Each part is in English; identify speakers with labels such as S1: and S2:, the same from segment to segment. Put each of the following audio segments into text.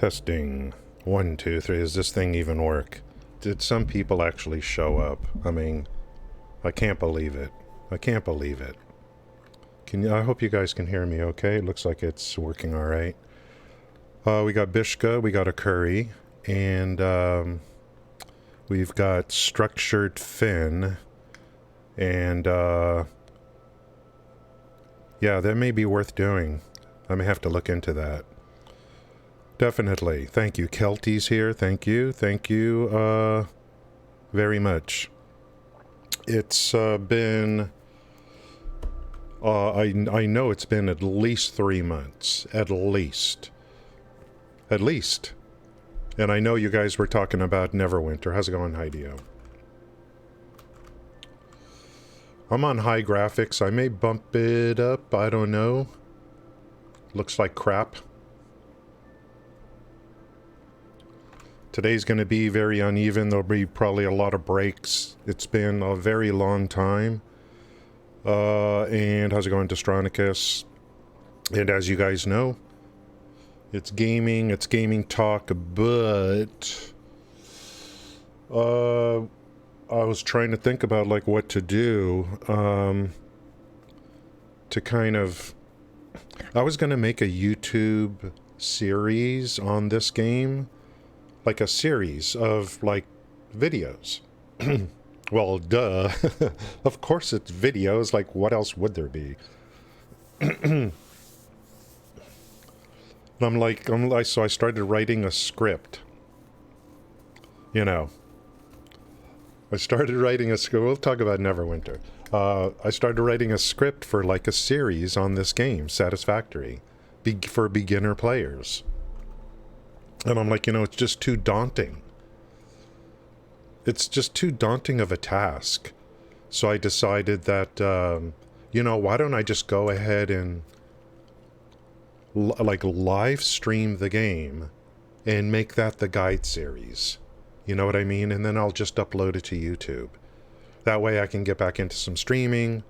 S1: Testing. 1, 2, 3. Does this thing even work? Did some people actually show up? I mean, I can't believe it. I can't believe it. I hope you guys can hear me okay. It looks like it's working all right. We got Bishka, we got a curry, and we've got Structured Fin, and yeah, that may be worth doing. I may have to look into that. Definitely. Thank you. Kelty's here. Thank you. Thank you very much. It's been... I know it's been at least 3 months. At least. At least. And I know you guys were talking about Neverwinter. How's it going, Hideo? I'm on high graphics. I may bump it up. I don't know. Looks like crap. Today's going to be very uneven. There'll be probably a lot of breaks. It's been a very long time. And how's it going, Destronicus? And as you guys know, it's gaming talk, but I was trying to think about like what to do to kind of... I was going to make a YouTube series on this game. Like a series of, like, videos. Well, duh. Of course it's videos. Like, what else would there be? So I started writing a script. You know. I started writing a script. We'll talk about Neverwinter. I started writing a script for, like, a series on this game, Satisfactory, for beginner players. And I'm like, you know, it's just too daunting. It's just too daunting of a task. So I decided that, you know, why don't I just go ahead and, like, live stream the game and make that the guide series. You know what I mean? And then I'll just upload it to YouTube. That way I can get back into some streaming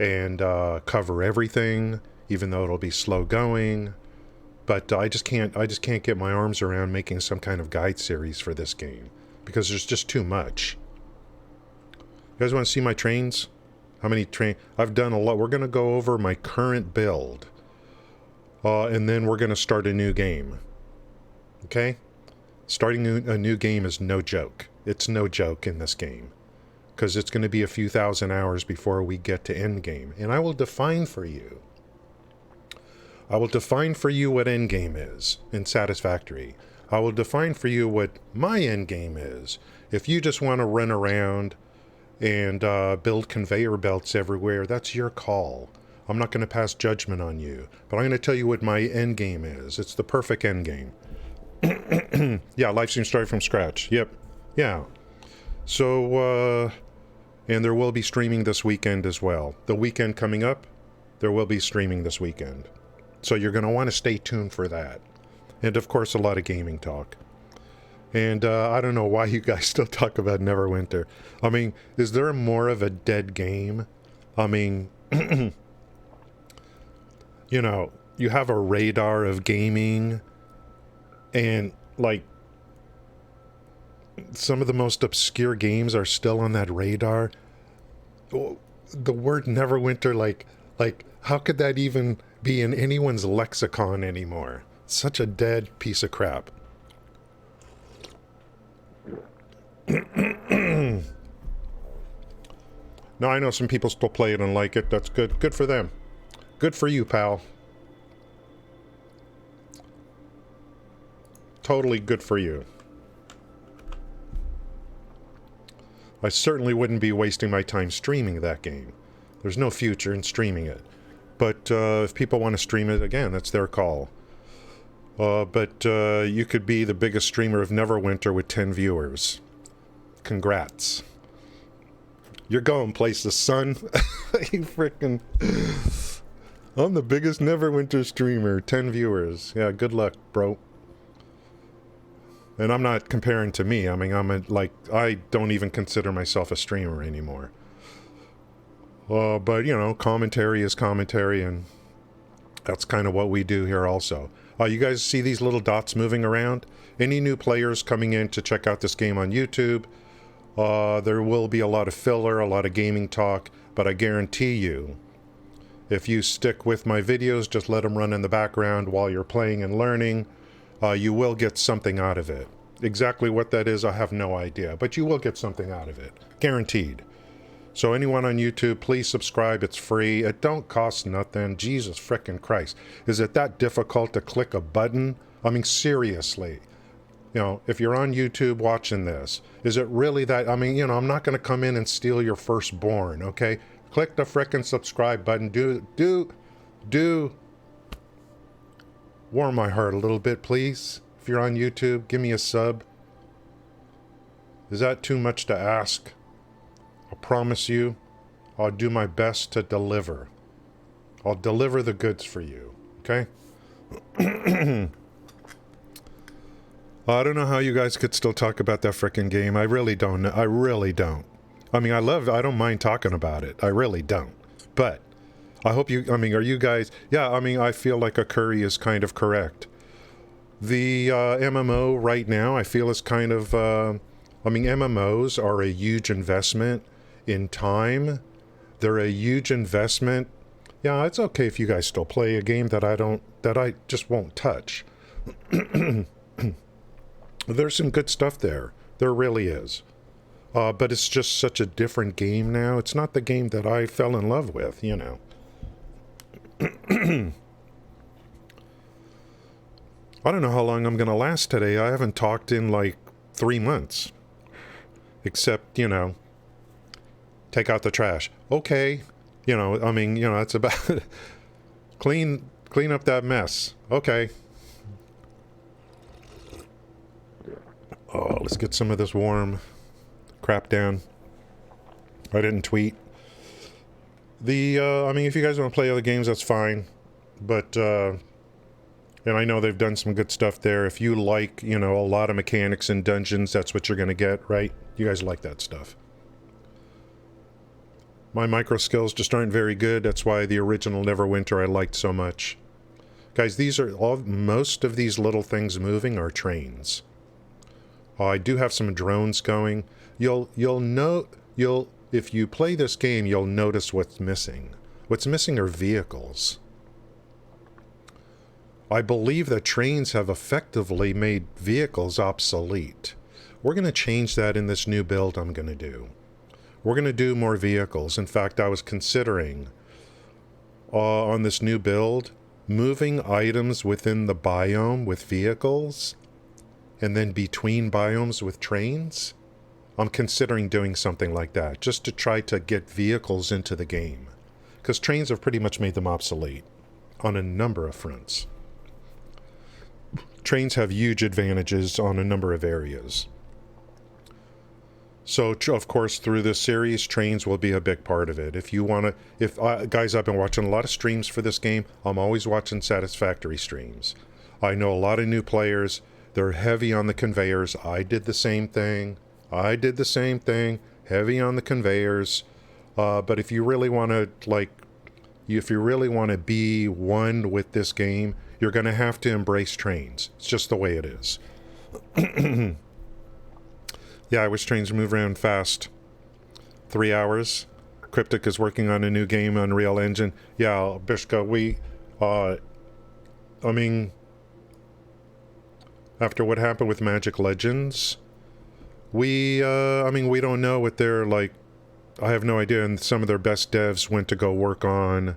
S1: and cover everything, even though it'll be slow going. But I just can't get my arms around making some kind of guide series for this game because there's just too much. You guys want to see my trains? How many I've done a lot. We're going to go over my current build. And then we're going to start a new game. Okay? Starting a new game is no joke. It's no joke in this game. Because it's going to be a few thousand hours before we get to end game. And I will define for you. I will define for you what endgame is in Satisfactory. I will define for you what my endgame is. If you just want to run around and build conveyor belts everywhere, that's your call. I'm not going to pass judgment on you. But I'm going to tell you what my endgame is. It's the perfect endgame. Yeah, live stream started from scratch. Yep. Yeah. So, and there will be streaming this weekend as well. The weekend coming up, there will be streaming this weekend. So you're going to want to stay tuned for that. And, of course, a lot of gaming talk. And I don't know why you guys still talk about Neverwinter. I mean, is there more of a dead game? I mean, you know, you have a radar of gaming. And, like, some of the most obscure games are still on that radar. The word Neverwinter, like, how could that even be in anyone's lexicon anymore? Such a dead piece of crap. Now, I know some people still play it and like it. That's good. Good for them. Good for you, pal. Totally good for you. I certainly wouldn't be wasting my time streaming that game. There's no future in streaming it. But if people want to stream it, again, that's their call. But you could be the biggest streamer of Neverwinter with 10 viewers. Congrats. You're going places, son. You freaking... I'm the biggest Neverwinter streamer. 10 viewers. Yeah, good luck, bro. And I'm not comparing to me. I mean, I don't even consider myself a streamer anymore. But, you know, commentary is commentary, and That's kind of what we do here also. You guys see these little dots moving around? Any new players coming in to check out this game on YouTube, there will be a lot of filler, a lot of gaming talk, but I guarantee you, if you stick with my videos, just let them run in the background while you're playing and learning, you will get something out of it. Exactly what that is, I have no idea, but you will get something out of it. Guaranteed. So anyone on YouTube, please subscribe. It's free. It don't cost nothing. Jesus frickin' Christ. Is it that difficult to click a button? I mean, seriously. You know, if you're on YouTube watching this, is it really that? I mean, you know, I'm not going to come in and steal your firstborn, okay? Click the frickin' subscribe button. Do warm my heart a little bit, please. If you're on YouTube, give me a sub. Is that too much to ask? I promise you, I'll do my best to deliver. I'll deliver the goods for you, okay? I don't know how you guys could still talk about that frickin' game. I really don't. I really don't. I mean, I don't mind talking about it. I really don't. But I hope you, I mean, are you guys, yeah, I mean, I feel like a Curry is kind of correct. The MMO right now, I feel is kind of, I mean, MMOs are a huge investment in time. They're a huge investment. Yeah, it's okay if you guys still play a game that I just won't touch. There's some good stuff there. There really is. But it's just such a different game now. It's not the game that I fell in love with, you know. I don't know how long I'm going to last today. I haven't talked in like 3 months. Except, you know, take out the trash. Okay. You know, I mean, you know, that's about clean up that mess. Okay. Oh, let's get some of this warm crap down. I didn't tweet. I mean, if you guys want to play other games, that's fine. But, and I know they've done some good stuff there. If you like, you know, a lot of mechanics in dungeons, that's what you're going to get, right? You guys like that stuff. My micro skills just aren't very good. That's why the original Neverwinter I liked so much. Guys, most of these little things moving are trains. I do have some drones going. If you play this game, you'll notice what's missing. What's missing are vehicles. I believe that trains have effectively made vehicles obsolete. We're going to change that in this new build I'm going to do. We're going to do more vehicles. In fact, I was considering on this new build, moving items within the biome with vehicles and then between biomes with trains. I'm considering doing something like that just to try to get vehicles into the game. Because trains have pretty much made them obsolete on a number of fronts. Trains have huge advantages on a number of areas. So, of course, through this series, trains will be a big part of it. If you want to, guys, I've been watching a lot of streams for this game. I'm always watching Satisfactory streams. I know a lot of new players. They're heavy on the conveyors. I did the same thing. Heavy on the conveyors. But if you really want to, be one with this game, you're going to have to embrace trains. It's just the way it is. Yeah, I wish trains move around fast. 3 hours. Cryptic is working on a new game, Unreal Engine. Yeah, Bishka, I mean, after what happened with Magic Legends, we don't know what they're like. I have no idea. And some of their best devs went to go work on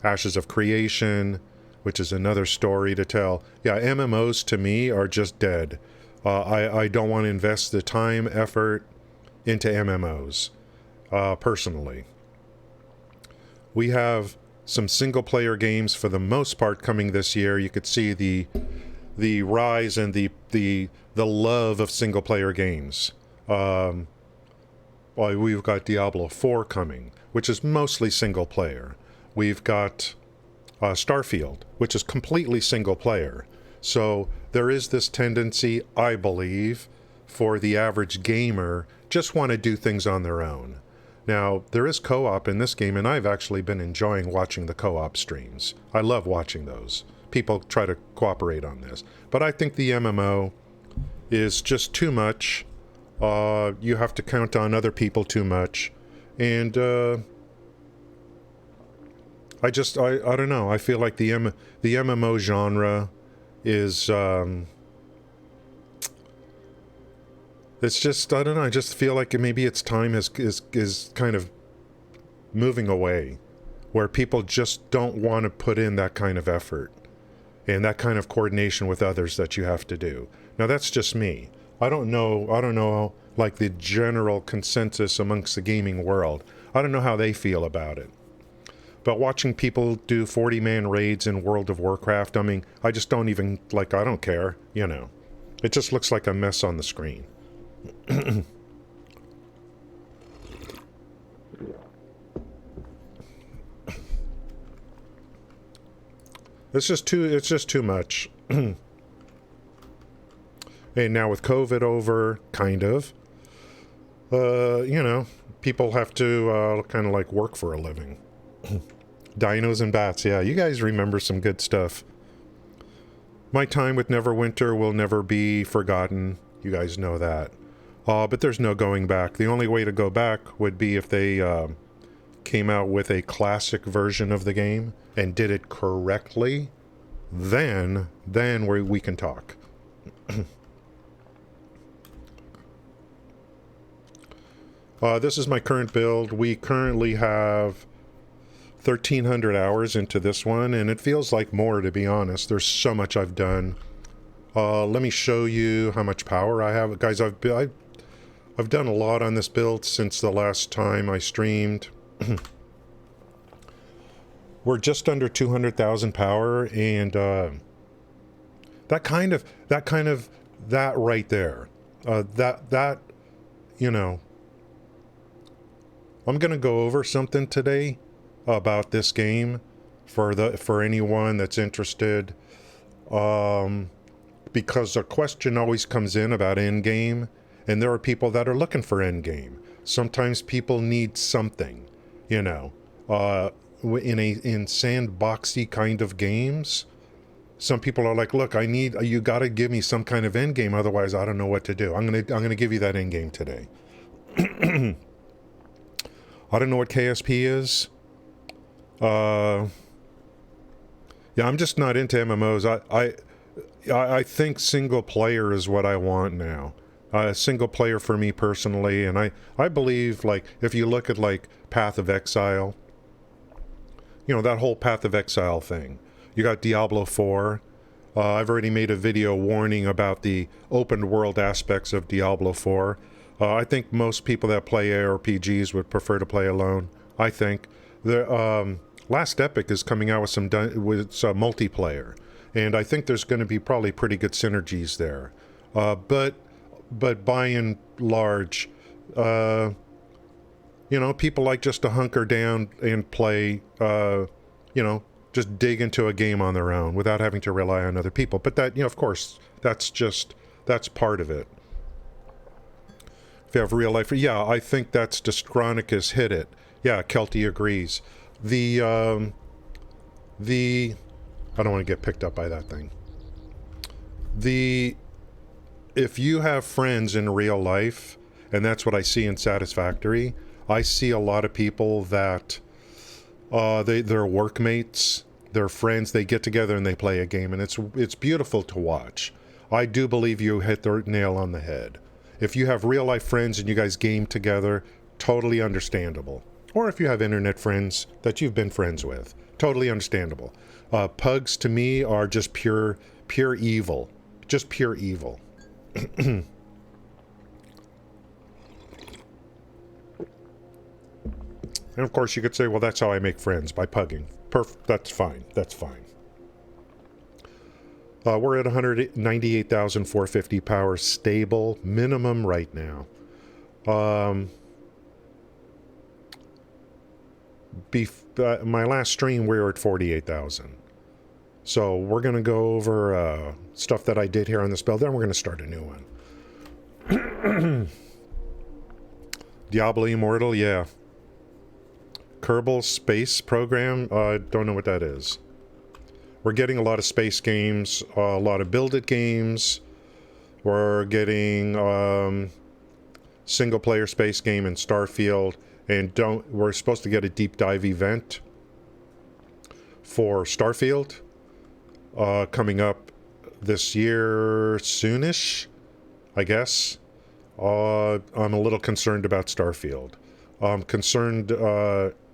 S1: Ashes of Creation, which is another story to tell. Yeah, MMOs to me are just dead. I don't want to invest the time, effort into MMOs, personally. We have some single-player games for the most part coming this year. You could see the rise and the love of single-player games. We've got Diablo 4 coming, which is mostly single-player. We've got Starfield, which is completely single-player. So there is this tendency, I believe, for the average gamer just want to do things on their own. Now, there is co-op in this game, and I've actually been enjoying watching the co-op streams. I love watching those. People try to cooperate on this. But I think the MMO is just too much. You have to count on other people too much. And I don't know. I feel like the MMO genre is... it's just, I don't know, I just feel like maybe its time is kind of moving away, where people just don't want to put in that kind of effort and that kind of coordination with others that you have to do. Now, that's just me. I don't know, like, the general consensus amongst the gaming world. I don't know how they feel about it. But watching people do 40-man raids in World of Warcraft, I mean, I just don't even, like, I don't care, you know. It just looks like a mess on the screen. It's just too much. And now with COVID over, kind of, you know, people have to kind of like work for a living. Dinos and bats, yeah, you guys remember some good stuff. My time with Neverwinter will never be forgotten. You guys know that. But there's no going back. The only way to go back would be if they came out with a classic version of the game and did it correctly. Then we can talk. This is my current build. We currently have 1,300 hours into this one, and it feels like more, to be honest. There's so much I've done. Let me show you how much power I have. Guys, I've done a lot on this build since the last time I streamed. We're just under 200,000 power, and that right there, you know, I'm gonna go over something today about this game for anyone that's interested, because a question always comes in about endgame. And there are people that are looking for endgame. Sometimes people need something, you know, in sandboxy kind of games. Some people are like, look, you got to give me some kind of endgame, otherwise I don't know what to do. I'm gonna give you that endgame today. I don't know what KSP is. Yeah, I'm just not into MMOs. I think single player is what I want now. Single player for me personally, and I believe, like, if you look at, like, Path of Exile, you know, that whole Path of Exile thing. You got Diablo 4. I've already made a video warning about the open world aspects of Diablo 4. I think most people that play ARPGs would prefer to play alone. I think. The Last Epic is coming out with some multiplayer, and I think there's going to be probably pretty good synergies there. But by and large, you know, people like just to hunker down and play, you know, just dig into a game on their own without having to rely on other people. But that, you know, of course, that's part of it. If you have real life, yeah, I think that's Dystronicus hit it. Yeah, Kelty agrees. I don't want to get picked up by that thing. If you have friends in real life, and that's what I see in Satisfactory, I see a lot of people that they're workmates, they're friends, they get together and they play a game, and it's beautiful to watch. I do believe you hit the nail on the head. If you have real life friends and you guys game together, totally understandable. Or if you have internet friends that you've been friends with, totally understandable. Pugs to me are just pure evil. Just pure evil. And of course you could say, well, that's how I make friends, by pugging. That's fine. That's fine. We're at 198,450 power stable minimum right now. My last stream we were at 48,000. So we're going to go over stuff that I did here on this build, then we're going to start a new one. Diablo Immortal, yeah. Kerbal Space Program. I don't know what that is. We're getting a lot of space games, a lot of build-it games. We're getting single-player space game in Starfield, and we're supposed to get a deep dive event for Starfield coming up this year soonish, I guess. I'm a little concerned about Starfield. I'm concerned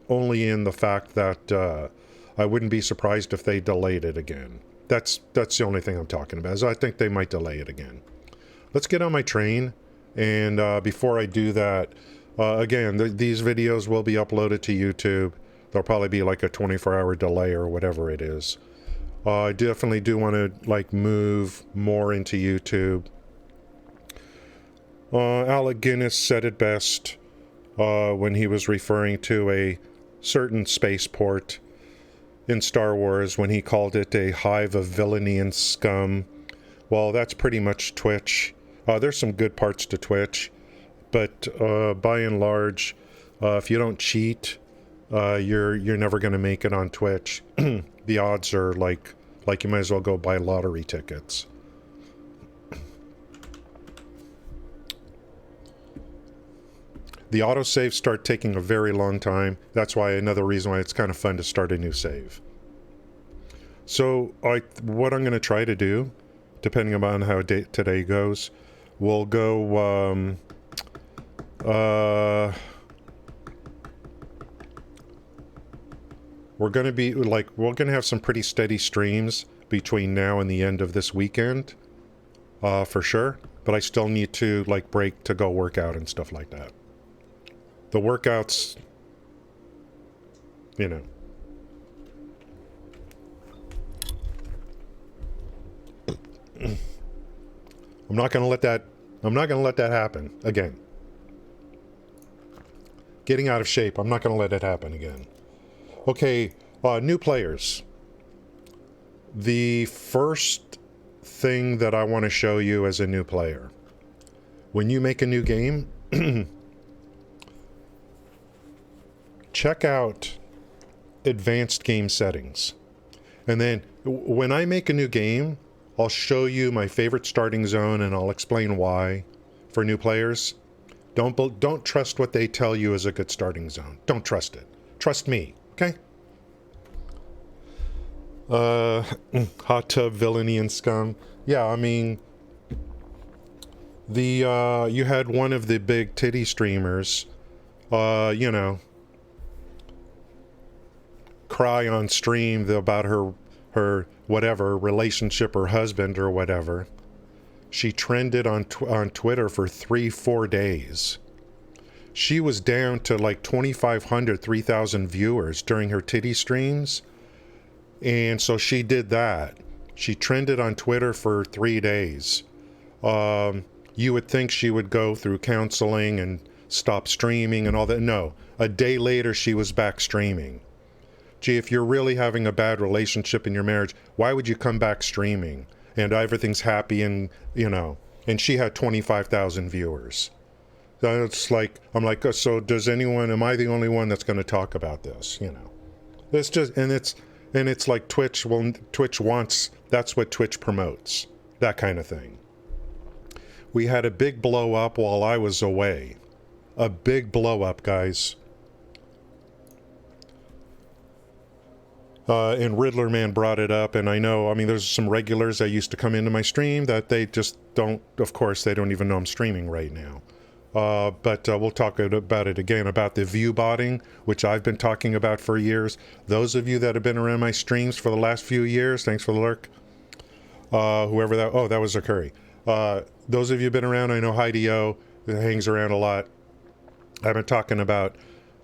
S1: only in the fact that I wouldn't be surprised if they delayed it again. That's the only thing I'm talking about, is I think they might delay it again. Let's get on my train, and before I do that, again, these videos will be uploaded to YouTube. There'll probably be like a 24-hour delay or whatever it is. I definitely do want to like move more into YouTube. Alec Guinness said it best when he was referring to a certain spaceport in Star Wars when he called it a hive of villainy and scum. Well, that's pretty much Twitch. There's some good parts to Twitch, but by and large, if you don't cheat, you're never going to make it on Twitch. The odds are like you might as well go buy lottery tickets. The autosaves start taking a very long time. That's why another reason why it's kind of fun to start a new save. So what I'm going to try to do, depending upon how today goes, we'll go we're going to have some pretty steady streams between now and the end of this weekend, for sure. But I still need to like break to go work out and stuff like that. The workouts, you know. I'm not going to let that happen again. Getting out of shape. I'm not going to let it happen again. Okay, new players. The first thing that I want to show you as a new player. When you make a new game, check out advanced game settings. And then when I make a new game, I'll show you my favorite starting zone and I'll explain why for new players. Don't trust what they tell you is a good starting zone. Don't trust it. Trust me, okay? Hot tub villainy and scum. Yeah, I mean, you had one of the big titty streamers, you know, cry on stream about her whatever relationship or husband or whatever. She trended on Twitter for 3-4 days. She was down to like 2,500, 3,000 viewers during her titty streams. And so she did that. She trended on Twitter for 3 days. You would think she would go through counseling and stop streaming and all that. No, a day later she was back streaming. Gee, if you're really having a bad relationship in your marriage, why would you come back streaming? And everything's happy and, you know, and she had 25,000 viewers. So it's like, I'm like, so am I the only one that's going to talk about this? You know, it's just, and it's like Twitch wants, that's what Twitch promotes, that kind of thing. We had a big blow up while I was away. A big blow up, guys. And Riddler Man brought it up, and I know, I mean, there's some regulars that used to come into my stream that they just don't, of course, they don't even know I'm streaming right now. But we'll talk about it again, about the view botting, which I've been talking about for years. Those of you that have been around my streams for the last few years, thanks for the lurk. Whoever that was a Curry. Those of you who've been around, I know Heidi O hangs around a lot. I've been talking about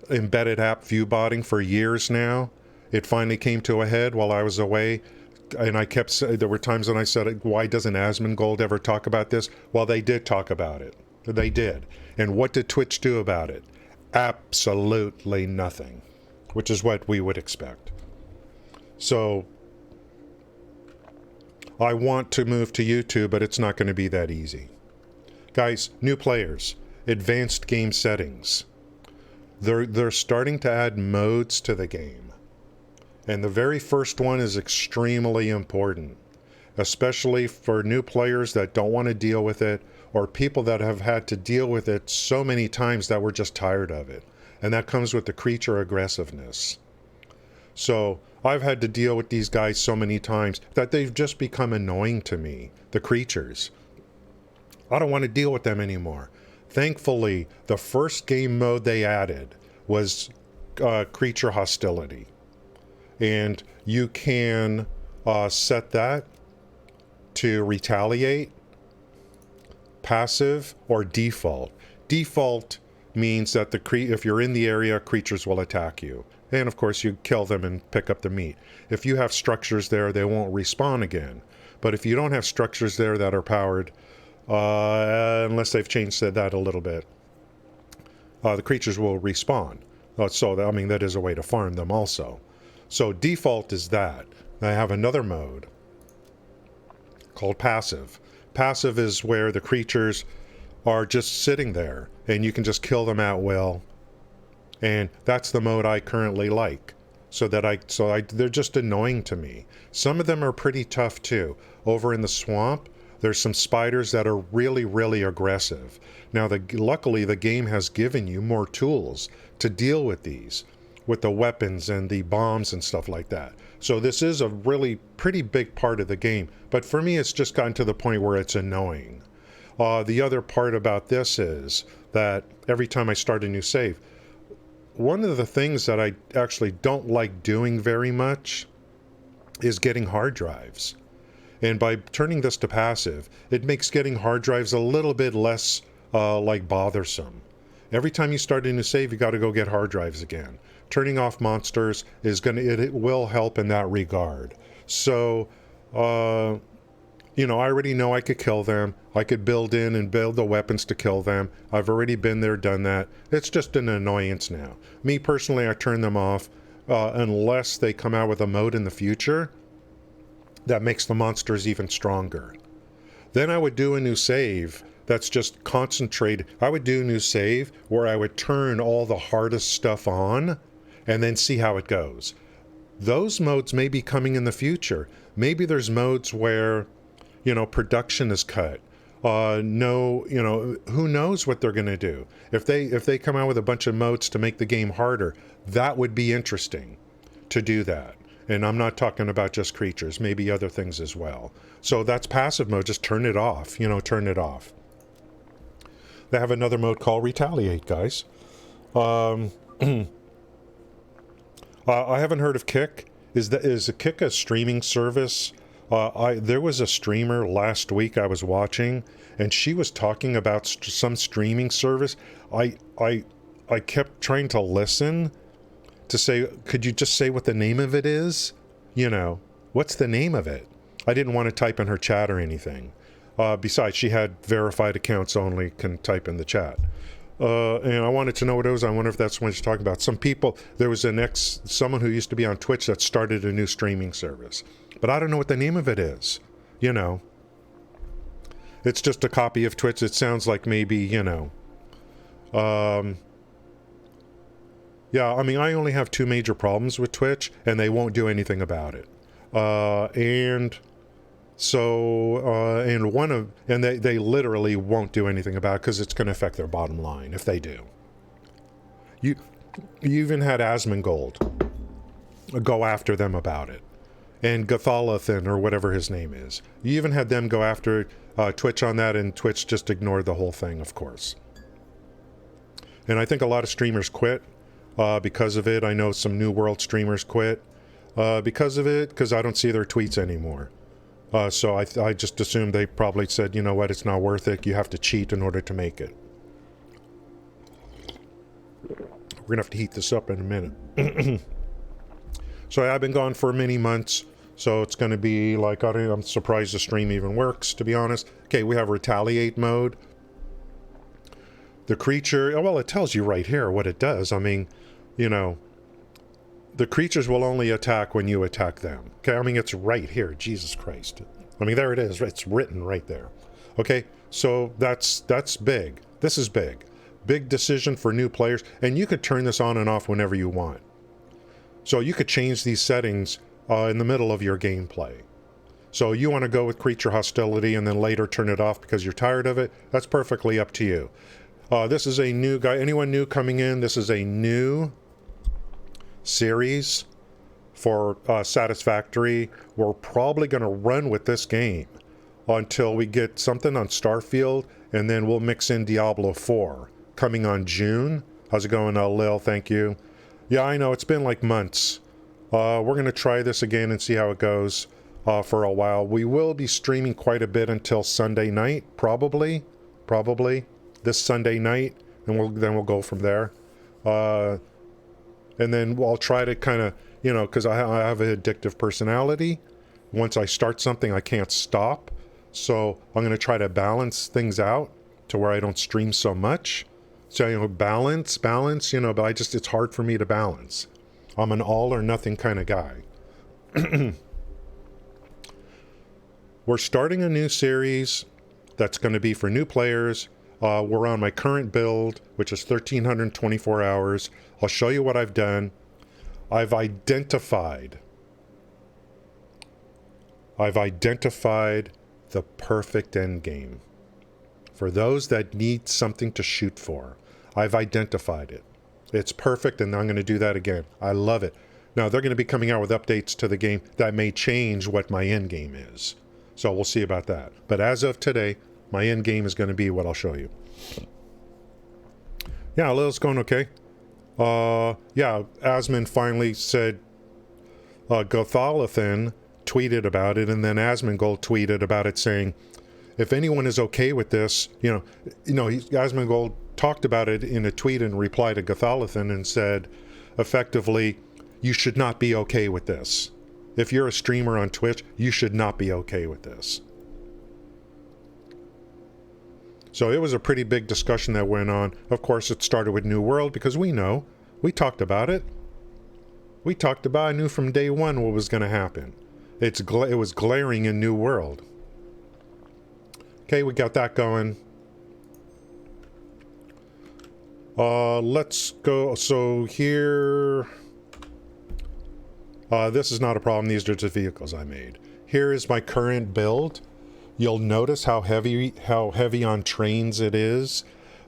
S1: embedded app view botting for years now. It finally came to a head while I was away, and there were times when I said, why doesn't Asmongold ever talk about this? Well, they did talk about it. They did. And what did Twitch do about it? Absolutely nothing, which is what we would expect. So I want to move to YouTube, but it's not going to be that easy. Guys, new players, advanced game settings. They're starting to add modes to the game. And the very first one is extremely important, especially for new players that don't want to deal with it, or people that have had to deal with it so many times that we're just tired of it. And that comes with the creature aggressiveness. So I've had to deal with these guys so many times that they've just become annoying to me, the creatures. I don't want to deal with them anymore. Thankfully, the first game mode they added was creature hostility. And you can set that to retaliate, passive, or default. Default means that if you're in the area, creatures will attack you. And of course, you kill them and pick up the meat. If you have structures there, they won't respawn again. But if you don't have structures there that are powered, unless they've changed that a little bit, the creatures will respawn. So, I mean, that is a way to farm them also. So default is that. I have another mode called passive. Passive is where the creatures are just sitting there and you can just kill them at will. And that's the mode I currently like. They're just annoying to me. Some of them are pretty tough too. Over in the swamp, there's some spiders that are really, really aggressive. Now, luckily, the game has given you more tools to deal with these, with the weapons and the bombs and stuff like that. So this is a really pretty big part of the game. But for me, it's just gotten to the point where it's annoying. The other part about this is that every time I start a new save, one of the things that I actually don't like doing very much is getting hard drives. And by turning this to passive, it makes getting hard drives a little bit less bothersome. Every time you start a new save, you got to go get hard drives again. Turning off monsters it will help in that regard. So, I already know I could kill them. I could build the weapons to kill them. I've already been there, done that. It's just an annoyance now. Me personally, I turn them off unless they come out with a mode in the future that makes the monsters even stronger. Then I would do a new save that's just concentrated. I would do a new save where I would turn all the hardest stuff on and then see how it goes. Those modes may be coming in the future. Maybe there's modes where, production is cut. Who knows what they're going to do? If they come out with a bunch of modes to make the game harder, that would be interesting to do that. And I'm not talking about just creatures, maybe other things as well. So that's passive mode. Just turn it off, turn it off. They have another mode called Retaliate, guys. I haven't heard of Kick. Is Kick a streaming service? There was a streamer last week I was watching, and she was talking about some streaming service. I kept trying to listen to say, could you just say what the name of it is? What's the name of it? I didn't want to type in her chat or anything. Besides, she had verified accounts only can type in the chat. And I wanted to know what it was. I wonder if that's what she's talking about. Some people, there was someone who used to be on Twitch that started a new streaming service. But I don't know what the name of it is. It's just a copy of Twitch. It sounds like maybe, yeah, I mean, I only have two major problems with Twitch, and they won't do anything about it. They literally won't do anything about it because it's going to affect their bottom line if they do. You even had Asmongold go after them about it, and Gathalathan, or whatever his name is. You even had them go after Twitch on that, and Twitch just ignored the whole thing, of course. And I think a lot of streamers quit because of it. I know some New World streamers quit because of it, because I don't see their tweets anymore. So I just assumed they probably said, you know what, it's not worth it. You have to cheat in order to make it. We're going to have to heat this up in a minute. So I've been gone for many months. So it's going to be like, I'm surprised the stream even works, to be honest. Okay, we have Retaliate mode. The creature, well, it tells you right here what it does. I mean, the creatures will only attack when you attack them. Okay, I mean, it's right here. Jesus Christ. I mean, there it is. It's written right there. Okay, so that's big. This is big. big decision for new players, and you could turn this on and off whenever you want. So you could change these settings in the middle of your gameplay. So you want to go with creature hostility and then later turn it off because you're tired of it, that's perfectly up to you. This is a new guy. Anyone new coming in, this is a new series for Satisfactory. We're probably going to run with this game until we get something on Starfield, and then we'll mix in Diablo 4 coming on June. How's it going, Lil? Thank you. Yeah, I know, it's been like months. We're going to try this again and see how it goes for a while. We will be streaming quite a bit until Sunday night, probably this Sunday night, and then we'll go from there. And then I'll try to kind of, you know, because I have an addictive personality. Once I start something, I can't stop. So I'm going to try to balance things out to where I don't stream so much. So, you know, balance, you know, but it's hard for me to balance. I'm an all or nothing kind of guy. We're starting a new series that's going to be for new players. We're on my current build, which is 1,324 hours. I'll show you what I've done. I've identified the perfect end game. For those that need something to shoot for, I've identified it. It's perfect, and I'm going to do that again. I love it. Now, they're going to be coming out with updates to the game that may change what my end game is. So we'll see about that. But as of today, my end game is going to be what I'll show you. Yeah, Lil's going okay. Yeah, Asmon finally said Gothalathan tweeted about it, and then Asmongold tweeted about it saying, if anyone is okay with this, Asmongold talked about it in a tweet and reply to Gothalathan and said, effectively, you should not be okay with this. If you're a streamer on Twitch, you should not be okay with this. So it was a pretty big discussion that went on. Of course, it started with New World because we talked about it. I knew from day one what was going to happen. It was glaring in New World. Okay, we got that going. Let's go. So here, this is not a problem. These are just vehicles I made. Here is my current build. You'll notice how heavy on trains it is.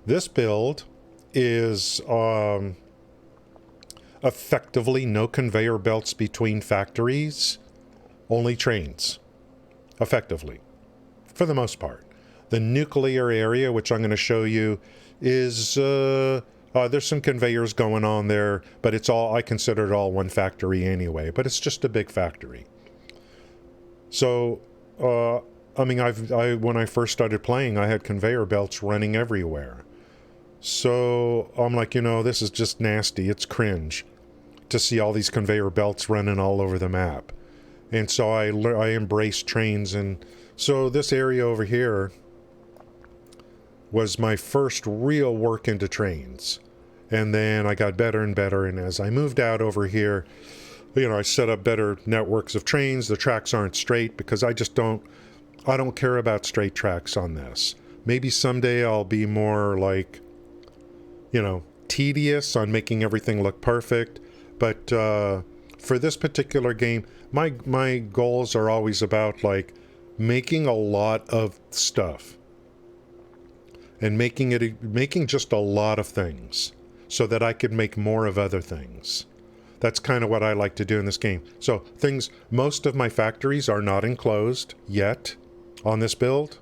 S1: This build is effectively no conveyor belts between factories, only trains, effectively, for the most part. The nuclear area, which I'm going to show you, is there's some conveyors going on there, but I consider it all one factory anyway, but it's just a big factory. So, when I first started playing, I had conveyor belts running everywhere. So I'm like, this is just nasty. It's cringe to see all these conveyor belts running all over the map. And so I embraced trains. And so this area over here was my first real work into trains. And then I got better and better. And as I moved out over here, I set up better networks of trains. The tracks aren't straight because I don't care about straight tracks on this. Maybe someday I'll be more like, tedious on making everything look perfect. But for this particular game, my goals are always about like making a lot of stuff and making just a lot of things so that I could make more of other things. That's kind of what I like to do in this game. So most of my factories are not enclosed yet on this build.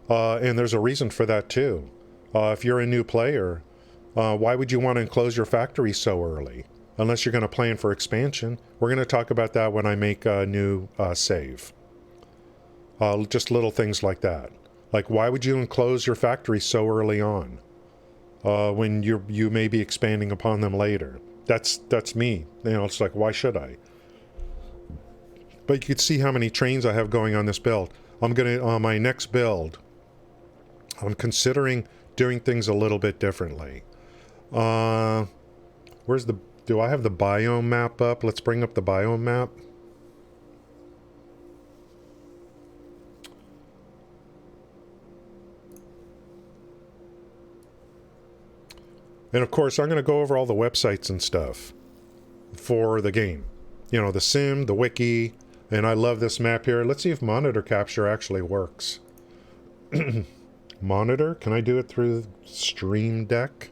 S1: And there's a reason for that too. If you're a new player, why would you want to enclose your factory so early? Unless you're going to plan for expansion. We're going to talk about that when I make a new save. Just little things like that. Like, why would you enclose your factory so early on? When you may be expanding upon them later. That's me. It's like, why should I? But you can see how many trains I have going on this build. I'm going to, on my next build, I'm considering doing things a little bit differently. Do I have the biome map up? Let's bring up the biome map. And of course, I'm going to go over all the websites and stuff for the game. You know, the sim, the wiki, and I love this map here. Let's see if monitor capture actually works. Monitor? Can I do it through Stream Deck?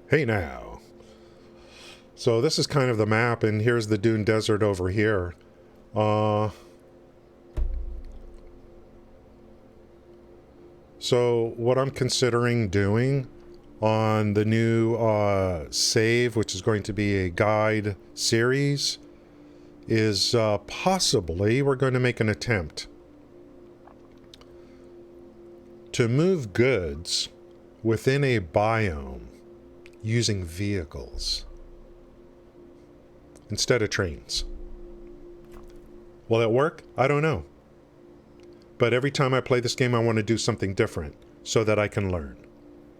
S1: Hey now. So this is kind of the map, and here's the Dune Desert over here. So what I'm considering doing on the new save, which is going to be a guide series, is possibly we're going to make an attempt to move goods within a biome using vehicles instead of trains. Will it work? I don't know. But every time I play this game, I want to do something different so that I can learn.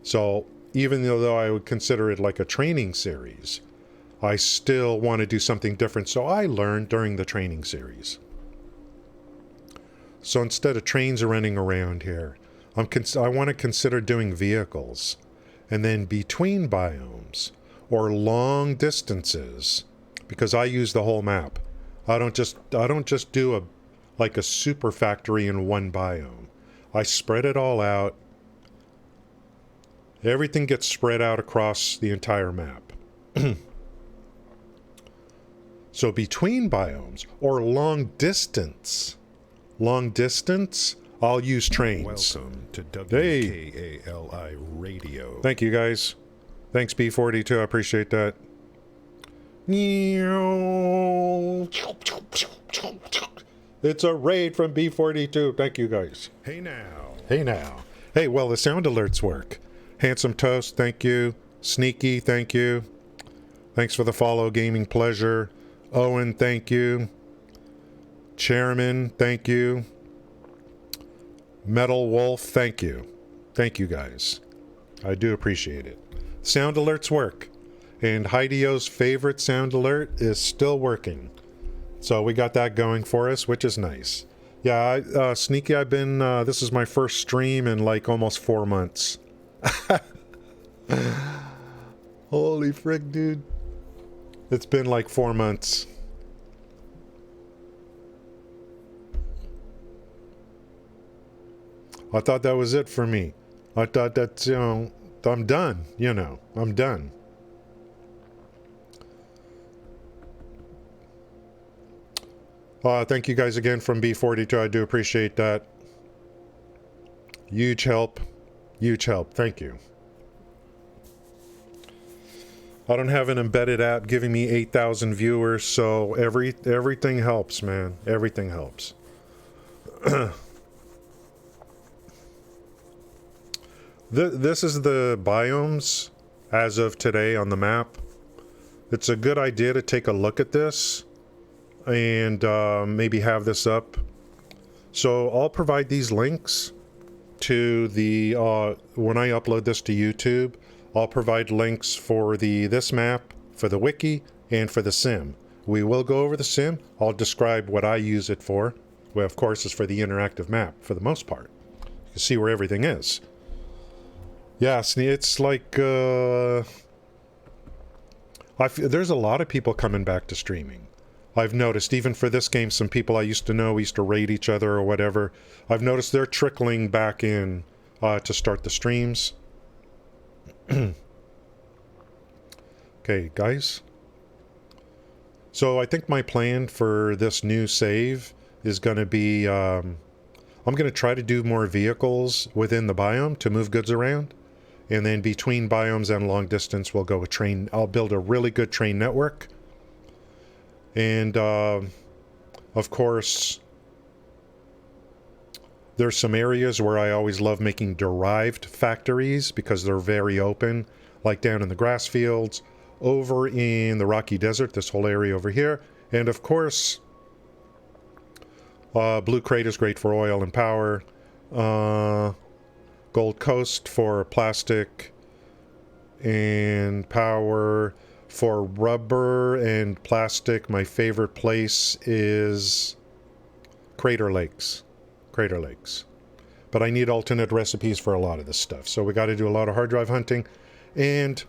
S1: So even though I would consider it like a training series, I still want to do something different so I learn during the training series. So instead of trains running around here, I want to consider doing vehicles. And then between biomes or long distances, because I use the whole map. I don't just do like a super factory in one biome. I spread it all out. Everything gets spread out across the entire map. So between biomes or long distance, I'll use trains.
S2: Welcome to WKALI Radio.
S1: Thank you guys. Thanks B42, I appreciate that. It's a raid from B42. Thank you guys.
S2: Hey now.
S1: Hey now. Hey, well, the sound alerts work. Handsome Toast, thank you. Sneaky, thank you. Thanks for the follow, Gaming Pleasure. Owen, thank you. Chairman, thank you. Metal Wolf, thank you. Thank you guys. I do appreciate it. Sound alerts work. And Heideo's favorite sound alert is still working. So we got that going for us, which is nice. Yeah, Sneaky, I've been, this is my first stream in like almost 4 months. Holy frick, dude. It's been like 4 months. I thought that was it for me. I thought that, I'm done, I'm done. Thank you guys again from B42. I do appreciate that. Huge help. Huge help. Thank you. I don't have an embedded app giving me 8,000 viewers, so everything helps, man. Everything helps. This is the biomes as of today on the map. It's a good idea to take a look at this and maybe have this up. So I'll provide these links to the when I upload this to YouTube. I'll provide links for this map, for the wiki, and for the sim. We will go over the sim. I'll describe what I use it for. Well, of course, it's for the interactive map for the most part. You can see where everything is. Yes, it's like there's a lot of people coming back to streaming. I've noticed, even for this game, some people I used to know, we used to raid each other or whatever. I've noticed they're trickling back in to start the streams. Okay, guys. So I think my plan for this new save is going to be, I'm going to try to do more vehicles within the biome to move goods around. And then between biomes and long distance, we'll go with train. I'll build a really good train network. And, of course, there's some areas where I always love making derived factories because they're very open, like down in the grass fields, over in the Rocky Desert, this whole area over here. And, of course, Blue Crate is great for oil and power. Gold Coast for plastic and power. For rubber and plastic, my favorite place is Crater Lakes. Crater Lakes. But I need alternate recipes for a lot of this stuff. So we got to do a lot of hard drive hunting. And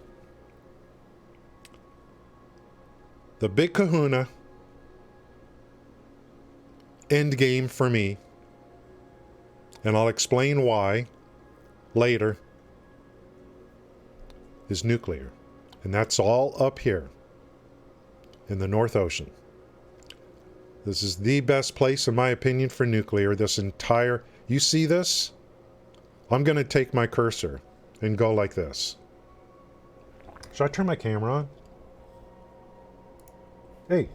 S1: the big kahuna end game for me, and I'll explain why later, is nuclear. And that's all up here in the North Ocean. This is the best place, in my opinion, for nuclear. This entire... You see this? I'm going to take my cursor and go like this. Should I turn my camera on? Hey.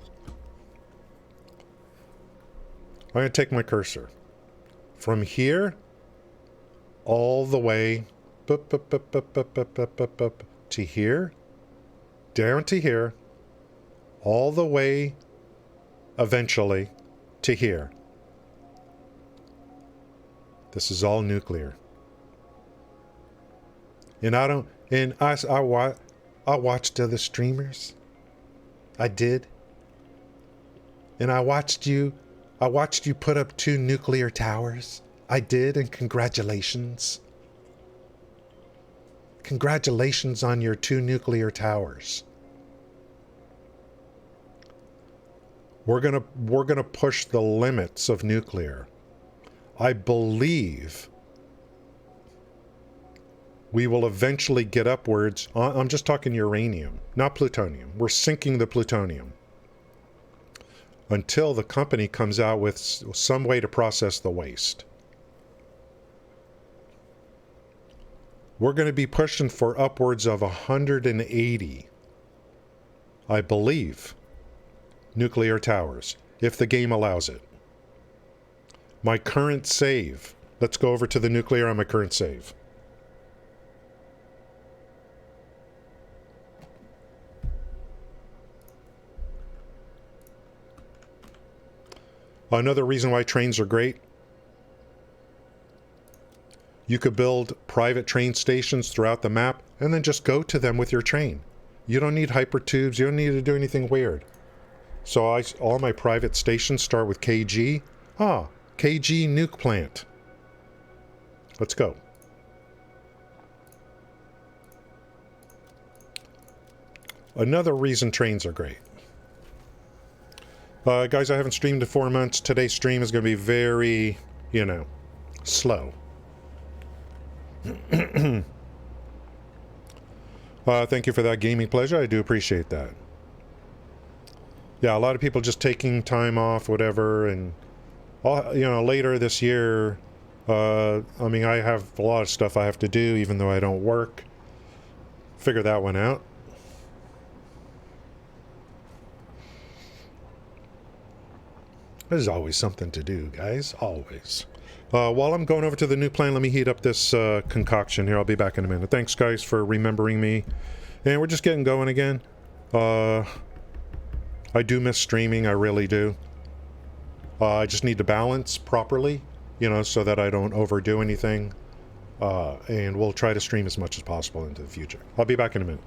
S1: I'm going to take my cursor from here all the way to here, down to here, all the way eventually to here. This is all nuclear. And I watched other streamers. I did. And I watched you put up 2 nuclear towers. I did, and congratulations. Congratulations on your 2 nuclear towers. We're gonna push the limits of nuclear. I believe we will eventually get upwards. I'm just talking uranium, not plutonium. We're sinking the plutonium until the company comes out with some way to process the waste. We're going to be pushing for upwards of 180, I believe, nuclear towers, if the game allows it. My current save. Let's go over to the nuclear on my current save. Another reason why trains are great. You could build private train stations throughout the map and then just go to them with your train. You don't need hypertubes. You don't need to do anything weird. So all my private stations start with KG. KG nuke plant. Let's go. Another reason trains are great. Guys, I haven't streamed in 4 months. Today's stream is going to be very, slow. Thank you for that gaming pleasure. I do appreciate that. Yeah, a lot of people just taking time off, whatever, and later this year, I have a lot of stuff I have to do, even though I don't work. Figure that one out. There's always something to do, guys. Always. While I'm going over to the new plan, let me heat up this concoction here. I'll be back in a minute. Thanks, guys, for remembering me. And we're just getting going again. I do miss streaming. I really do. I just need to balance properly, so that I don't overdo anything. And we'll try to stream as much as possible into the future. I'll be back in a minute.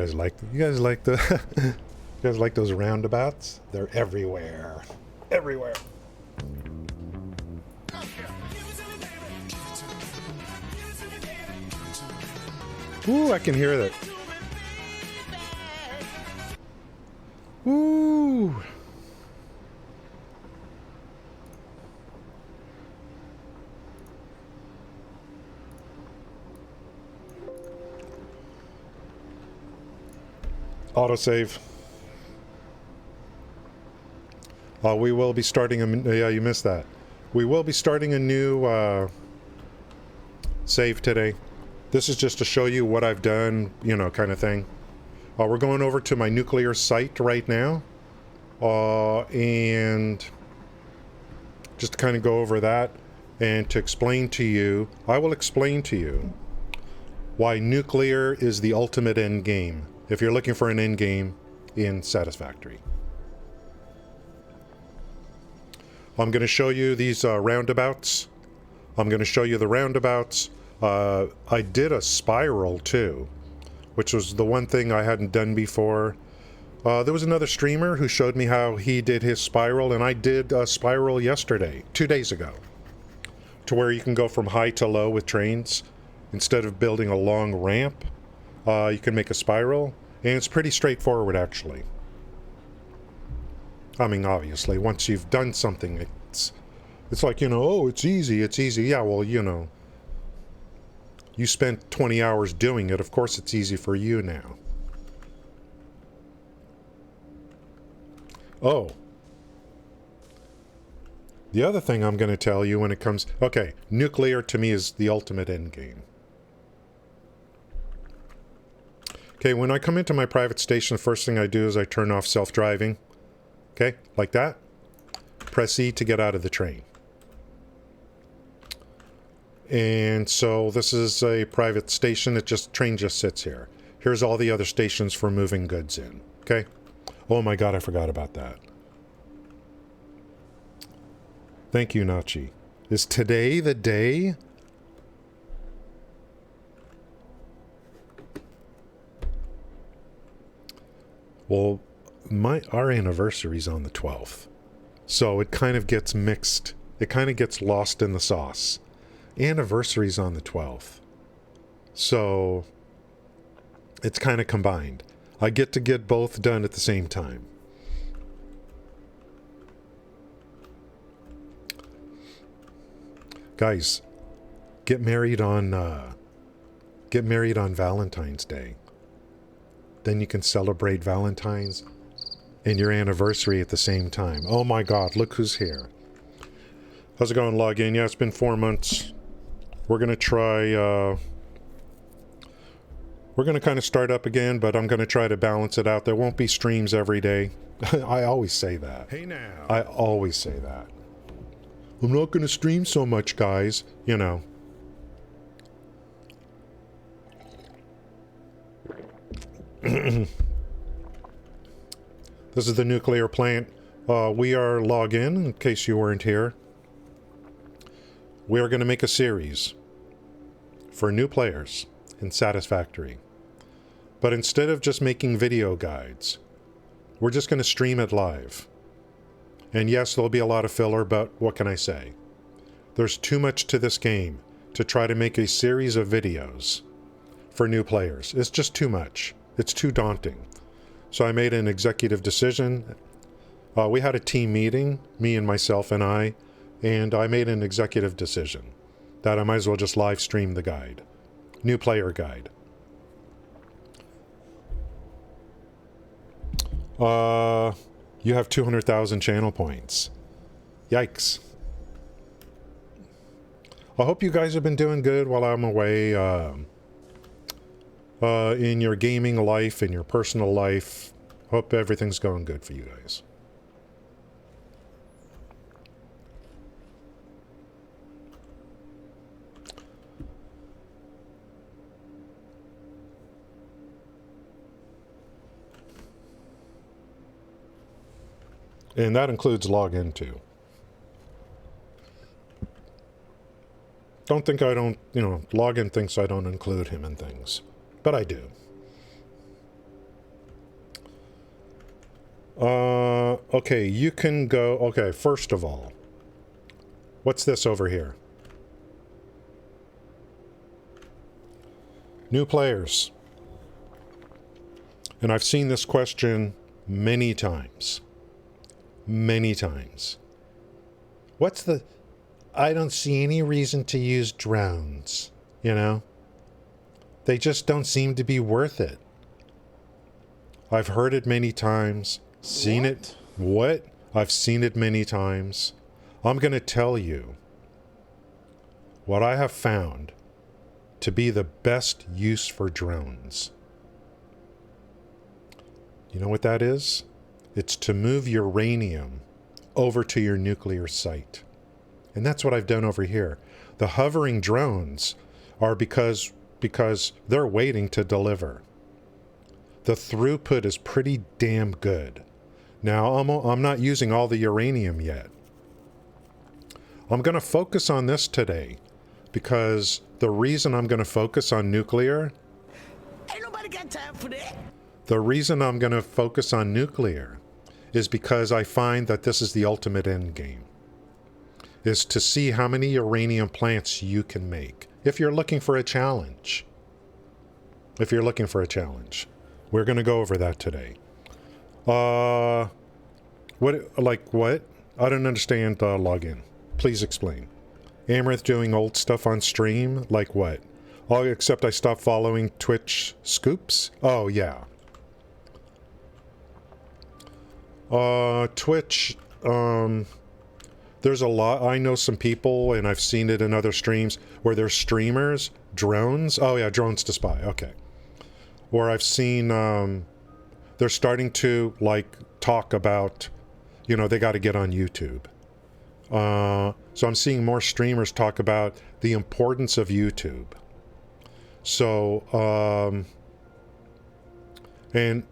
S1: the you guys like those roundabouts? They're everywhere. Everywhere. Ooh, I can hear that. Ooh. Autosave. We will be starting a... Yeah, you missed that. We will be starting a new save today. This is just to show you what I've done, you know, kind of thing. We're going over to my nuclear site right now. And just to kind of go over that and to explain to you, I will explain to you why nuclear is the ultimate end game if you're looking for an end game in Satisfactory. I'm going to show you these roundabouts. I'm going to show you the roundabouts. I did a spiral too, which was the one thing I hadn't done before. There was another streamer who showed me how he did his spiral, and I did a spiral yesterday, 2 days ago, to where you can go from high to low with trains. Instead of building a long ramp, you can make a spiral, and it's pretty straightforward actually. I mean, obviously, once you've done something, it's like, you know, oh, it's easy, it's easy. Yeah, well, you know, you spent 20 hours doing it, of course it's easy for you now. Oh. The other thing I'm going to tell you when it comes... Okay, nuclear to me is the ultimate end game. Okay, when I come into my private station, the first thing I do is I turn off self-driving. Okay, like that. Press E to get out of the train. And so this is a private station. Train just sits here. Here's all the other stations for moving goods in. Okay. Oh my God, I forgot about that. Thank you, Nachi. Is today the day? Well, our anniversary's on the 12th. So it kind of gets mixed. It kind of gets lost in the sauce. Anniversary's on the 12th. So it's kind of combined. I get to get both done at the same time. Guys, get married on Valentine's Day. Then you can celebrate Valentine's and your anniversary at the same time. Oh my God, look who's here. How's it going, log in? Yeah, it's been 4 months. We're going to try, we're going to kind of start up again, but I'm going to try to balance it out. There won't be streams every day. I always say that.
S2: Hey now.
S1: I always say that. I'm not going to stream so much, guys. You know. This is the nuclear plant. We are log in case you weren't here. We are going to make a series for new players in Satisfactory. But instead of just making video guides, we're just going to stream it live. And yes, there'll be a lot of filler, but what can I say? There's too much to this game to try to make a series of videos for new players. It's just too much. It's too daunting. So I made an executive decision. We had a team meeting, me and myself and I made an executive decision that I might as well just live stream the guide. New player guide. You have 200,000 channel points. Yikes. I hope you guys have been doing good while I'm away in your gaming life, in your personal life. Hope everything's going good for you guys. And that includes login too. Don't think I don't, you know, Login thinks I don't include him in things. But I do. Okay, you can go... Okay, first of all, what's this over here? New players. And I've seen this question many times. Many times. What's the... I don't see any reason to use drones, you know? They just don't seem to be worth it. I've heard it many times. Seen it. What? I've seen it many times. I'm going to tell you what I have found to be the best use for drones. You know what that is? It's to move uranium over to your nuclear site. And that's what I've done over here. The hovering drones are because they're waiting to deliver. The throughput is pretty damn good. Now, I'm not using all the uranium yet. I'm going to focus on this today because the reason I'm going to focus on nuclear...
S3: Ain't nobody got time for that.
S1: The reason I'm going to focus on nuclear is because I find that this is the ultimate end game. Is to see how many uranium plants you can make. If you're looking for a challenge. If you're looking for a challenge. We're going to go over that today. What? I don't understand login. Please explain. Amrith doing old stuff on stream? Like what? Oh, except I stopped following Twitch scoops? Oh, yeah. Twitch, there's a lot. I know some people, and I've seen it in other streams, where there's streamers, drones. Oh, yeah, drones to spy. Okay. Or I've seen, they're starting to, like, talk about, you know, they got to get on YouTube. So I'm seeing more streamers talk about the importance of YouTube. So, and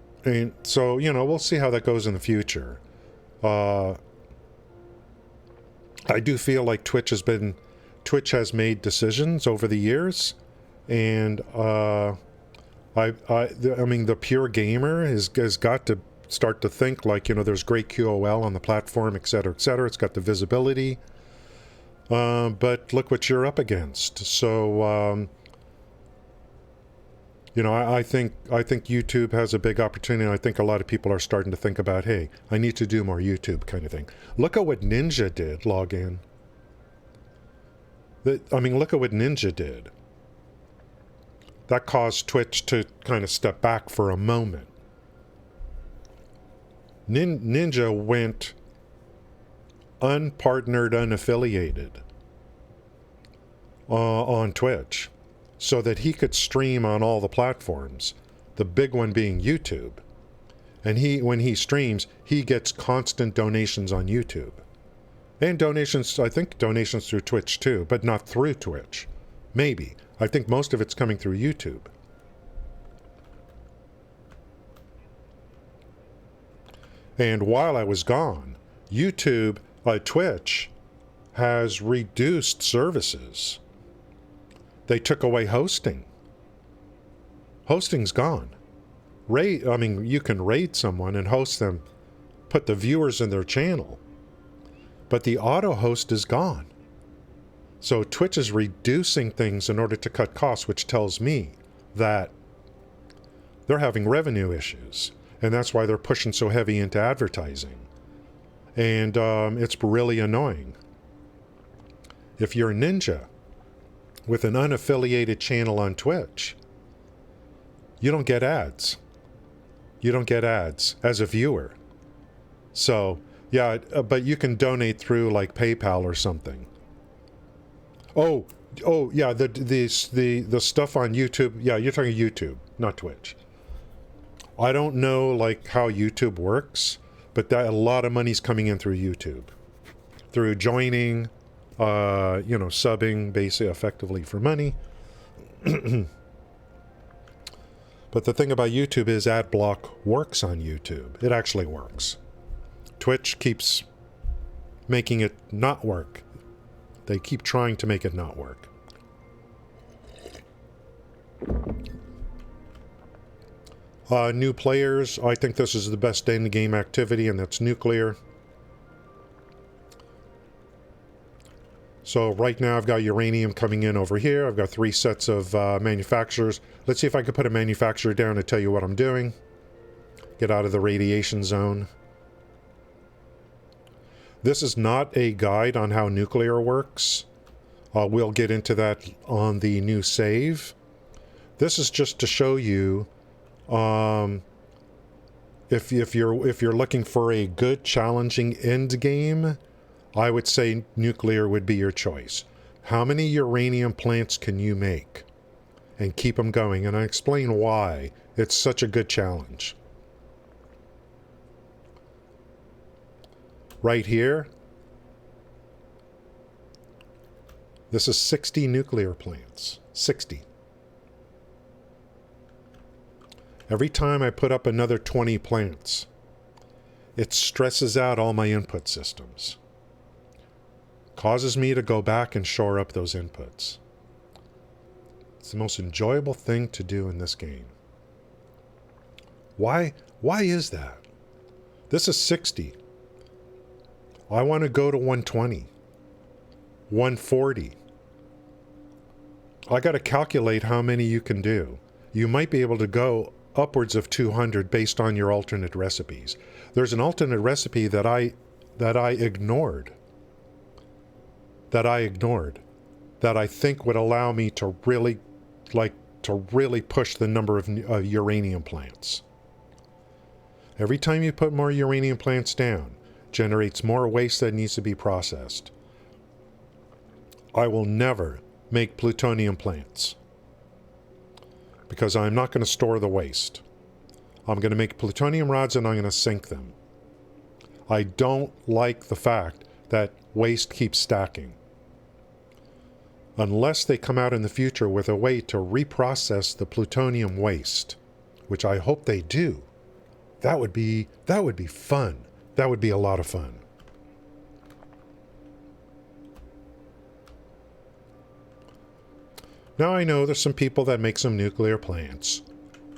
S1: so, you know, we'll see how that goes in the future. I do feel like Twitch has made decisions over the years, and I mean, the pure gamer has got to start to think like, you know, there's great QOL on the platform, et cetera, et cetera. It's got the visibility, but look what you're up against. So, you know, I think YouTube has a big opportunity. I think a lot of people are starting to think about, hey, I need to do more YouTube kind of thing. Look at what Ninja did, log in. I mean, look at what Ninja did. That caused Twitch to kind of step back for a moment. Ninja went unpartnered, unaffiliated on Twitch so that he could stream on all the platforms, the big one being YouTube. And when he streams, he gets constant donations on YouTube. And donations, I think donations through Twitch too, but not through Twitch. Maybe. I think most of it's coming through YouTube. And while I was gone, Twitch has reduced services. They took away hosting. Hosting's gone. I mean, you can raid someone and host them, put the viewers in their channel, but the auto host is gone. So Twitch is reducing things in order to cut costs, which tells me that they're having revenue issues. And that's why they're pushing so heavy into advertising. And it's really annoying. If you're a Ninja with an unaffiliated channel on Twitch, you don't get ads. You don't get ads as a viewer. So, yeah, but you can donate through like PayPal or something. Oh, yeah, the stuff on YouTube. Yeah, you're talking YouTube, not Twitch. I don't know like how YouTube works, but a lot of money's coming in through YouTube, through joining, you know, subbing, basically, effectively for money. But the thing about YouTube is ad block works on YouTube. It actually works. Twitch keeps making it not work. They keep trying to make it not work. New players, I think this is the best end game activity, and that's nuclear. So right now I've got uranium coming in over here. I've got 3 sets of manufacturers. Let's see if I can put a manufacturer down to tell you what I'm doing. Get out of the radiation zone. This is not a guide on how nuclear works. We'll get into that on the new save. This is just to show you if you're looking for a good challenging end game, I would say nuclear would be your choice. How many uranium plants can you make and keep them going? And I explain why it's such a good challenge. Right here, this is 60 nuclear plants. 60. Every time I put up another 20 plants, it stresses out all my input systems. Causes me to go back and shore up those inputs. It's the most enjoyable thing to do in this game. Why is that? This is 60. I want to go to 120. 140. I got to calculate how many you can do. You might be able to go upwards of 200 based on your alternate recipes. There's an alternate recipe that I ignored. That I think would allow me to really push the number of uranium plants. Every time you put more uranium plants down, generates more waste that needs to be processed. I will never make plutonium plants because I'm not going to store the waste. I'm going to make plutonium rods and I'm going to sink them. I don't like the fact that waste keeps stacking. Unless they come out in the future with a way to reprocess the plutonium waste, which I hope they do, that would be fun. That would be a lot of fun. Now I know there's some people that make some nuclear plants,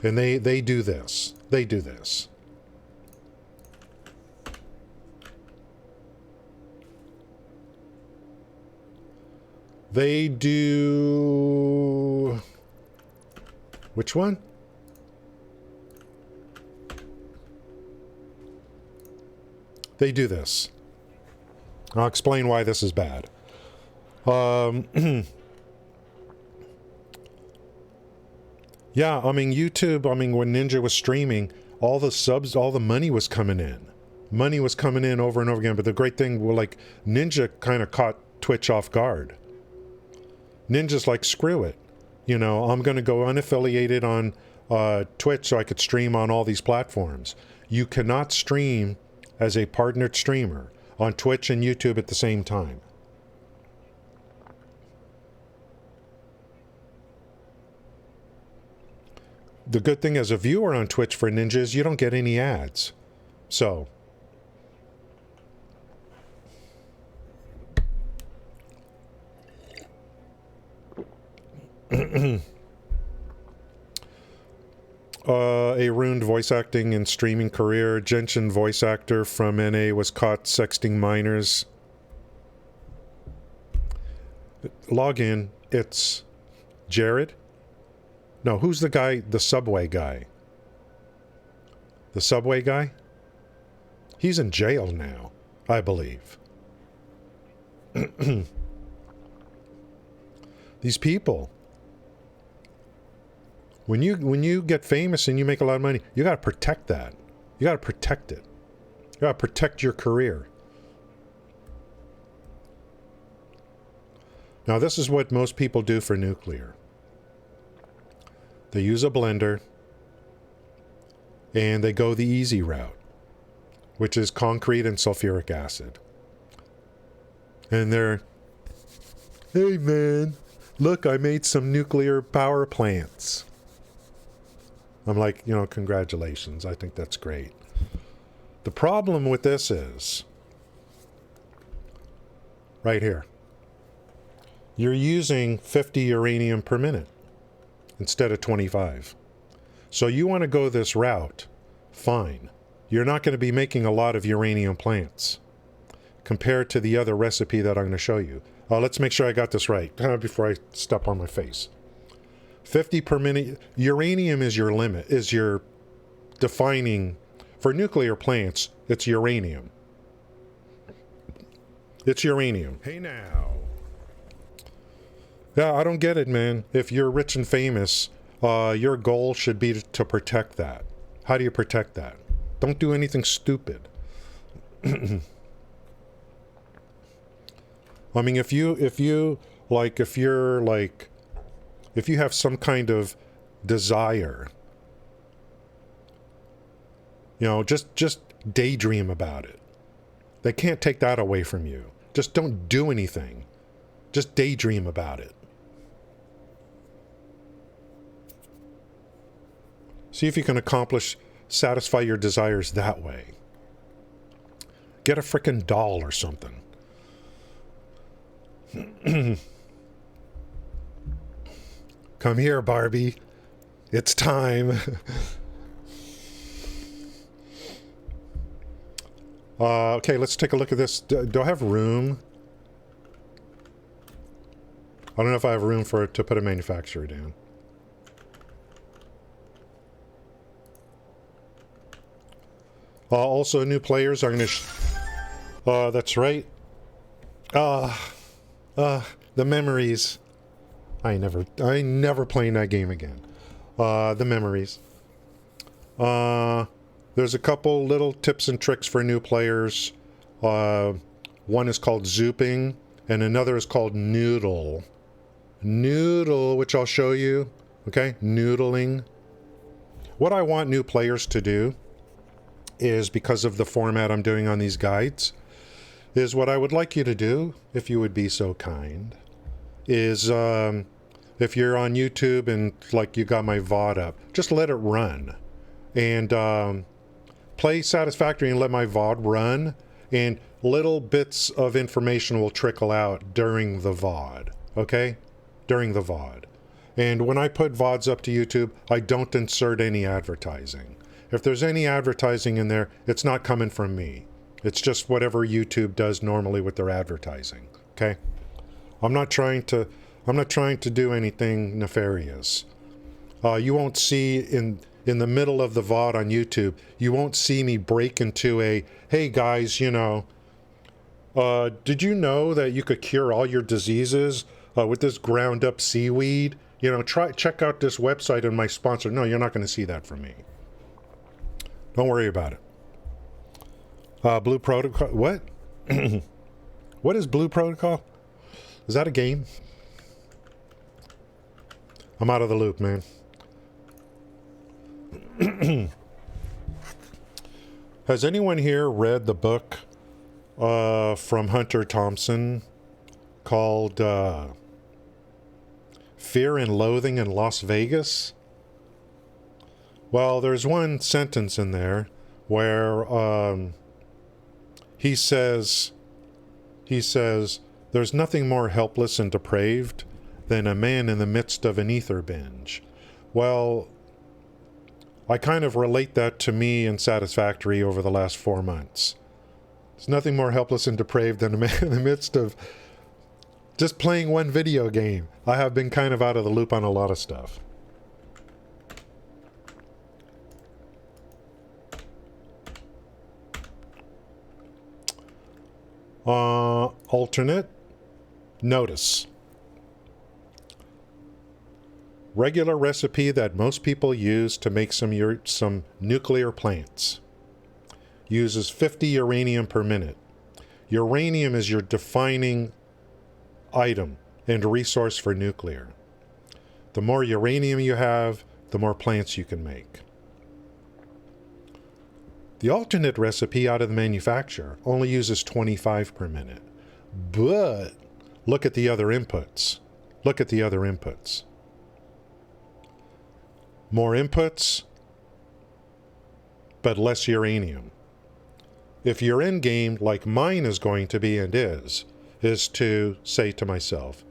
S1: and they do this. They do this. They do... Which one? They do this. I'll explain why this is bad. Yeah, I mean, YouTube, when Ninja was streaming, all the subs, all the money was coming in. Money was coming in over and over again, but the great thing, well, like, Ninja kind of caught Twitch off guard. Ninja's like, screw it. You know, I'm going to go unaffiliated on Twitch so I could stream on all these platforms. You cannot stream as a partnered streamer on Twitch and YouTube at the same time. The good thing as a viewer on Twitch for Ninja is you don't get any ads. So... a ruined voice acting and streaming career. Genshin voice actor from NA was caught sexting minors. Log in. It's Jared. No, who's the guy? The Subway guy. The Subway guy? He's in jail now, I believe. These people. When you get famous and you make a lot of money, you got to protect that. You got to protect it. You got to protect your career. Now, this is what most people do for nuclear. They use a blender and they go the easy route, which is concrete and sulfuric acid. And they're, hey man, look, I made some nuclear power plants. I'm like, you know, congratulations. I think that's great. The problem with this is, right here, you're using 50 uranium per minute instead of 25. So you want to go this route, fine. You're not going to be making a lot of uranium plants compared to the other recipe that I'm going to show you. Let's make sure I got this right before I step on my face. 50 per minute. Uranium is your limit, is your defining. For nuclear plants, it's uranium. It's uranium.
S2: Hey now.
S1: Yeah, I don't get it, man. If you're rich and famous, your goal should be to protect that. How do you protect that? Don't do anything stupid. I mean, if you have some kind of desire, just daydream about it. They can't take that away from you. Just don't do anything. Just daydream about it. See if you can satisfy your desires that way. Get a frickin' doll or something. Come here, Barbie. It's time. Okay, let's take a look at this. Do I have room? I don't know if I have room to put a manufacturer down. Also, new players are going to... that's right. The memories. I never playing that game again. The memories. There's a couple little tips and tricks for new players. One is called zooping, and another is called noodle. Noodle, which I'll show you. Okay, noodling. What I want new players to do is, because of the format I'm doing on these guides, is what I would like you to do, if you would be so kind, is if you're on YouTube and like you got my VOD up, just let it run. And play Satisfactory and let my VOD run, and little bits of information will trickle out during the VOD, okay? During the VOD. And when I put VODs up to YouTube, I don't insert any advertising. If there's any advertising in there, it's not coming from me. It's just whatever YouTube does normally with their advertising, okay? I'm not trying to do anything nefarious. You won't see in the middle of the VOD on YouTube, you won't see me break into a, hey guys, did you know that you could cure all your diseases with this ground up seaweed? Check out this website and my sponsor. No, you're not going to see that from me. Don't worry about it. Blue Protocol, what? What is Blue Protocol? Is that a game? I'm out of the loop, man. Has anyone here read the book from Hunter Thompson called Fear and Loathing in Las Vegas? Well, there's one sentence in there where he says, there's nothing more helpless and depraved than a man in the midst of an ether binge. Well, I kind of relate that to me in Satisfactory over the last 4 months. There's nothing more helpless and depraved than a man in the midst of just playing one video game. I have been kind of out of the loop on a lot of stuff. Alternate. Notice. Regular recipe that most people use to make some nuclear plants. Uses 50 uranium per minute. Uranium is your defining item and resource for nuclear. The more uranium you have, the more plants you can make. The alternate recipe out of the manufacturer only uses 25 per minute. But look at the other inputs. Look at the other inputs. More inputs, but less uranium. If your end game, like mine is going to be and is to say to myself,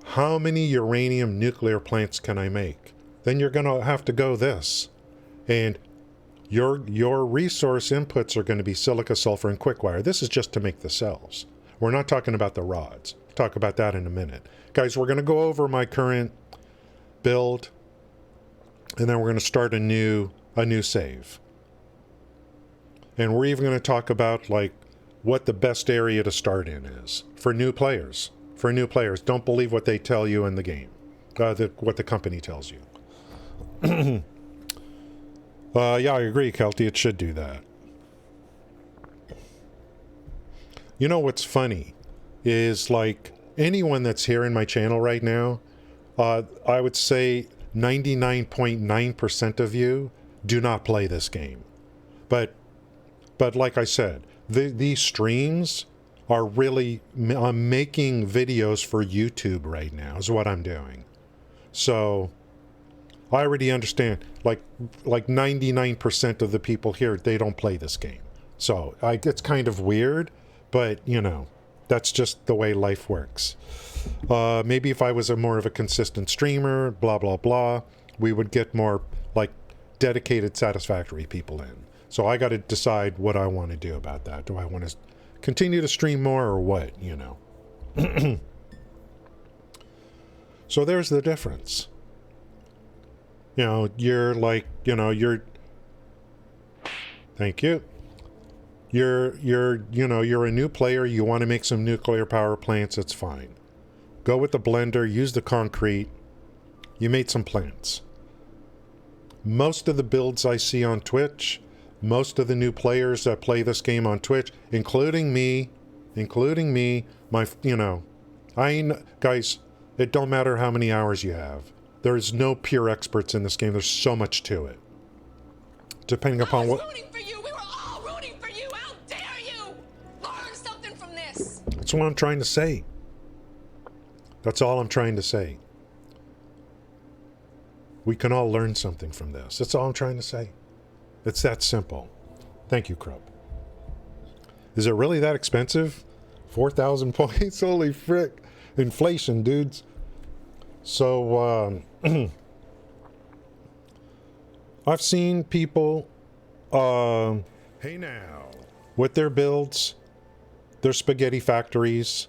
S1: how many uranium nuclear plants can I make? then you're going to have to go this. And your resource inputs are going to be silica, sulfur, and quickwire. This is just to make the cells. We're not talking about the rods. We'll talk about that in a minute. Guys, we're going to go over my current build, and then we're going to start a new save. And we're even going to talk about like what the best area to start in is for new players. For new players, don't believe what they tell you in the game, what the company tells you. Yeah, I agree, Kelty. It should do that. You know what's funny is like anyone that's here in my channel right now, I would say 99.9% of you do not play this game. But like I said, these streams are really, I'm making videos for YouTube right now is what I'm doing. So I already understand, like 99% of the people here, they don't play this game. So it's kind of weird, but you know, that's just the way life works. Maybe if I was more of a consistent streamer, blah, blah, blah, we would get more like dedicated Satisfactory people in. So I got to decide what I want to do about that. Do I want to continue to stream more or what, you know? So there's the difference. You know, you're like, you know, thank you. You're a new player. You want to make some nuclear power plants. It's fine. Go with the blender, use the concrete. You made some plants. Most of the builds I see on Twitch, most of the new players that play this game on Twitch, including me, guys, it don't matter how many hours you have. There's no pure experts in this game. There's so much to it. Depending upon what...
S4: rooting for you. We were all rooting for you. How dare you? Learn something from this.
S1: That's what I'm trying to say. That's all I'm trying to say. We can all learn something from this. That's all I'm trying to say. It's that simple. Thank you, Krub. Is it really that expensive? 4,000 points? Holy frick. Inflation, dudes. So, I've seen people
S2: Hey now.
S1: with their builds, their spaghetti factories,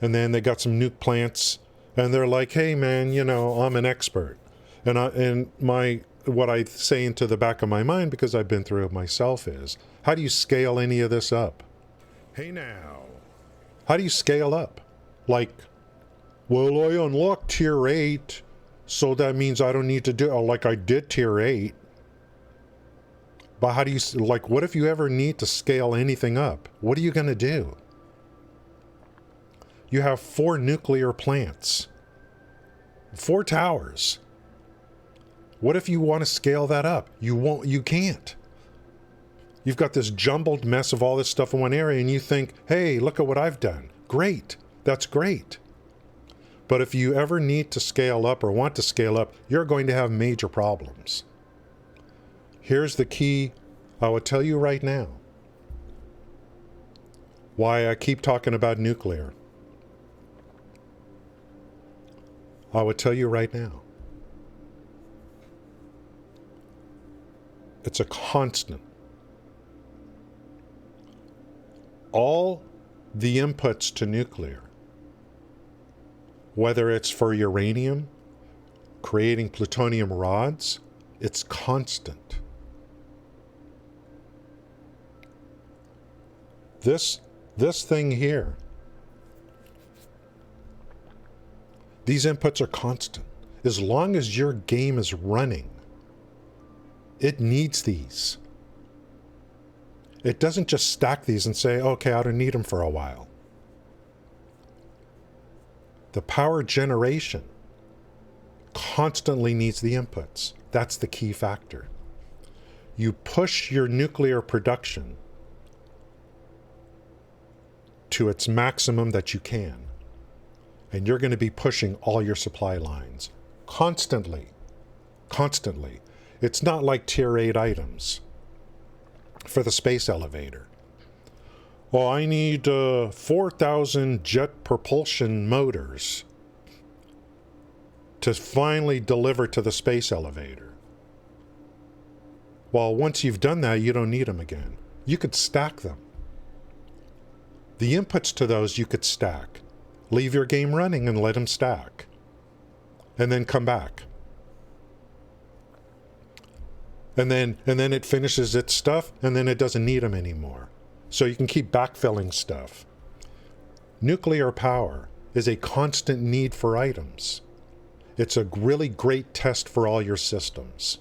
S1: and then they got some nuke plants, and they're like, hey man, you know, I'm an expert. And what I say into the back of my mind, because I've been through it myself, is, how do you scale any of this up?
S2: Hey now.
S1: How do you scale up? Like, well, I unlocked tier 8, so that means I don't need to do, like I did tier 8. But how do you, like, what if you ever need to scale anything up? What are you going to do? You have 4 nuclear plants, 4 towers. What if you want to scale that up? You can't. You've got this jumbled mess of all this stuff in one area, and you think, hey, look at what I've done. Great. That's great. But if you ever need to scale up or want to scale up, you're going to have major problems. Here's the key I will tell you right now. Why I keep talking about nuclear. I will tell you right now. It's a constant. All the inputs to nuclear, whether it's for uranium, creating plutonium rods, it's constant. This thing here, these inputs are constant. As long as your game is running, it needs these. It doesn't just stack these and say, okay, I don't need them for a while. The power generation constantly needs the inputs. That's the key factor. You push your nuclear production to its maximum that you can, and you're going to be pushing all your supply lines constantly. Constantly. It's not like tier 8 items for the space elevator. Well, I need 4,000 jet propulsion motors to finally deliver to the space elevator. Well, once you've done that, you don't need them again. You could stack them. The inputs to those you could stack. Leave your game running and let them stack. And then come back. And then it finishes its stuff, and then it doesn't need them anymore. So you can keep backfilling stuff. Nuclear power is a constant need for items. It's a really great test for all your systems.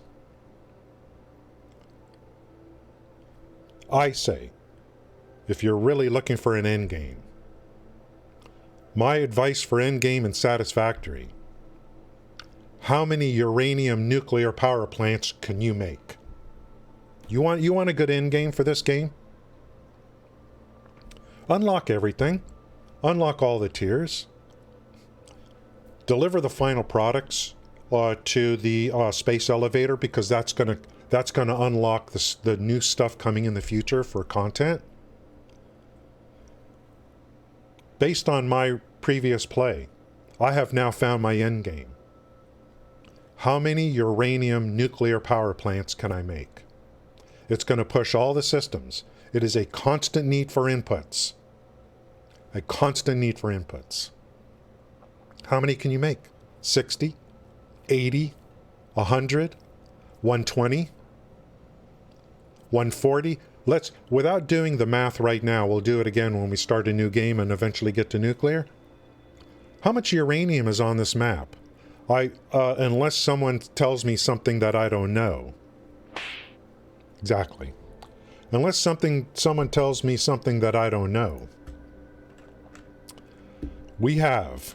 S1: I say, if you're really looking for an endgame, my advice for endgame and Satisfactory: how many uranium nuclear power plants can you make? You want a good endgame for this game? Unlock everything. Unlock all the tiers. Deliver the final products to the space elevator, because that's gonna unlock the new stuff coming in the future for content. Based on my previous play, I have now found my end game. How many uranium nuclear power plants can I make? It's going to push all the systems. It is a constant need for inputs. A constant need for inputs. How many can you make? 60? 80? 100? 120? 140? Without doing the math right now, we'll do it again when we start a new game and eventually get to nuclear. How much uranium is on this map? Unless someone tells me something that I don't know. Exactly. Unless someone tells me something that I don't know. We have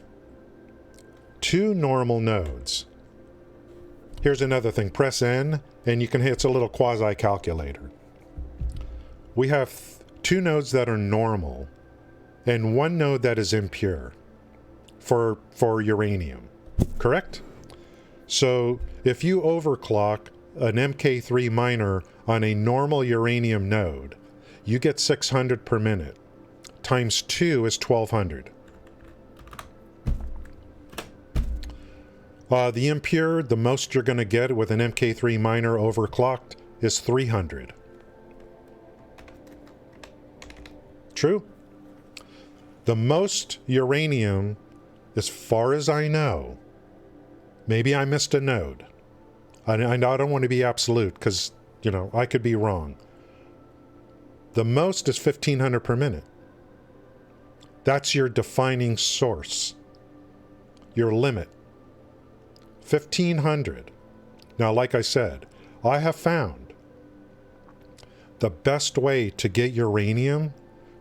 S1: 2 normal nodes. Here's another thing. Press N, and you can hit, it's a little quasi-calculator. We have 2 nodes that are normal, and 1 node that is impure for uranium. Correct? So if you overclock an MK3 miner on a normal uranium node, you get 600 per minute. Times 2 is 1200. The impure, the most you're going to get with an MK3 miner overclocked is 300. True? The most uranium, as far as I know, maybe I missed a node. I don't want to be absolute because, I could be wrong. The most is 1500 per minute. That's your defining source. Your limit. 1500. Now, like I said, I have found the best way to get uranium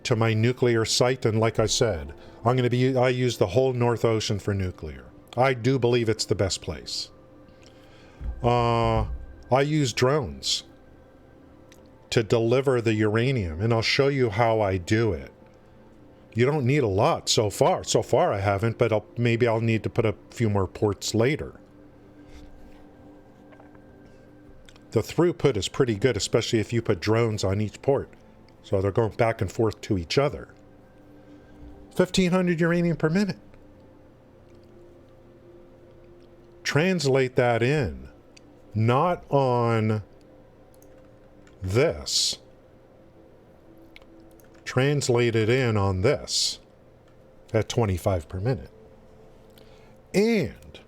S1: to my nuclear site, and like I said, I use the whole North Ocean for nuclear. I do believe it's the best place. I use drones to deliver the uranium, and I'll show you how I do it. You don't need a lot so far. So far I haven't, but maybe I'll need to put a few more ports later. The throughput is pretty good, especially if you put drones on each port. So they're going back and forth to each other. 1500 uranium per minute. Translate that in. Not on this. Translate it in on this. At 25 per minute. And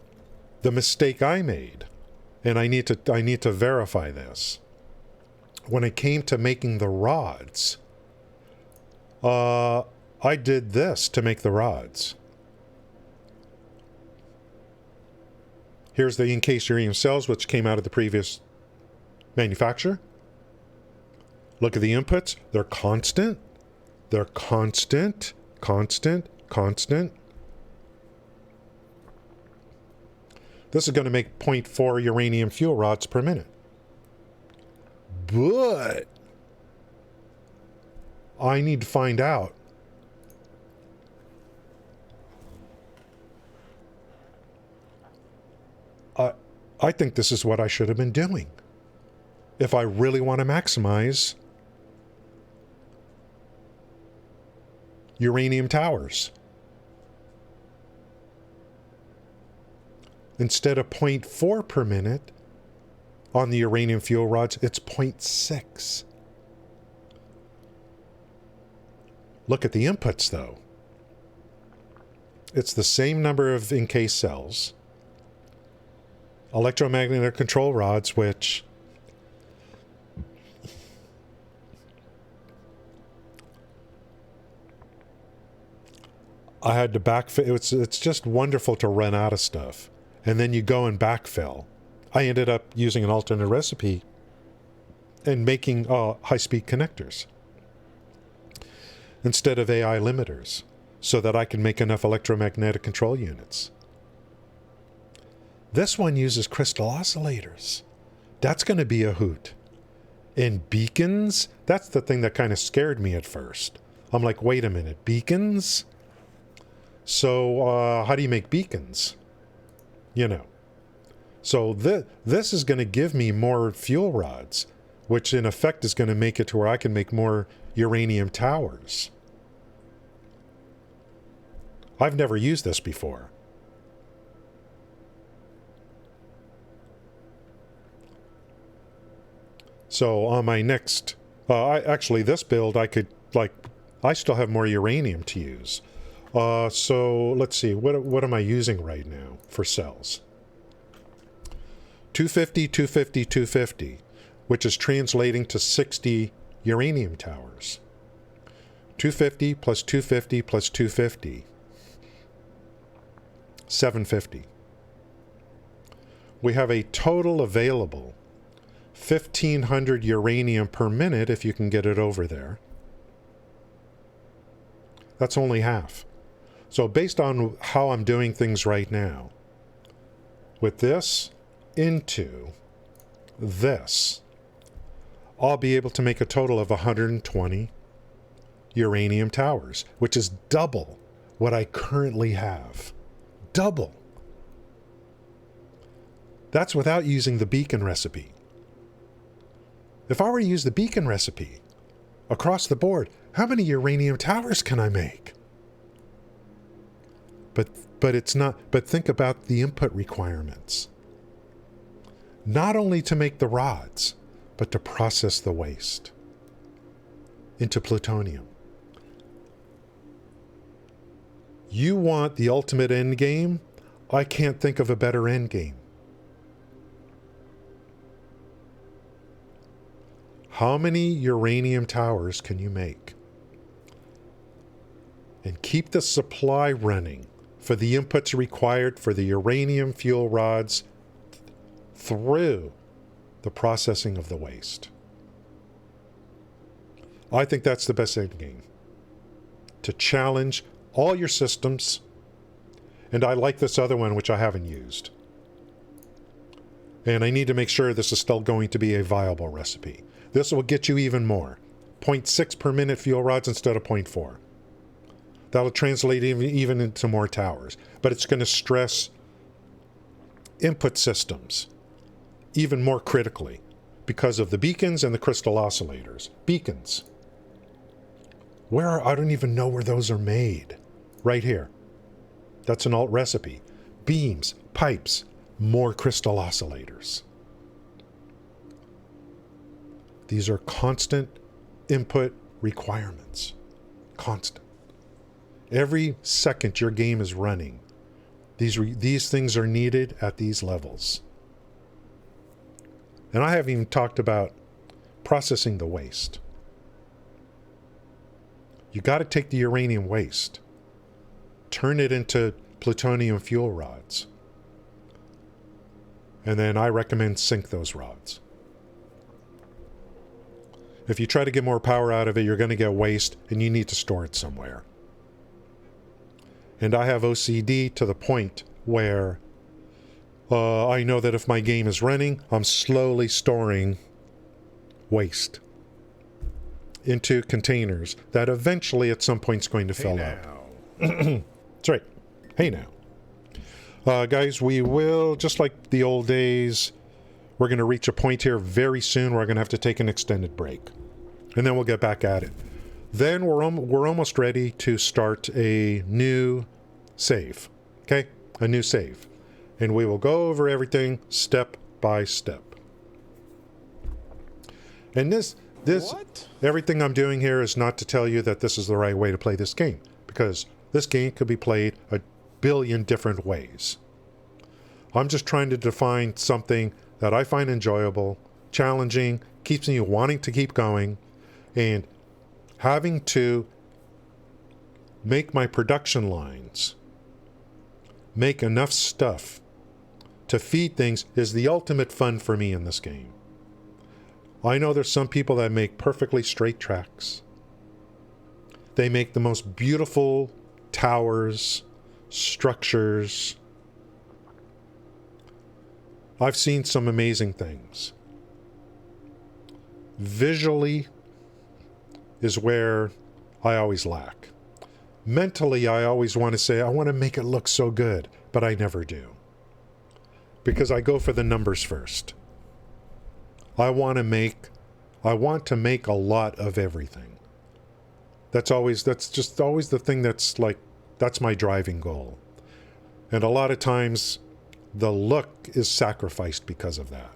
S1: the mistake I made, and I need to verify this. When it came to making the rods, I did this to make the rods. Here's the encased uranium cells, which came out of the previous manufacturer. Look at the inputs. They're constant. They're constant, constant, constant. This is going to make 0.4 uranium fuel rods per minute. But I need to find out. I think this is what I should have been doing if I really want to maximize uranium towers. instead of 0.4 per minute on the uranium fuel rods, it's 0.6. Look at the inputs, though. It's the same number of encased cells. Electromagnetic control rods, which I had to backfill. It's just wonderful to run out of stuff. And then you go and backfill. I ended up using an alternate recipe and making high-speed connectors instead of AI limiters so that I can make enough electromagnetic control units. This one uses crystal oscillators. That's going to be a hoot. And beacons, that's the thing that kind of scared me at first. I'm like, wait a minute, beacons? So how do you make beacons? You know. So this is going to give me more fuel rods, which in effect is going to make it to where I can make more uranium towers. I've never used this before. So on my next, actually this build, I still have more uranium to use. So let's see, what am I using right now for cells? 250, 250, 250, which is translating to 60 uranium towers. 250 plus 250 plus 250. 750. We have a total available 1,500 uranium per minute if you can get it over there. That's only half. So based on how I'm doing things right now, with this into this, I'll be able to make a total of 120 uranium towers, which is double what I currently have. Double. That's without using the beacon recipe. If I were to use the beacon recipe across the board, how many uranium towers can I make? But it's not, but think about the input requirements. Not only to make the rods, but to process the waste into plutonium. You want the ultimate end game? I can't think of a better end game. How many uranium towers can you make? And keep the supply running for the inputs required for the uranium fuel rods through the processing of the waste. I think that's the best end game. To challenge all your systems. And I like this other one, which I haven't used. And I need to make sure this is still going to be a viable recipe. This will get you even more. 0.6 per minute fuel rods instead of 0.4. That'll translate even into more towers. But it's going to stress input systems even more critically because of the beacons and the crystal oscillators. Beacons. I don't even know where those are made. Right here. That's an alt recipe. Beams, pipes, more crystal oscillators. These are constant input requirements. Constant. Every second your game is running, these things are needed at these levels. And I haven't even talked about processing the waste. You got to take the uranium waste, turn it into plutonium fuel rods, and then I recommend sink those rods. If you try to get more power out of it, you're going to get waste, and you need to store it somewhere. And I have OCD to the point where I know that if my game is running, I'm slowly storing waste into containers that eventually at some point is going to fill up. That's right. Hey now. Guys, we will, just like the old days, we're going to reach a point here very soon where we're going to have to take an extended break. And then we'll get back at it. Then we're almost ready to start a new save. Okay? A new save. and we will go over everything step by step. And this
S5: What?
S1: everything I'm doing here is not to tell you that this is the right way to play this game, because this game could be played a billion different ways. I'm just trying to define something that I find enjoyable, challenging, keeps me wanting to keep going, and having to make my production lines, make enough stuff to feed things is the ultimate fun for me in this game. I know there's some people that make perfectly straight tracks. They make the most beautiful towers, structures. I've seen some amazing things. Visually is where I always lack. Mentally, I always want to say, I want to make it look so good, but I never do. Because I go for the numbers first. I want to make a lot of everything. That's just always the thing that's my driving goal. And a lot of times the look is sacrificed because of that.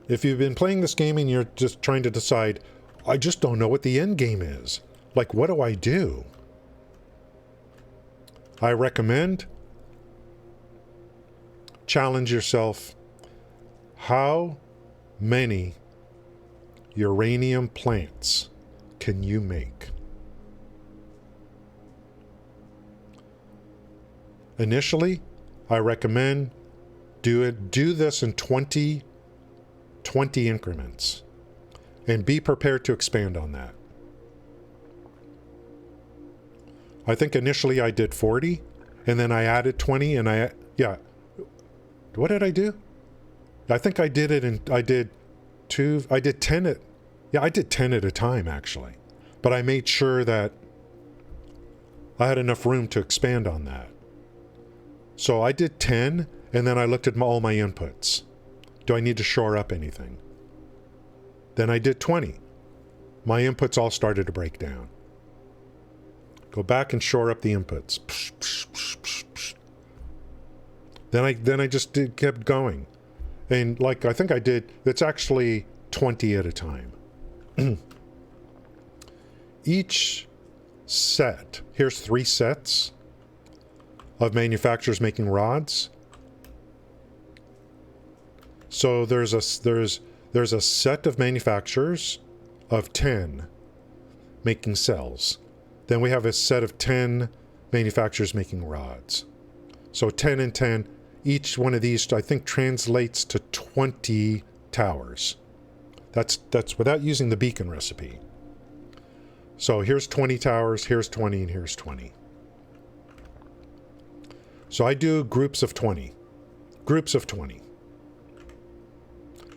S1: If you've been playing this game and you're just trying to decide, I just don't know what the end game is. Like, what do I do? I recommend challenge yourself. How many uranium plants can you make? Initially, I recommend do this in 20 increments, and be prepared to expand on that. I think initially I did 40, and then I added 20, and what did I do? I think I did it, and I did 10 I did 10 at a time, actually. But I made sure that I had enough room to expand on that. So I did 10, and then I looked at all my inputs. Do I need to shore up anything? Then I did 20. My inputs all started to break down. Go back and shore up the inputs. Then I just kept going. And I think I did, it's actually 20 at a time. Each set, here's 3 sets of manufacturers making rods. So there's a set of manufacturers of 10 making cells. Then we have a set of 10 manufacturers making rods. So 10 and 10, each one of these I think translates to 20 towers. That's without using the beacon recipe. So here's 20 towers, here's 20, and here's 20. So I do groups of 20. Groups of 20.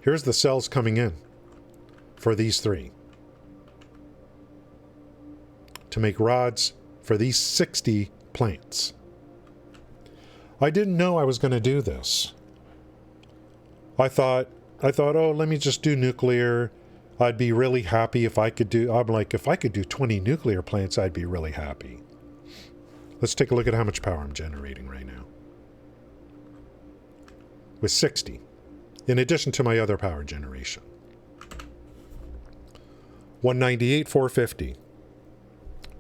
S1: Here's the cells coming in for these 3. To make rods for these 60 plants. I didn't know I was going to do this. I thought, oh, let me just do nuclear. I'd be really happy if I could do, if I could do 20 nuclear plants, I'd be really happy. Let's take a look at how much power I'm generating right now. With 60, in addition to my other power generation. 198, 450.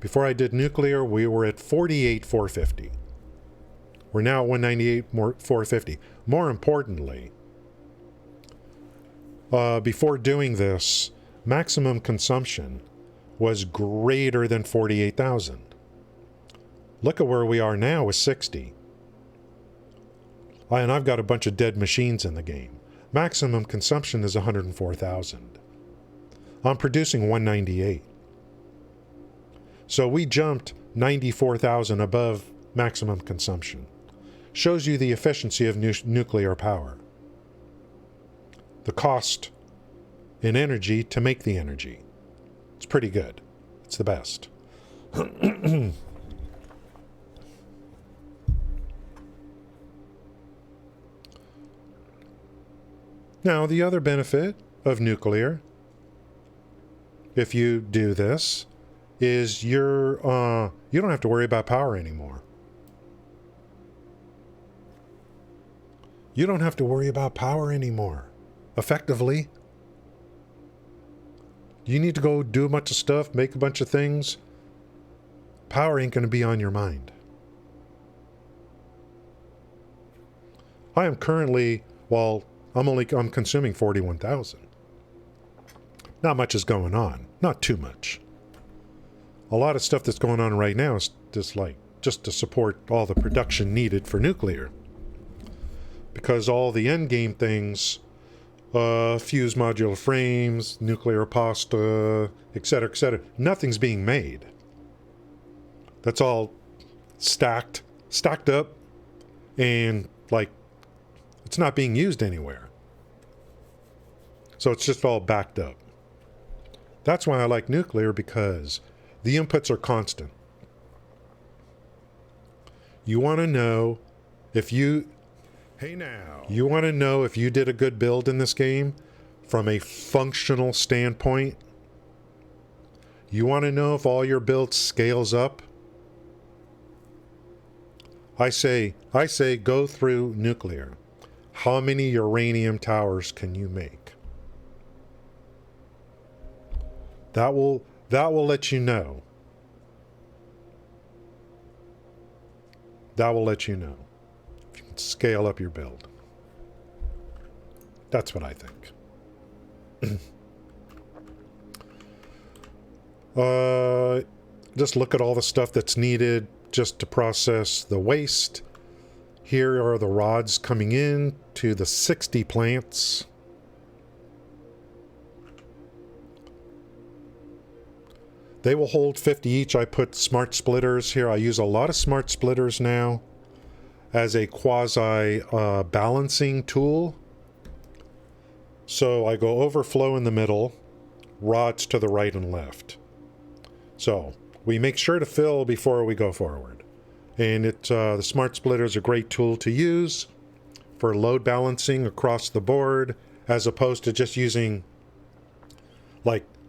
S1: Before I did nuclear, we were at 48, 450. We're now at 198, 450. More importantly, before doing this, maximum consumption was greater than 48,000. Look at where we are now with 60. And I've got a bunch of dead machines in the game. Maximum consumption is 104,000. I'm producing 198. So we jumped 94,000 above maximum consumption. Shows you the efficiency of nuclear power. The cost in energy to make the energy. It's pretty good. It's the best. Now, the other benefit of nuclear, if you do this, is you don't have to worry about power anymore. You don't have to worry about power anymore. Effectively. You need to go do a bunch of stuff, make a bunch of things. Power ain't going to be on your mind. I am currently, I'm consuming 41,000. Not much is going on. Not too much. A lot of stuff that's going on right now is just to support all the production needed for nuclear. Because all the endgame things, fuse modular frames, nuclear pasta, etc., nothing's being made. That's all stacked up, and it's not being used anywhere. So it's just all backed up. That's why I like nuclear, because the inputs are constant. You want to know if you
S2: Hey now.
S1: You want to know if you did a good build in this game from a functional standpoint? You want to know if all your build scales up? I say go through nuclear. How many uranium towers can you make? That will let you know. That will let you know. If you can scale up your build. That's what I think. Just look at all the stuff that's needed just to process the waste. Here are the rods coming in to the 60 plants. They will hold 50 each. I put smart splitters here. I use a lot of smart splitters now as a quasi balancing tool. So I go overflow in the middle, rods to the right and left. So we make sure to fill before we go forward. And the smart splitter is a great tool to use for load balancing across the board, as opposed to just using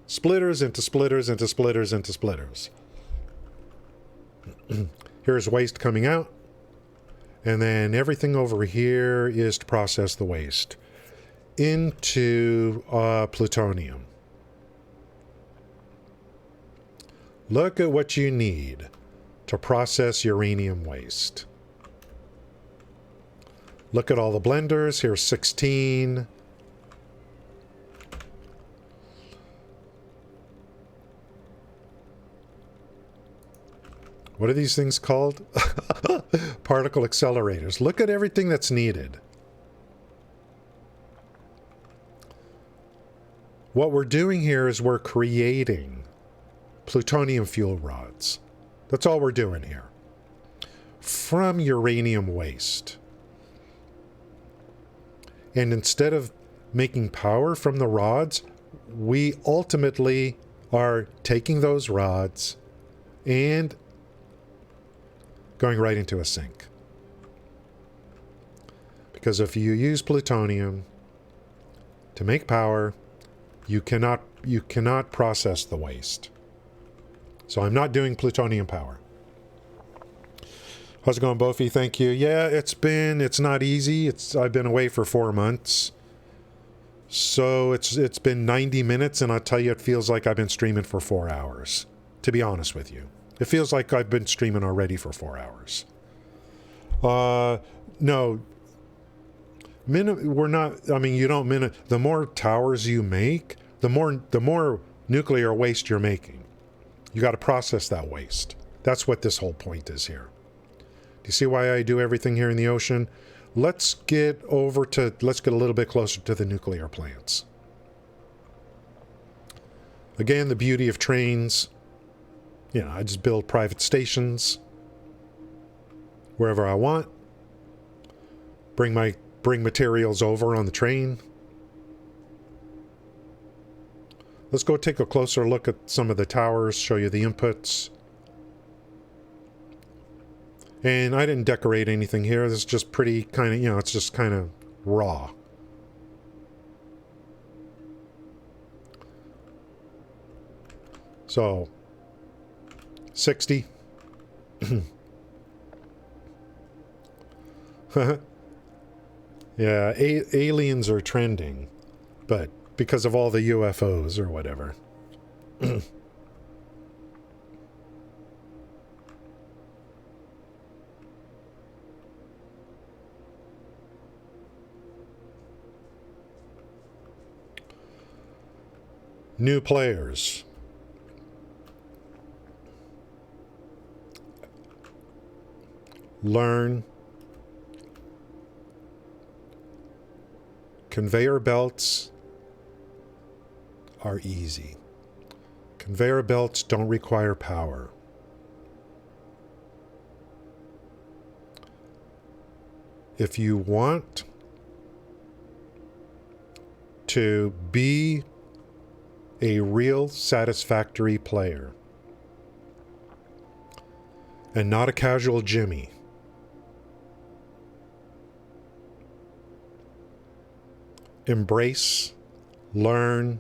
S1: splitters into splitters into splitters into splitters. Here's waste coming out. And then everything over here is to process the waste into plutonium. Look at what you need to process uranium waste. Look at all the blenders. Here's 16. What are these things called? Particle accelerators. Look at everything that's needed. What we're doing here is we're creating plutonium fuel rods. That's all we're doing here. From uranium waste. And instead of making power from the rods, we ultimately are taking those rods and going right into a sink. Because if you use plutonium to make power, you cannot process the waste. So I'm not doing plutonium power. How's it going, Bofi? Thank you. Yeah, it's not easy. I've been away for 4 months. So it's been 90 minutes, and I'll tell you, it feels like I've been streaming for 4 hours, to be honest with you. It feels like I've been streaming already for 4 hours. No. We're not, I mean, you don't the more towers you make, the more nuclear waste you're making. You got to process that waste. That's what this whole point is here. Do you see why I do everything here in the ocean? Let's get a little bit closer to the nuclear plants. Again, the beauty of trains. I just build private stations wherever I want. Bring materials over on the train. Let's go take a closer look at some of the towers, show you the inputs. And I didn't decorate anything here. This is just pretty kind of, it's just kind of raw. So 60. Yeah, aliens are trending, but because of all the UFOs or whatever. New players. Learn. Conveyor belts are easy. Conveyor belts don't require power. If you want to be a real Satisfactory player and not a casual Jimmy, embrace, learn,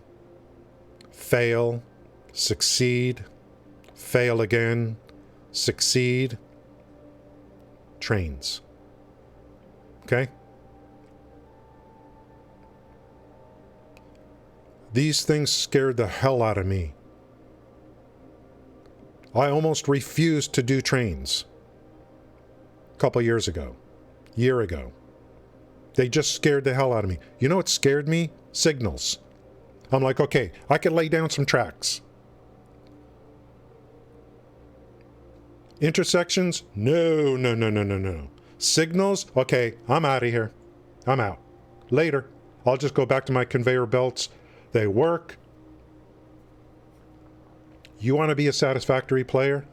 S1: fail, succeed, fail again, succeed, trains. Okay? These things scared the hell out of me. I almost refused to do trains a couple years ago, year ago. They just scared the hell out of me. You know what scared me? Signals. I'm like, okay, I could lay down some tracks. Intersections? No, no, no, no, no, no. Signals? Okay, I'm out of here. I'm out. Later. I'll just go back to my conveyor belts. They work. You want to be a Satisfactory player?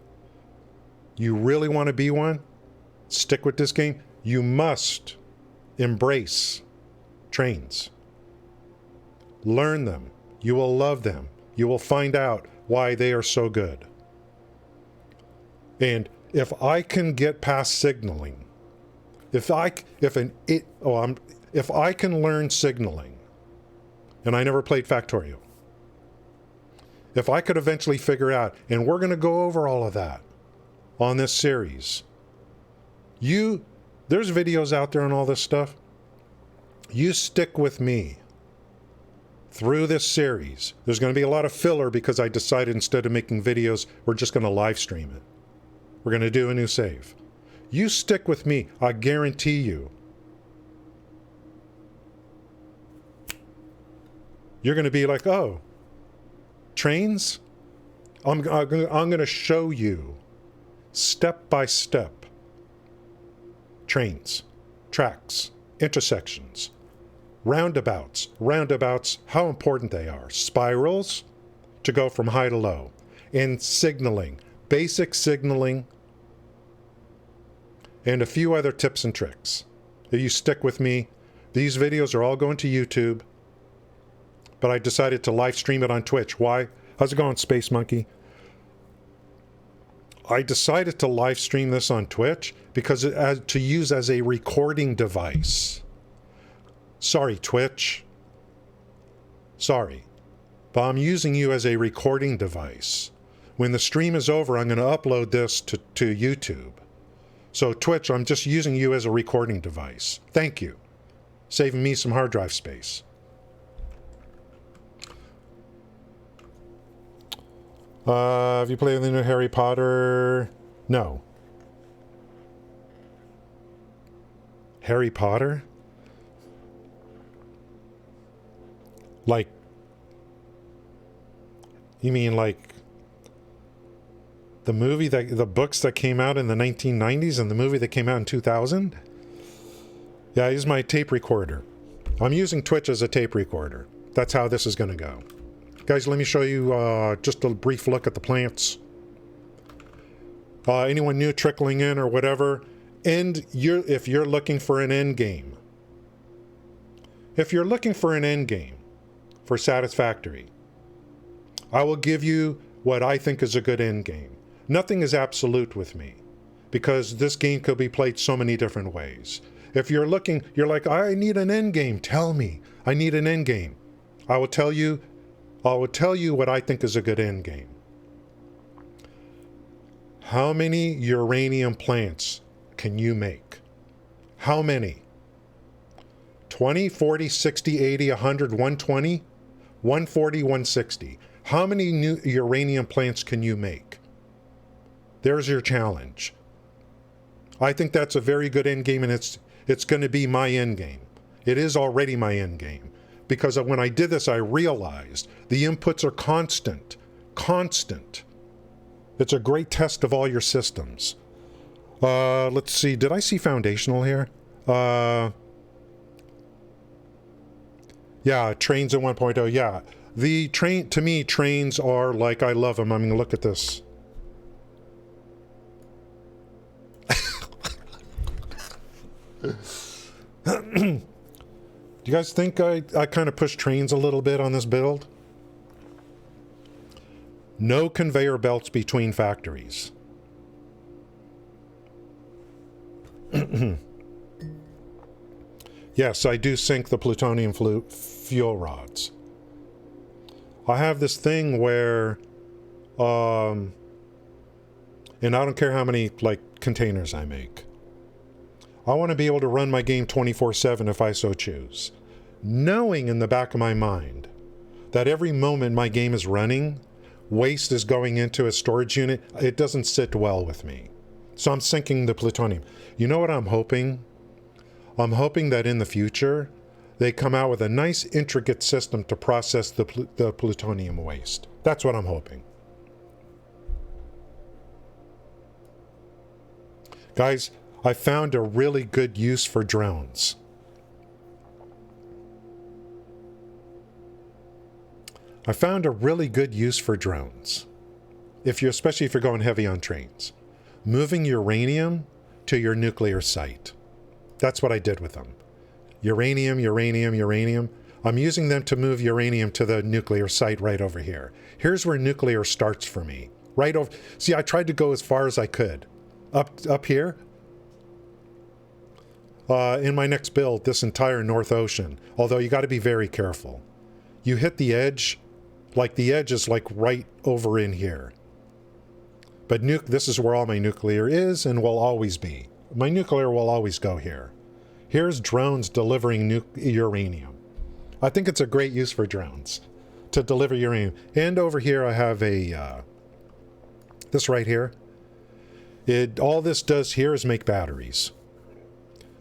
S1: You really want to be one? Stick with this game? You must embrace trains. Learn them. You will love them. You will find out why they are so good. And if I can get past signaling, if I can learn signaling, and I never played Factorio, if I could eventually figure out, and we're going to go over all of that on this series, there's videos out there on all this stuff. You stick with me through this series. There's going to be a lot of filler because I decided instead of making videos, we're just going to live stream it. We're going to do a new save. You stick with me, I guarantee you. You're going to be like, oh, trains? I'm going to show you step by step. Trains, tracks, intersections, roundabouts, how important they are. Spirals to go from high to low. And signaling, basic signaling, and a few other tips and tricks. If you stick with me, these videos are all going to YouTube, but I decided to live stream it on Twitch. Why? How's it going, Space Monkey? I decided to live stream this on Twitch because to use as a recording device. Sorry, Twitch. Sorry. But I'm using you as a recording device. When the stream is over, I'm going to upload this to YouTube. So Twitch, I'm just using you as a recording device. Thank you. Saving me some hard drive space. Have you played the new Harry Potter? No. Harry Potter? Like, you mean like the books that came out in the 1990s and the movie that came out in 2000? Yeah, I use my tape recorder. I'm using Twitch as a tape recorder. That's how this is going to go. Guys, let me show you just a brief look at the plants. Anyone new trickling in or whatever, if you're looking for an end game. If you're looking for an end game for Satisfactory, I will give you what I think is a good end game. Nothing is absolute with me, because this game could be played so many different ways. If you're looking, you're like, I need an end game. Tell me, I need an end game. I will tell you what I think is a good end game. How many uranium plants can you make? How many? 20, 40, 60, 80, 100, 120, 140, 160. How many new uranium plants can you make? There's your challenge. I think that's a very good end game, and it's going to be my end game. It is already my end game. Because when I did this, I realized the inputs are constant. Constant. It's a great test of all your systems. Let's see. Did I see foundational here? Yeah, trains in 1.0. Yeah. The train, to me, trains are like, I love them. I mean, look at this. Do you guys think I kind of pushed trains a little bit on this build? No conveyor belts between factories. Yes, I do sink the plutonium fuel rods. I have this thing where, and I don't care how many, like, containers I make. I want to be able to run my game 24/7 if I so choose. Knowing in the back of my mind that every moment my game is running, waste is going into a storage unit, it doesn't sit well with me. So I'm sinking the plutonium. You know what I'm hoping? I'm hoping that in the future, they come out with a nice intricate system to process the plutonium waste. That's what I'm hoping. Guys, I found a really good use for drones. I found a really good use for drones. Especially if you're going heavy on trains. Moving uranium to your nuclear site. That's what I did with them. Uranium, uranium, uranium. I'm using them to move uranium to the nuclear site right over here. Here's where nuclear starts for me. Right over. See, I tried to go as far as I could. Up here. In my next build, this entire North Ocean. Although you got to be very careful. You hit the edge. Like the edge is like right over in here. But this is where all my nuclear is and will always be. My nuclear will always go here. Here's drones delivering uranium. I think it's a great use for drones to deliver uranium. And over here I have this right here. All this does here is make batteries.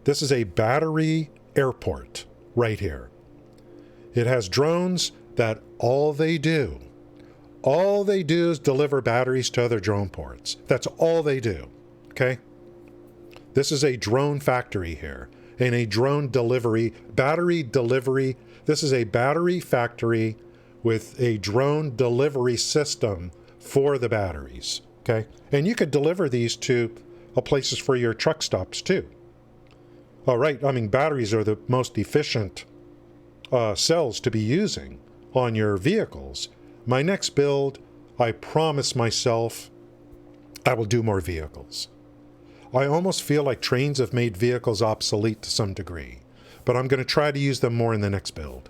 S1: This is a battery airport right here. It has drones that all they do is deliver batteries to other drone ports. That's all they do. Okay? This is a drone factory here. And a drone battery delivery. This is a battery factory with a drone delivery system for the batteries. Okay? And you could deliver these to places for your truck stops too. All right. I mean, batteries are the most efficient cells to be using on your vehicles. My next build, I promise myself I will do more vehicles. I almost feel like trains have made vehicles obsolete to some degree, but I'm going to try to use them more in the next build.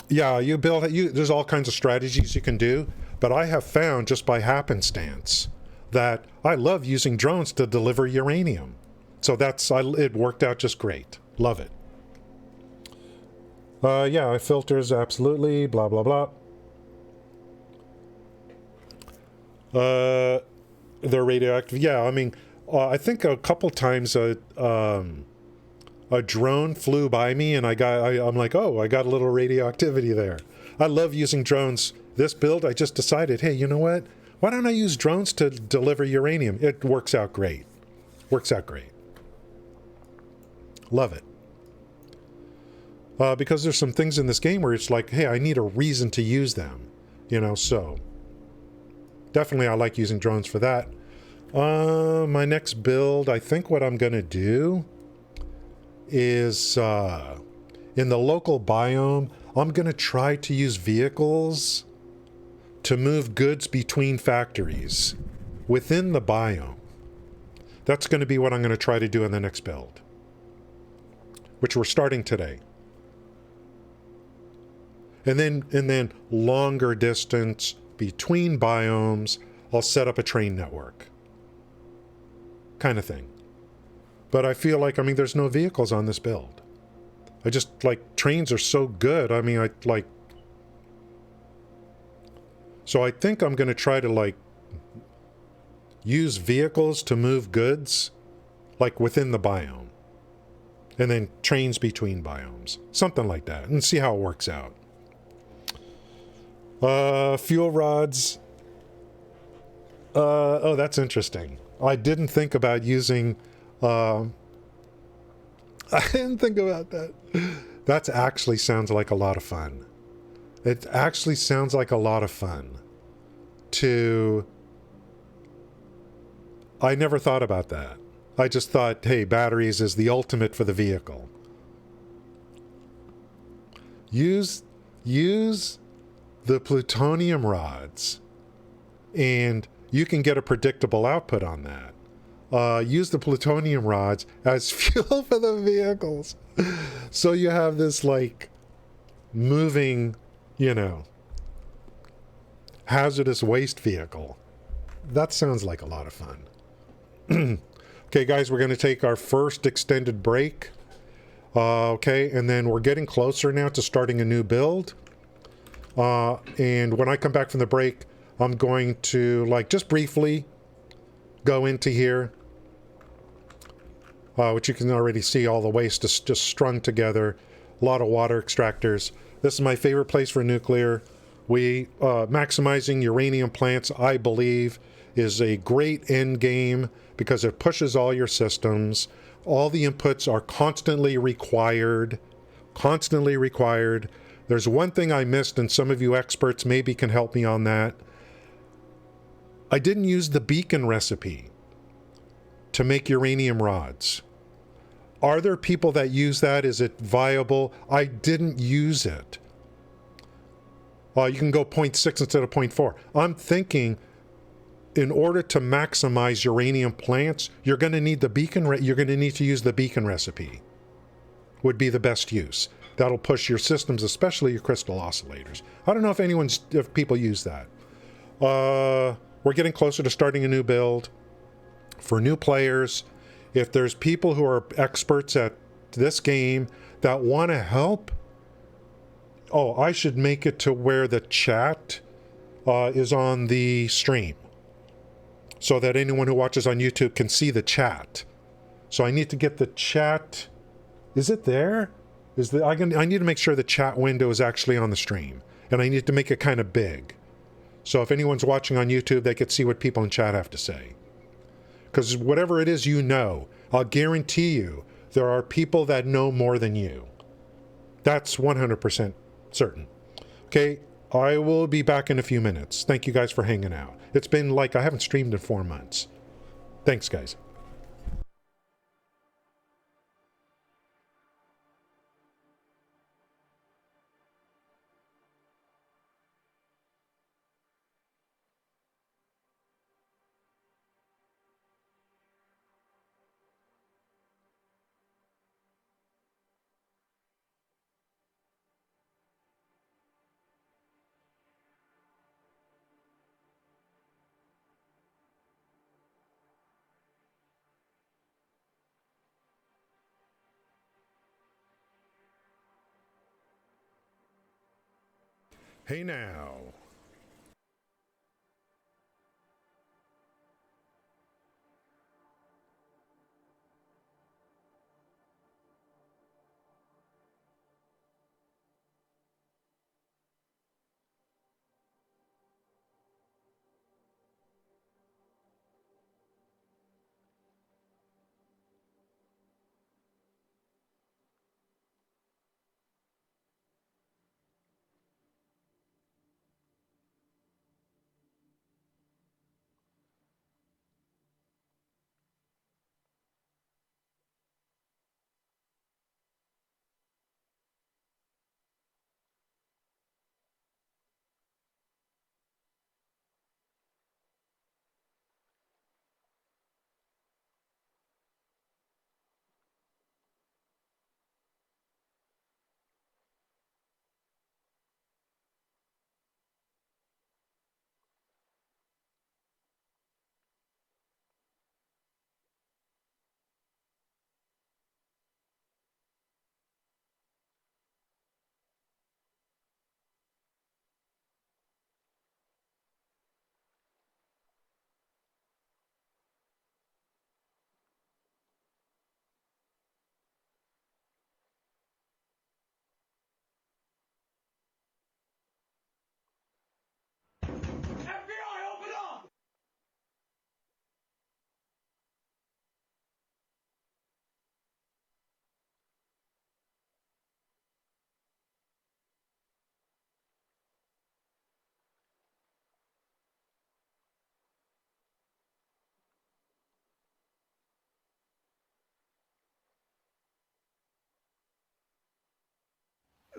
S1: Yeah, there's all kinds of strategies you can do, but I have found just by happenstance that I love using drones to deliver uranium. So it worked out just great. Love it. Yeah, filters, absolutely, blah, blah, blah. They're radioactive. Yeah, I mean, I think a couple times a drone flew by me and I'm like, oh, I got a little radioactivity there. I love using drones. This build, I just decided, hey, you know what? Why don't I use drones to deliver uranium? It works out great. Works out great. Love it. Because there's some things in this game where it's like, hey, I need a reason to use them. So definitely I like using drones for that. My next build, I think what I'm going to do is in the local biome, I'm going to try to use vehicles to move goods between factories within the biome. That's going to be what I'm going to try to do in the next build, which we're starting today. And then longer distance between biomes, I'll set up a train network. Kind of thing. But I feel like, I mean, there's no vehicles on this build. I just, like, trains are so good. I mean, so I think I'm going to try to, like, use vehicles to move goods, like, within the biome. And then trains between biomes. Something like that. And see how it works out. Fuel rods. Oh, that's interesting. I didn't think about using... I didn't think about that. That actually sounds like a lot of fun. It actually sounds like a lot of fun to... I never thought about that. I just thought, hey, batteries is the ultimate for the vehicle. Use the plutonium rods, and you can get a predictable output on that. Use the plutonium rods as fuel for the vehicles. So you have this, like, moving, you know, hazardous waste vehicle. That sounds like a lot of fun. Okay, guys, we're going to take our first extended break. Okay, and then we're getting closer now to starting a new build. And when I come back from the break, I'm going to, like, just briefly go into here, which you can already see all the waste is just strung together. A lot of water extractors. This is my favorite place for nuclear. Maximizing uranium plants, I believe, is a great end game because it pushes all your systems. All the inputs are constantly required. Constantly required. There's one thing I missed, and some of you experts maybe can help me on that. I didn't use the beacon recipe to make uranium rods. Are there people that use that? Is it viable? I didn't use it. You can go 0.6 instead of 0.4. I'm thinking in order to maximize uranium plants, you're going to need the beacon. You're going to need to use the beacon recipe. Would be the best use. That'll push your systems, especially your crystal oscillators. I don't know if people use that. We're getting closer to starting a new build. For new players, if there's people who are experts at this game that want to help, oh, I should make it to where the chat is on the stream so that anyone who watches on YouTube can see the chat. So I need to get the chat. Is it there? I need to make sure the chat window is actually on the stream, and I need to make it kind of big. So if anyone's watching on YouTube, they could see what people in chat have to say. Because whatever it is you know, I'll guarantee you there are people that know more than you. That's 100% certain. Okay, I will be back in a few minutes. Thank you guys for hanging out. It's been like I haven't streamed in 4 months. Thanks, guys.
S2: Hey now.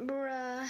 S5: Bruh.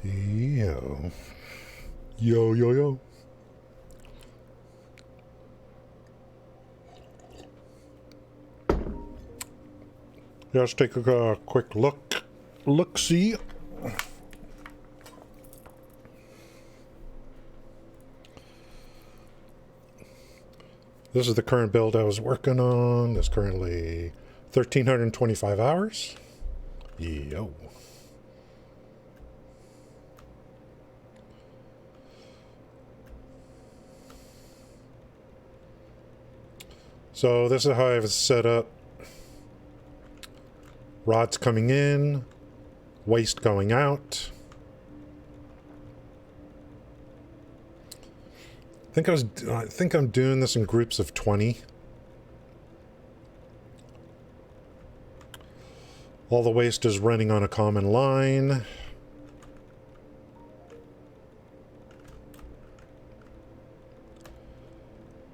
S1: Yo. Yo, yo, yo. Let's take a quick look. Look-see. This is the current build I was working on. There's currently 1,325 hours. Yo. So this is how I have it set up. Rods coming in, waste going out. I think I'm doing this in groups of 20. All the waste is running on a common line.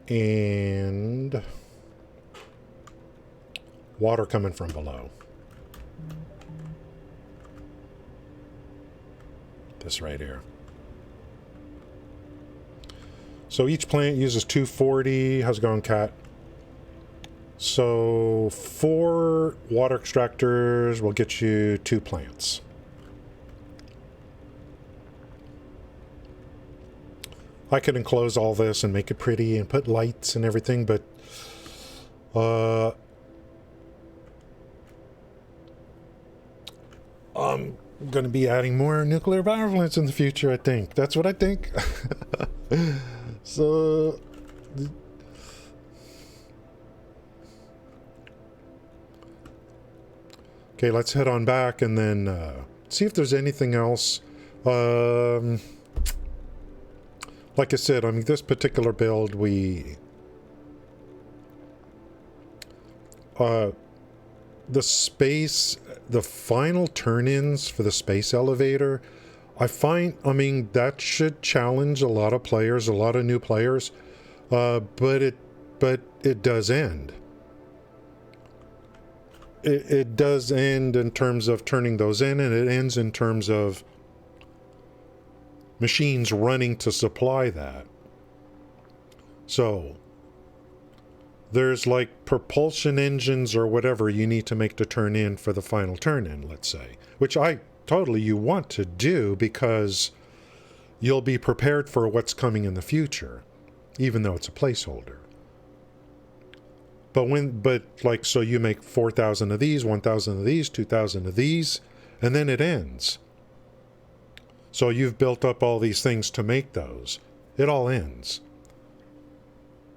S1: And water coming from below. This right here. So each plant uses 240. How's it going, Cat? So 4 water extractors will get you 2 plants. I could enclose all this and make it pretty and put lights and everything, but I'm going to be adding more nuclear power plants in the future, I think. That's what I think. So... Okay, let's head on back and then see if there's anything else. Like I said, I mean, this particular build, the final turn-ins for the space elevator, I mean, that should challenge a lot of players, a lot of new players, but it does end. It does end in terms of turning those in, and it ends in terms of machines running to supply that. So there's like propulsion engines or whatever you need to make to turn in for the final turn in, let's say, which you want to do because you'll be prepared for what's coming in the future, even though it's a placeholder. So you make 4,000 of these, 1,000 of these, 2,000 of these, and then it ends. So you've built up all these things to make those. It all ends.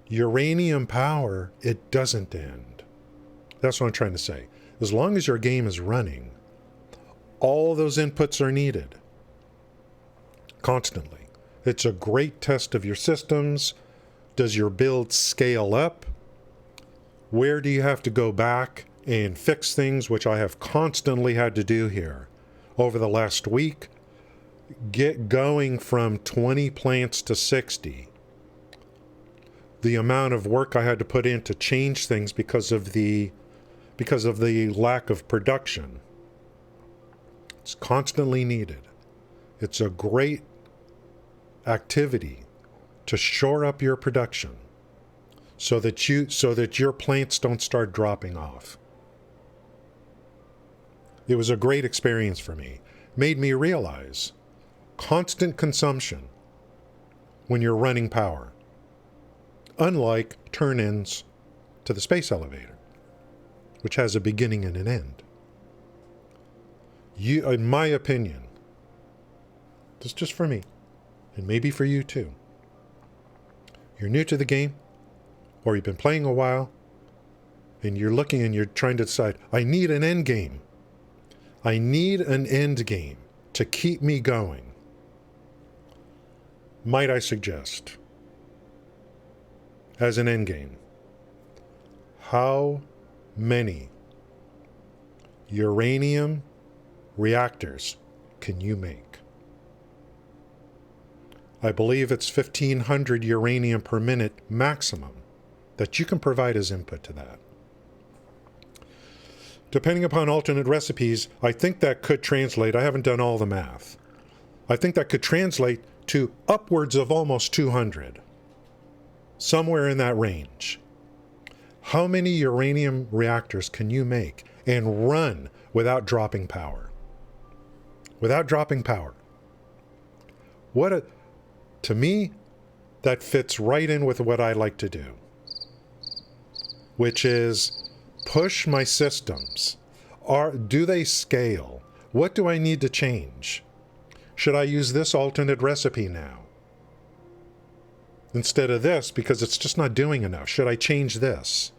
S1: Uranium power, it doesn't end. That's what I'm trying to say. As long as your game is running, all those inputs are needed. Constantly. It's a great test of your systems. Does your build scale up? Where do you have to go back and fix things, which I have constantly had to do here over the last week? Get going from 20 plants to 60. The amount of work I had to put in to change things because of the lack of production. It's constantly needed. It's a great activity to shore up your production so that your plants don't start dropping off. It was a great experience for me. Made me realize constant consumption when you're running power, unlike turn-ins to the space elevator, which has a beginning and an end. In my opinion, this is just for me, and maybe for you too. You're new to the game, or you've been playing a while, and you're looking and you're trying to decide, I need an end game. I need an end game to keep me going. Might I suggest, as an end game, how many uranium reactors can you make? I believe it's 1,500 uranium per minute maximum that you can provide as input to that. Depending upon alternate recipes, I think that could translate, I haven't done all the math, I think that could translate to upwards of almost 200. Somewhere in that range. How many uranium reactors can you make and run without dropping power? Without dropping power. To me, that fits right in with what I like to do, which is push my systems. Do they scale? What do I need to change? Should I use this alternate recipe now instead of this because it's just not doing enough? Should I change this?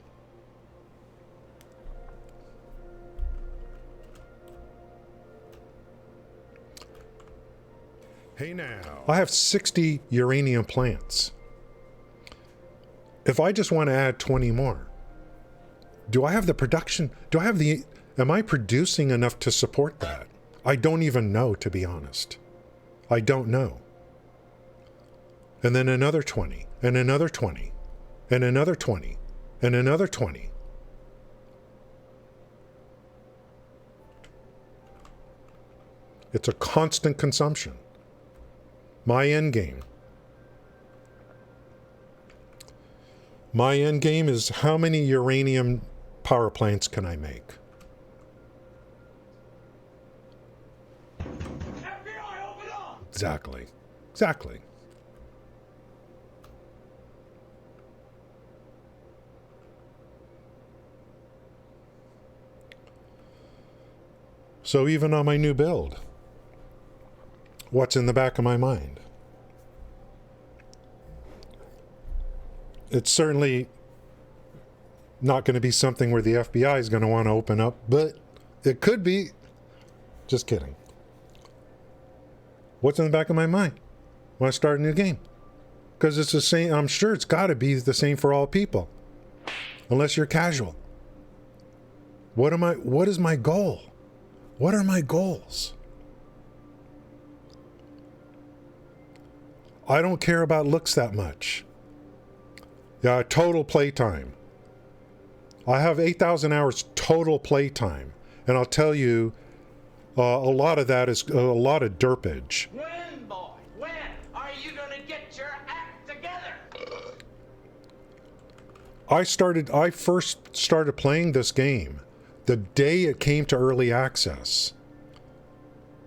S2: Hey now.
S1: I have 60 uranium plants. If I just want to add 20 more, do I have the production? Am I producing enough to support that? I don't even know, to be honest. I don't know. And then another 20, and another 20, and another 20, and another 20. It's a constant consumption. My end game. My end game is how many uranium power plants can I make?
S3: FBI, open up!
S1: Exactly. Exactly. So even on my new build, what's in the back of my mind? It's certainly not going to be something where the FBI is going to want to open up, but it could be. Just kidding. What's in the back of my mind when I start a new game? Because it's the same, I'm sure it's got to be the same for all people. Unless you're casual. What is my goal? What are my goals? I don't care about looks that much. Yeah, total playtime. I have 8,000 hours total playtime. And I'll tell you, a lot of that is a lot of derpage.
S3: When, boy? When are you gonna get your act together?
S1: I first started playing this game the day it came to early access.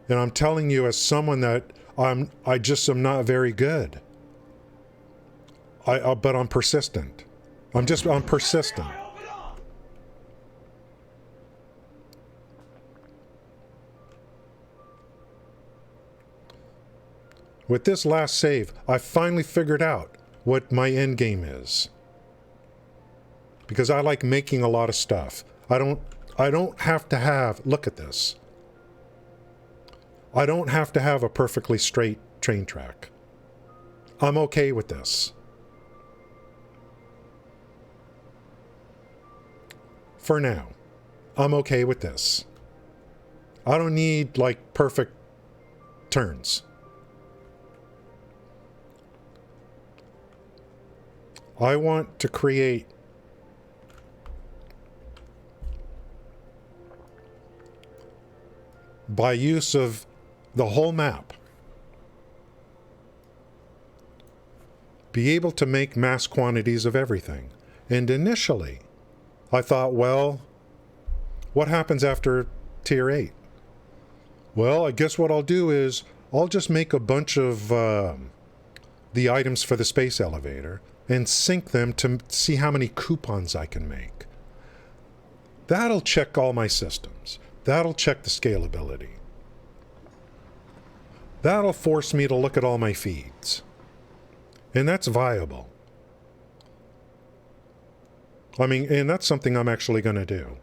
S1: And I'm telling you, as someone that I just am not very good. But I'm persistent. I'm persistent.
S3: FBI, open up!
S1: With this last save, I finally figured out what my end game is. Because I like making a lot of stuff. I don't have to have, look at this. I don't have to have a perfectly straight train track. I'm okay with this. For now, I'm okay with this. I don't need like perfect turns. I want to create by use of the whole map, be able to make mass quantities of everything. And initially, I thought, well, what happens after tier 8? Well, I guess what I'll do is I'll just make a bunch of the items for the space elevator and sync them to see how many coupons I can make. That'll check all my systems. That'll check the scalability. That'll force me to look at all my feeds. And that's viable. I mean, and that's something I'm actually going to do.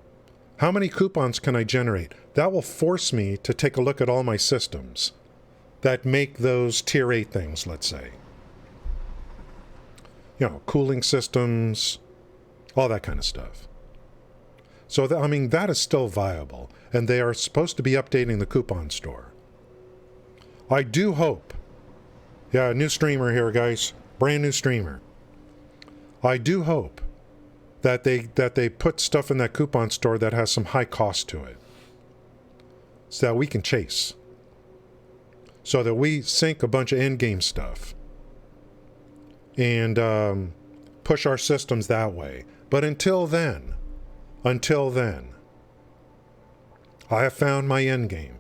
S1: How many coupons can I generate? That will force me to take a look at all my systems that make those tier 8 things, let's say. You know, cooling systems, all that kind of stuff. So, I mean, that is still viable. And they are supposed to be updating the coupon store. I do hope. Yeah, new streamer here, guys. Brand new streamer. I do hope that they put stuff in that coupon store that has some high cost to it. So that we can chase. So that we sync a bunch of in-game stuff. And push our systems that way. But until then, I have found my end game,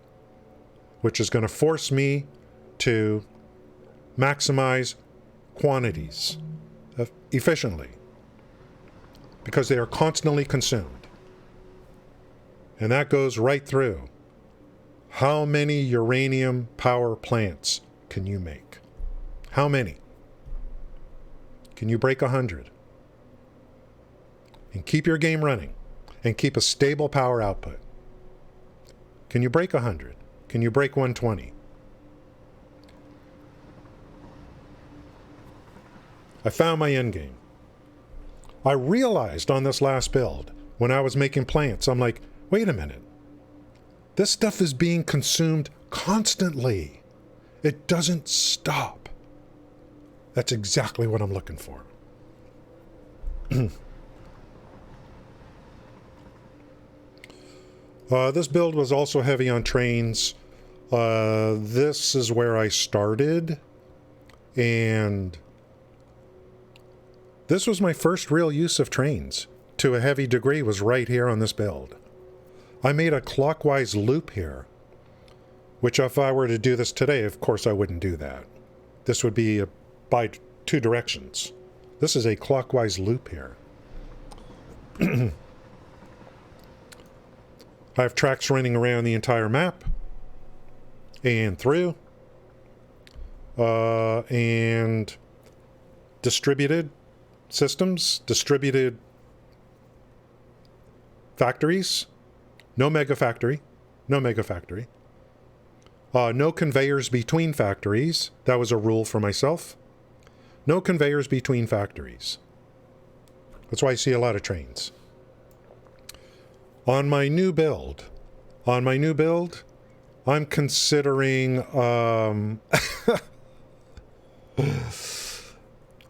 S1: which is going to force me to maximize quantities efficiently, because they are constantly consumed. And that goes right through. How many uranium power plants can you make? How many? Can you break 100? And keep your game running and keep a stable power output. Can you break 100? Can you break 120? I found my end game. I realized on this last build, when I was making plants, I'm like, wait a minute. This stuff is being consumed constantly. It doesn't stop. That's exactly what I'm looking for. This build was also heavy on trains. This is where I started. And this was my first real use of trains to a heavy degree, was right here on this build. I made a clockwise loop here, which if I were to do this today, of course I wouldn't do that. This would be by two directions. This is a clockwise loop here. I have tracks running around the entire map and through, and distributed systems, distributed factories, no mega factory, no mega factory. No conveyors between factories. That was a rule for myself. No conveyors between factories. That's why I see a lot of trains. On my new build, I'm considering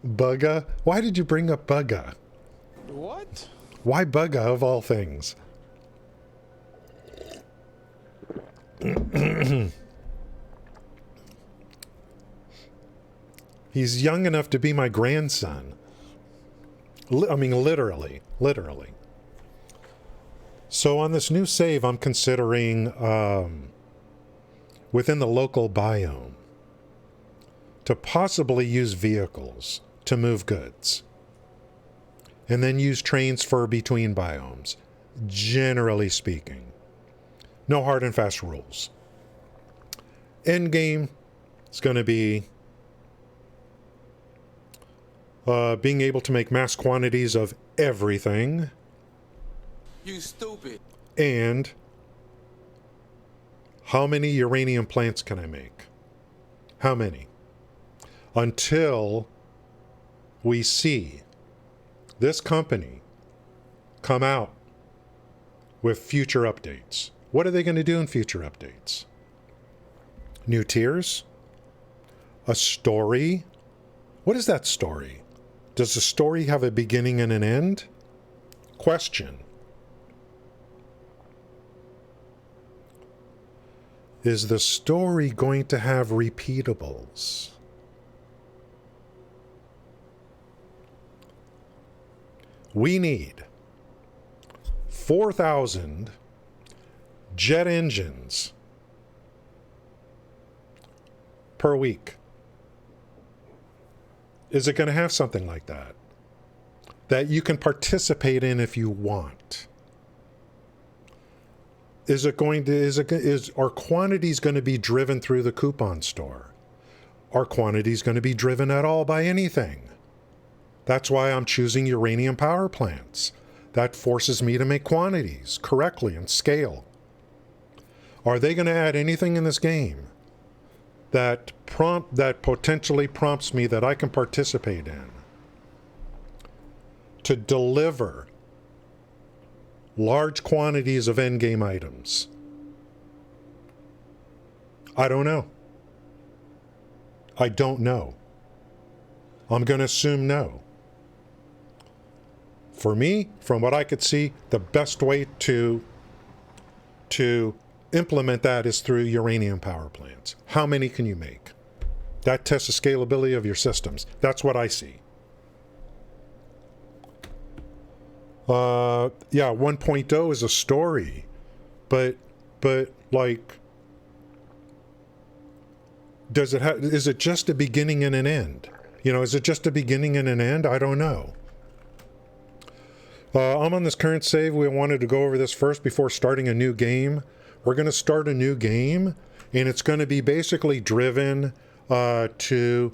S1: Bugga. Why did you bring up Bugga?
S5: What?
S1: Why Bugga of all things? He's young enough to be my grandson. I mean, literally. So on this new save, I'm considering within the local biome to possibly use vehicles to move goods. And then use trains for between biomes, generally speaking. No hard and fast rules. End game is going to be being able to make mass quantities of everything.
S5: You stupid.
S1: And how many uranium plants can I make? How many? Until we see this company come out with future updates. What are they going to do in future updates? New tiers? A story? What is that story? Does the story have a beginning and an end? Question. Is the story going to have repeatables? We need 4,000 jet engines per week. Is it going to have something like that? That you can participate in if you want? Is our quantities going to be driven through the coupon store? Are quantities going to be driven at all by anything? That's why I'm choosing uranium power plants. That forces me to make quantities correctly and scale. Are they going to add anything in this game that potentially prompts me that I can participate in to deliver large quantities of endgame items? I don't know. I don't know. I'm going to assume no. For me, from what I could see, the best way to implement that is through uranium power plants. How many can you make? That tests the scalability of your systems. That's what I see. Yeah, 1.0 is a story, but like, is it just a beginning and an end? You know, is it just a beginning and an end? I don't know. I'm on this current save. We wanted to go over this first before starting a new game. We're going to start a new game, and it's going to be basically driven to,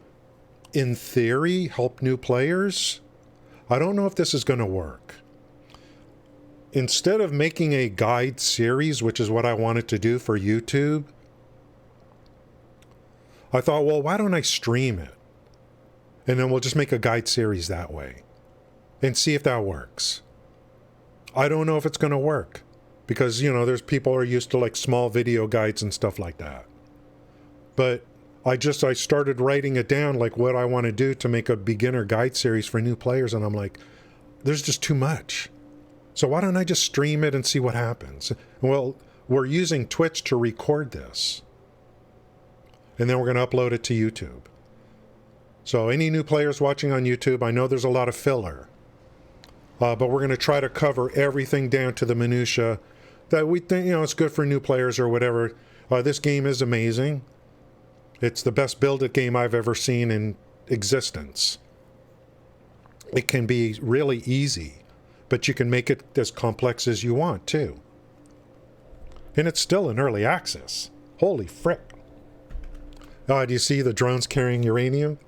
S1: in theory, help new players. I don't know if this is going to work. Instead of making a guide series, which is what I wanted to do for YouTube, I thought, well, why don't I stream it? And then we'll just make a guide series that way and see if that works. I don't know if it's going to work because, you know, there's people who are used to like small video guides and stuff like that. But I started writing it down, like what I want to do to make a beginner guide series for new players. And I'm like, there's just too much. So why don't I just stream it and see what happens? Well, we're using Twitch to record this. And then we're going to upload it to YouTube. So any new players watching on YouTube, I know there's a lot of filler. But we're going to try to cover everything down to the minutia that we think, you know, it's good for new players or whatever. This game is amazing. It's the best build-it game I've ever seen in existence. It can be really easy, but you can make it as complex as you want, too. And it's still in early access. Holy frick. Do you see the drones carrying uranium?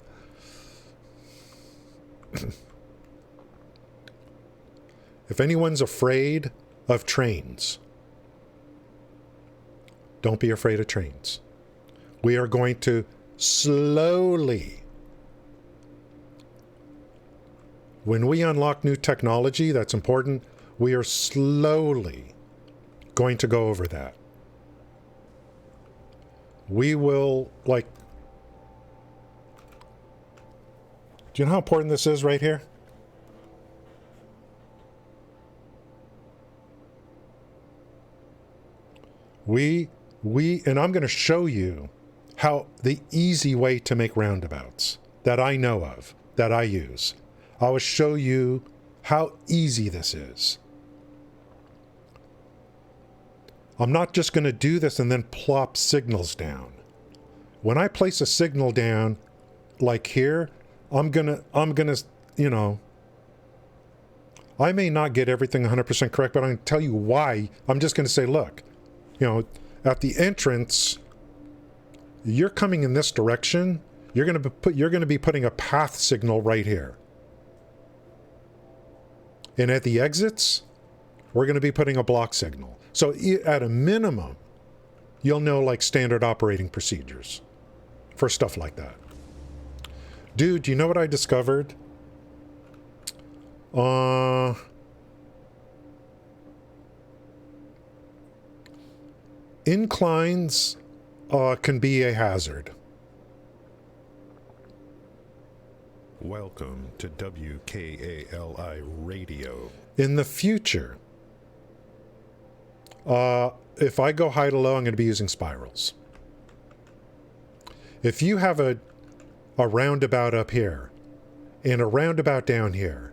S1: If anyone's afraid of trains, don't be afraid of trains. We are going to slowly, when we unlock new technology that's important, we are slowly going to go over that. We will, like, do you know how important this is right here? And I'm going to show you how the easy way to make roundabouts that I know of, that I use. I will show you how easy this is. I'm not just going to do this and then plop signals down. When I place a signal down, like here, I'm gonna, you know, I may not get everything 100% correct, but I'm going to tell you why. I'm just going to say, look, you know, at the entrance, you're coming in this direction. You're going to be putting a path signal right here. And at the exits, we're going to be putting a block signal. So at a minimum, you'll know like standard operating procedures for stuff like that. Dude, do you know what I discovered? Inclines can be a hazard.
S2: Welcome to WKALI Radio.
S1: In the future, if I go high to low, I'm going to be using spirals. If you have a roundabout up here and a roundabout down here,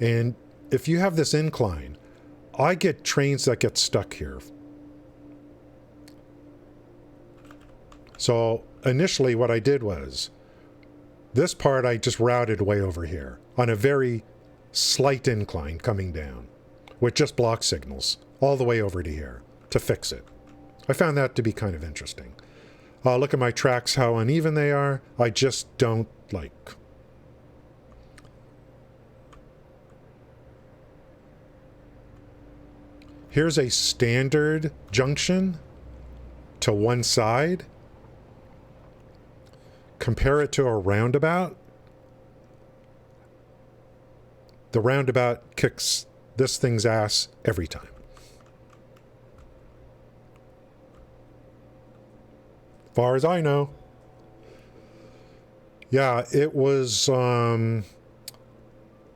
S1: and if you have this incline, I get trains that get stuck here. So initially what I did was, this part I just routed way over here on a very slight incline coming down with just block signals all the way over to here to fix it. I found that to be kind of interesting. Look at my tracks, how uneven they are. I just don't like. Here's a standard junction to one side. Compare it to a roundabout. The roundabout kicks this thing's ass every time. Far as I know. Yeah, it was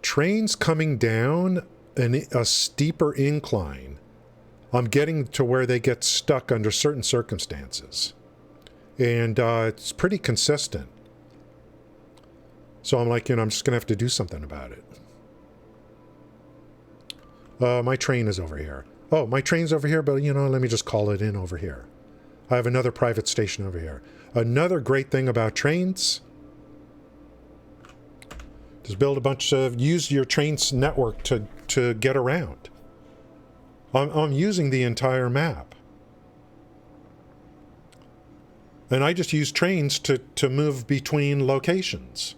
S1: trains coming down a steeper incline. I'm getting to where they get stuck under certain circumstances. And it's pretty consistent. So I'm like, I'm just going to have to do something about it. My train is over here. Oh, my train's over here, but let me just call it in over here. I have another private station over here. Another great thing about trains, just build a bunch of, use your train's network to get around. I'm using the entire map. And I just use trains to move between locations.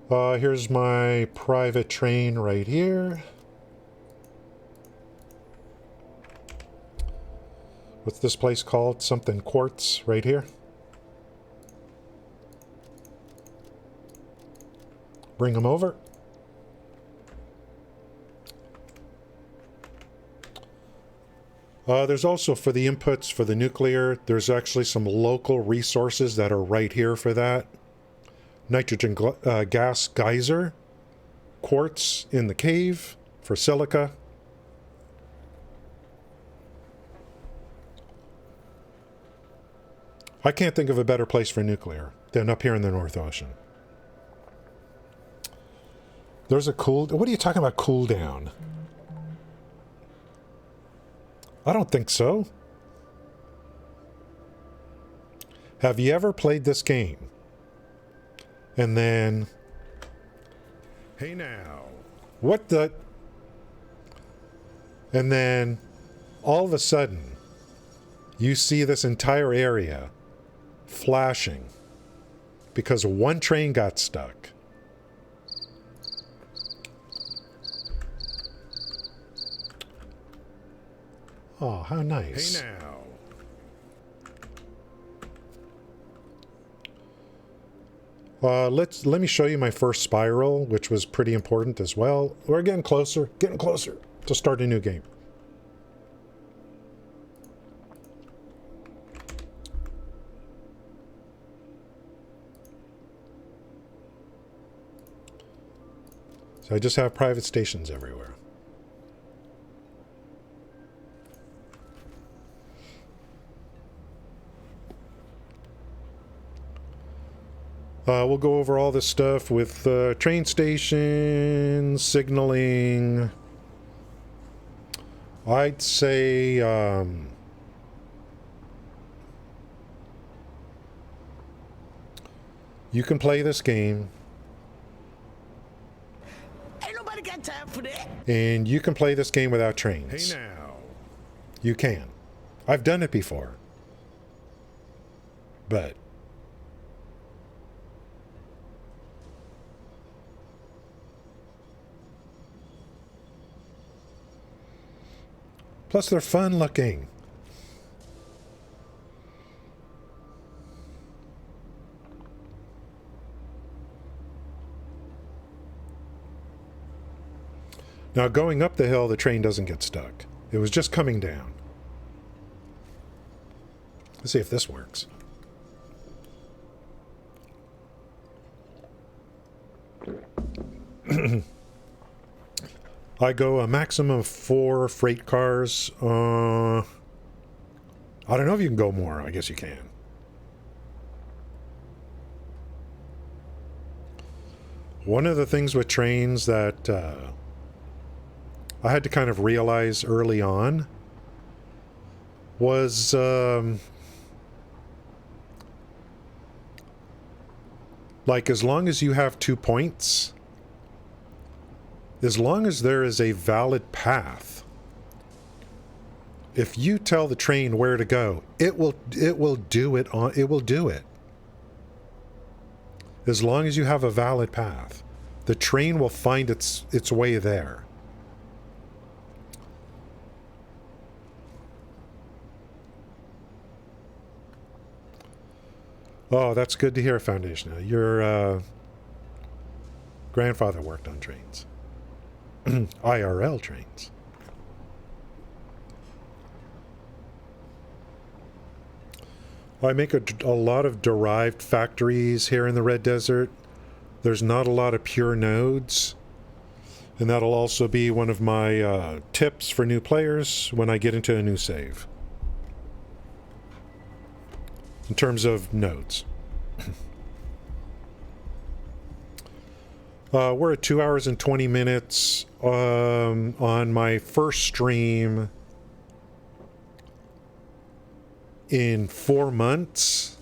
S1: Here's my private train right here. What's this place called? Something Quartz right here. Bring them over. There's also, for the inputs for the nuclear, there's actually some local resources that are right here for that. Nitrogen gas geyser, quartz in the cave for silica. I can't think of a better place for nuclear than up here in the North Ocean. There's a what are you talking about, cool down? I don't think so. Have you ever played this game? And then...
S2: Hey now.
S1: What the... And then all of a sudden, you see this entire area flashing because one train got stuck. Oh, how nice.
S2: Hey now.
S1: Let me show you my first spiral, which was pretty important as well. We're getting closer to start a new game. So I just have private stations everywhere. We'll go over all this stuff with train stations, signaling. I'd say you can play this game.
S6: Ain't nobody got time for that.
S1: And you can play this game without trains.
S2: Hey now.
S1: You can. I've done it before. But plus they're fun looking. Now, going up the hill, the train doesn't get stuck. It was just coming down. Let's see if this works. I go a maximum of 4 freight cars. I don't know if you can go more. I guess you can. One of the things with trains that I had to kind of realize early on was like, as long as you have 2 points, as long as there is a valid path, if you tell the train where to go, it will do it. As long as you have a valid path, the train will find its way there. Oh, that's good to hear, Foundation. Your grandfather worked on trains. IRL trains. I make a lot of derived factories here in the Red Desert. There's not a lot of pure nodes. And that'll also be one of my tips for new players when I get into a new save. In terms of nodes. We're at 2 hours and 20 minutes on my first stream in 4 months.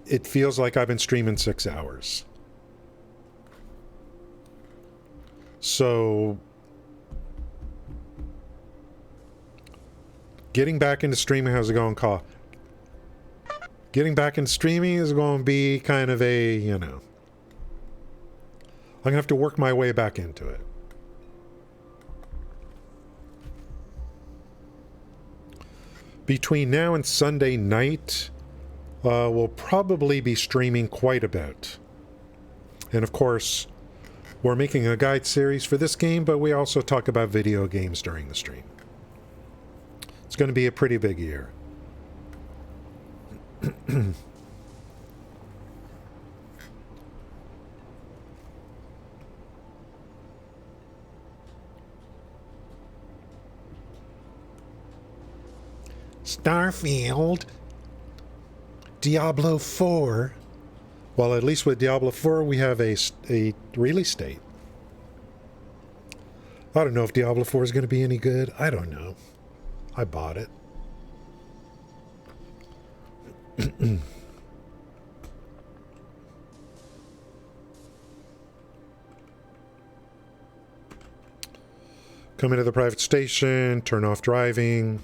S1: It feels like I've been streaming 6 hours. So getting back into streaming, how's it going, Caw? Getting back into streaming is going to be kind of a, you know, I'm going to have to work my way back into it. Between now and Sunday night, we'll probably be streaming quite a bit. And of course, we're making a guide series for this game, but we also talk about video games during the stream. It's going to be a pretty big year. Starfield, Diablo 4. Well, at least with Diablo 4, we have a release date. I don't know if Diablo 4 is going to be any good. I don't know. I bought it. Come into the private station, turn off driving,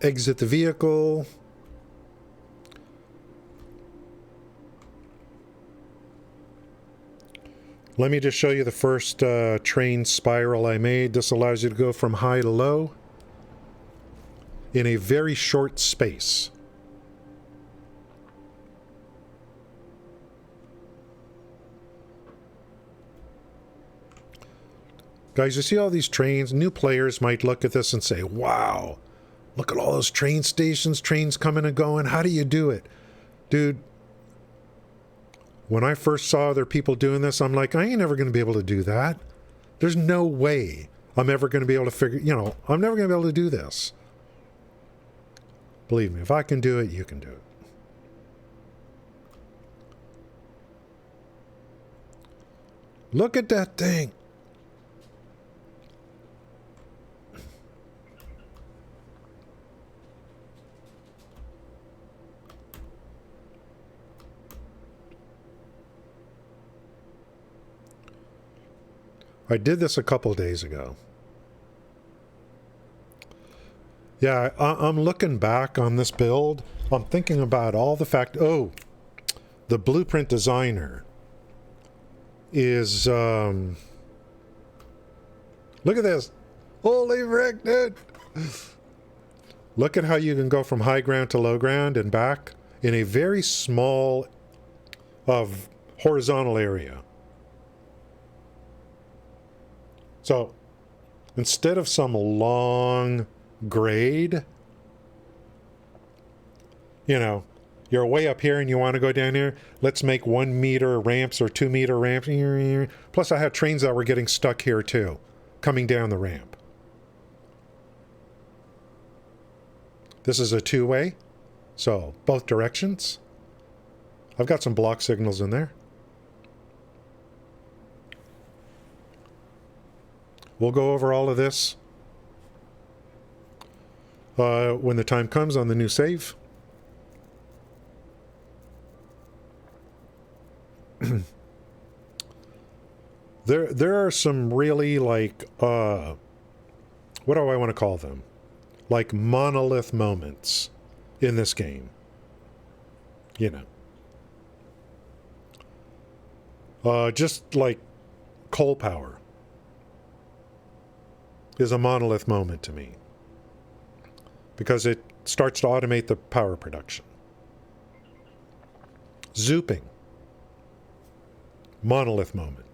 S1: exit the vehicle. Let me just show you the first train spiral I made. This allows you to go from high to low in a very short space. Guys, you see all these trains? New players might look at this and say, wow, look at all those train stations, trains coming and going. How do you do it? Dude, when I first saw other people doing this, I'm like, I ain't never going to be able to do that. There's no way I'm ever going to be able to figure, I'm never going to be able to do this. Believe me, if I can do it, you can do it. Look at that thing. I did this a couple days ago. Yeah, I'm looking back on this build. I'm thinking about all the the blueprint designer is, look at this. Holy frick, dude. Look at how you can go from high ground to low ground and back in a very small horizontal area. So, instead of some long grade, you're way up here and you want to go down here, let's make 1 meter ramps or 2 meter ramps. Plus I have trains that were getting stuck here too, coming down the ramp. This is a two-way, so both directions. I've got some block signals in there. We'll go over all of this when the time comes on the new save. There are some really what do I want to call them? Like monolith moments in this game. Just like coal power is a monolith moment to me because it starts to automate the power production. Zooping, monolith moment.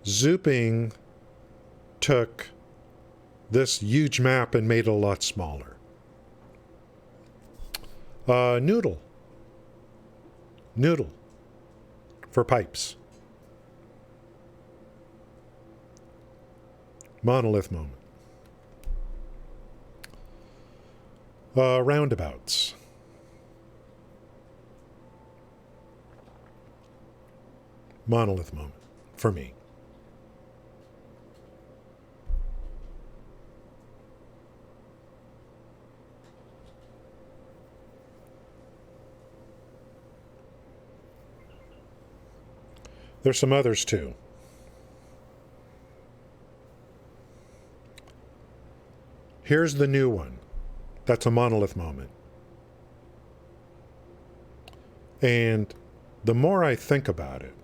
S1: Zooping took this huge map and made it a lot smaller. Noodle for pipes. Monolith moment. Roundabouts. Monolith moment for me. There's some others too. Here's the new one. That's a monolith moment. And the more I think about it,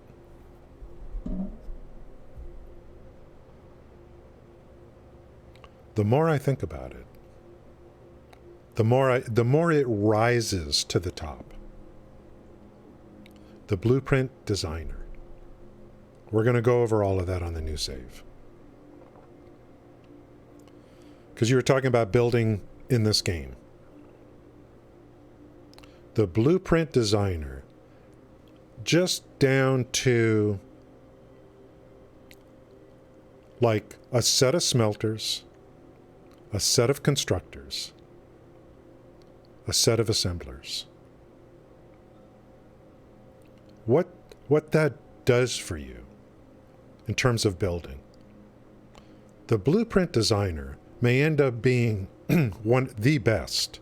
S1: the more it rises to the top. The blueprint designer. We're going to go over all of that on the new save. Because you were talking about building in this game. The blueprint designer, just down to like a set of smelters, a set of constructors, a set of assemblers. What that does for you in terms of building. The blueprint designer may end up being the best.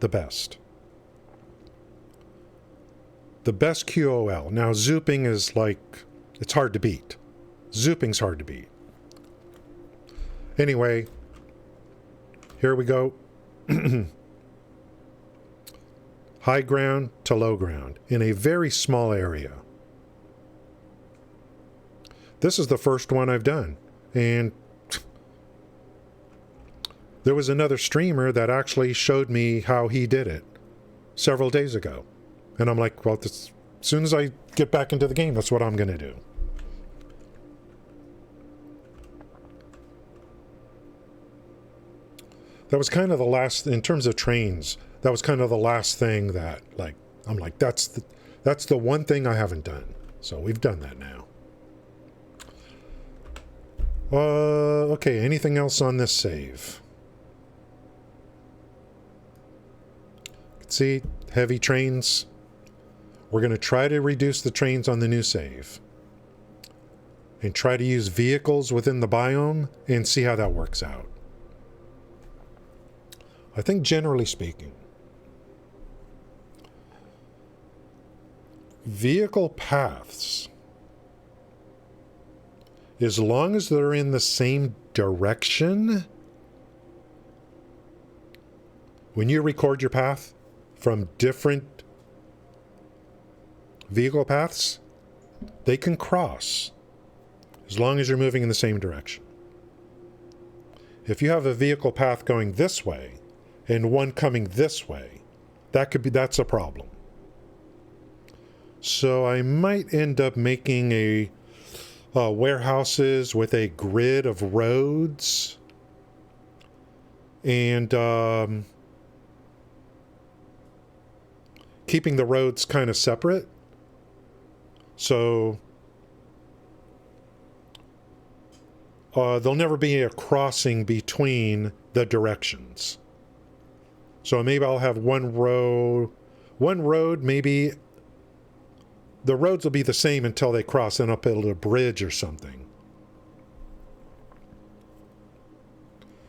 S1: The best QOL. Now, zooping is like, it's hard to beat. Zooping's hard to beat. Anyway, here we go. High ground to low ground in a very small area. This is the first one I've done. And there was another streamer that actually showed me how he did it several days ago. And I'm like, well, as soon as I get back into the game, that's what I'm going to do. That was kind of the last, in terms of trains, that was kind of the last thing that, like, I'm like, that's the one thing I haven't done. So we've done that now. Okay, anything else on this save? See, heavy trains. We're going to try to reduce the trains on the new save. And try to use vehicles within the biome and see how that works out. I think generally speaking, vehicle paths, as long as they're in the same direction, when you record your path from different vehicle paths, they can cross as long as you're moving in the same direction. If you have a vehicle path going this way and one coming this way, that's a problem. So I might end up making a warehouses with a grid of roads and keeping the roads kind of separate. So there'll never be a crossing between the directions. So maybe I'll have one road, maybe the roads will be the same until they cross, then I'll build a bridge or something.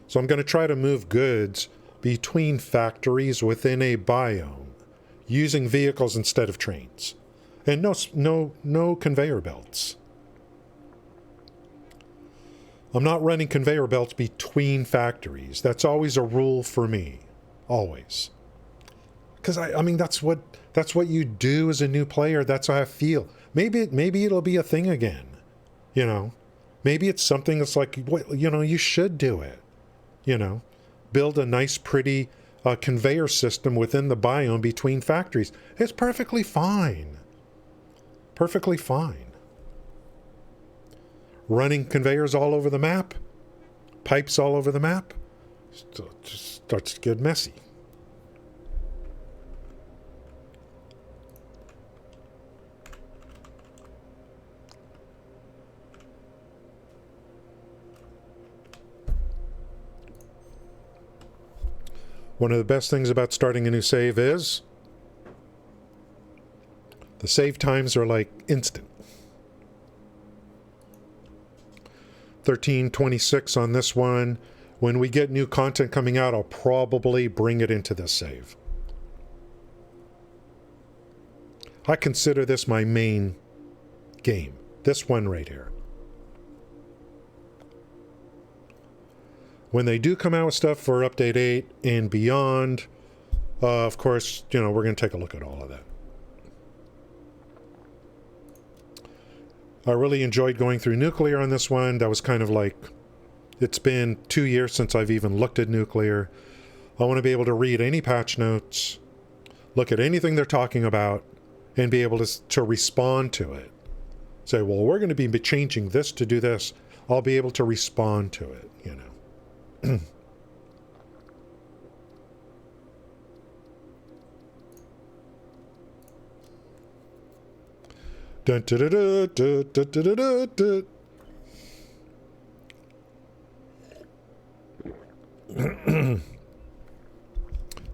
S1: So I'm going to try to move goods between factories within a biome using vehicles instead of trains. And no conveyor belts. I'm not running conveyor belts between factories. That's always a rule for me. Always. Because I mean, that's what you do as a new player. That's how I feel. Maybe it'll be a thing again. You know, maybe it's something that's like, you know, you should do it. You know, build a nice, pretty conveyor system within the biome between factories. It's perfectly fine. Perfectly fine. Running conveyors all over the map, pipes all over the map, just starts to get messy. One of the best things about starting a new save is the save times are like instant. 13:26 on this one. When we get new content coming out, I'll probably bring it into this save. I consider this my main game. This one right here. When they do come out with stuff for Update 8 and beyond, of course, you know, we're going to take a look at all of that. I really enjoyed going through Nuclear on this one. That was kind of like, it's been 2 years since I've even looked at Nuclear. I want to be able to read any patch notes, look at anything they're talking about, and be able to respond to it. Say, well, we're going to be changing this to do this. I'll be able to respond to it, you know. Dun, dun, dun, dun, dun, dun, dun, dun, dun.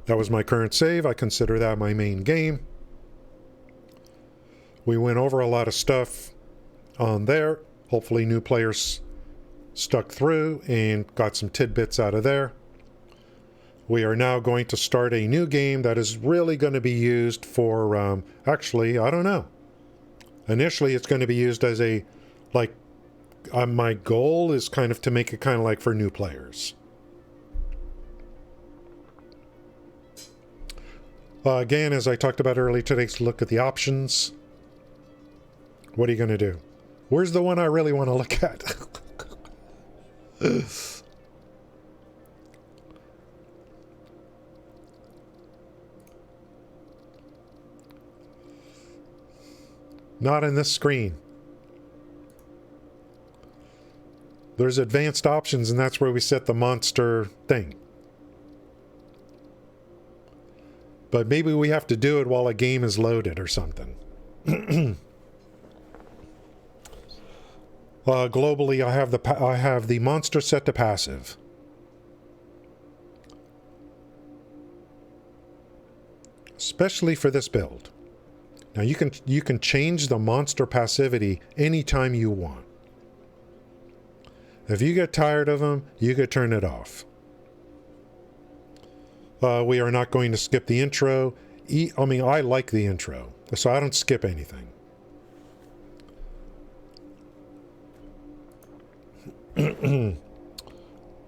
S1: That was my current save. I consider that my main game. We went over a lot of stuff on there. Hopefully new players stuck through and got some tidbits out of there. We are now going to start a new game that is really going to be used for, actually, I don't know. Initially, it's going to be used as a, like, my goal is kind of to make it kind of like for new players. Again, as I talked about earlier today, let's look at the options. What are you going to do? Where's the one I really want to look at? Not in this screen. There's advanced options, and that's where we set the monster thing. But maybe we have to do it while a game is loaded or something. Globally, I have the monster set to passive. Especially for this build. Now you can change the monster passivity anytime you want. If you get tired of them, you could turn it off. We are not going to skip the intro. I mean, I like the intro, so I don't skip anything.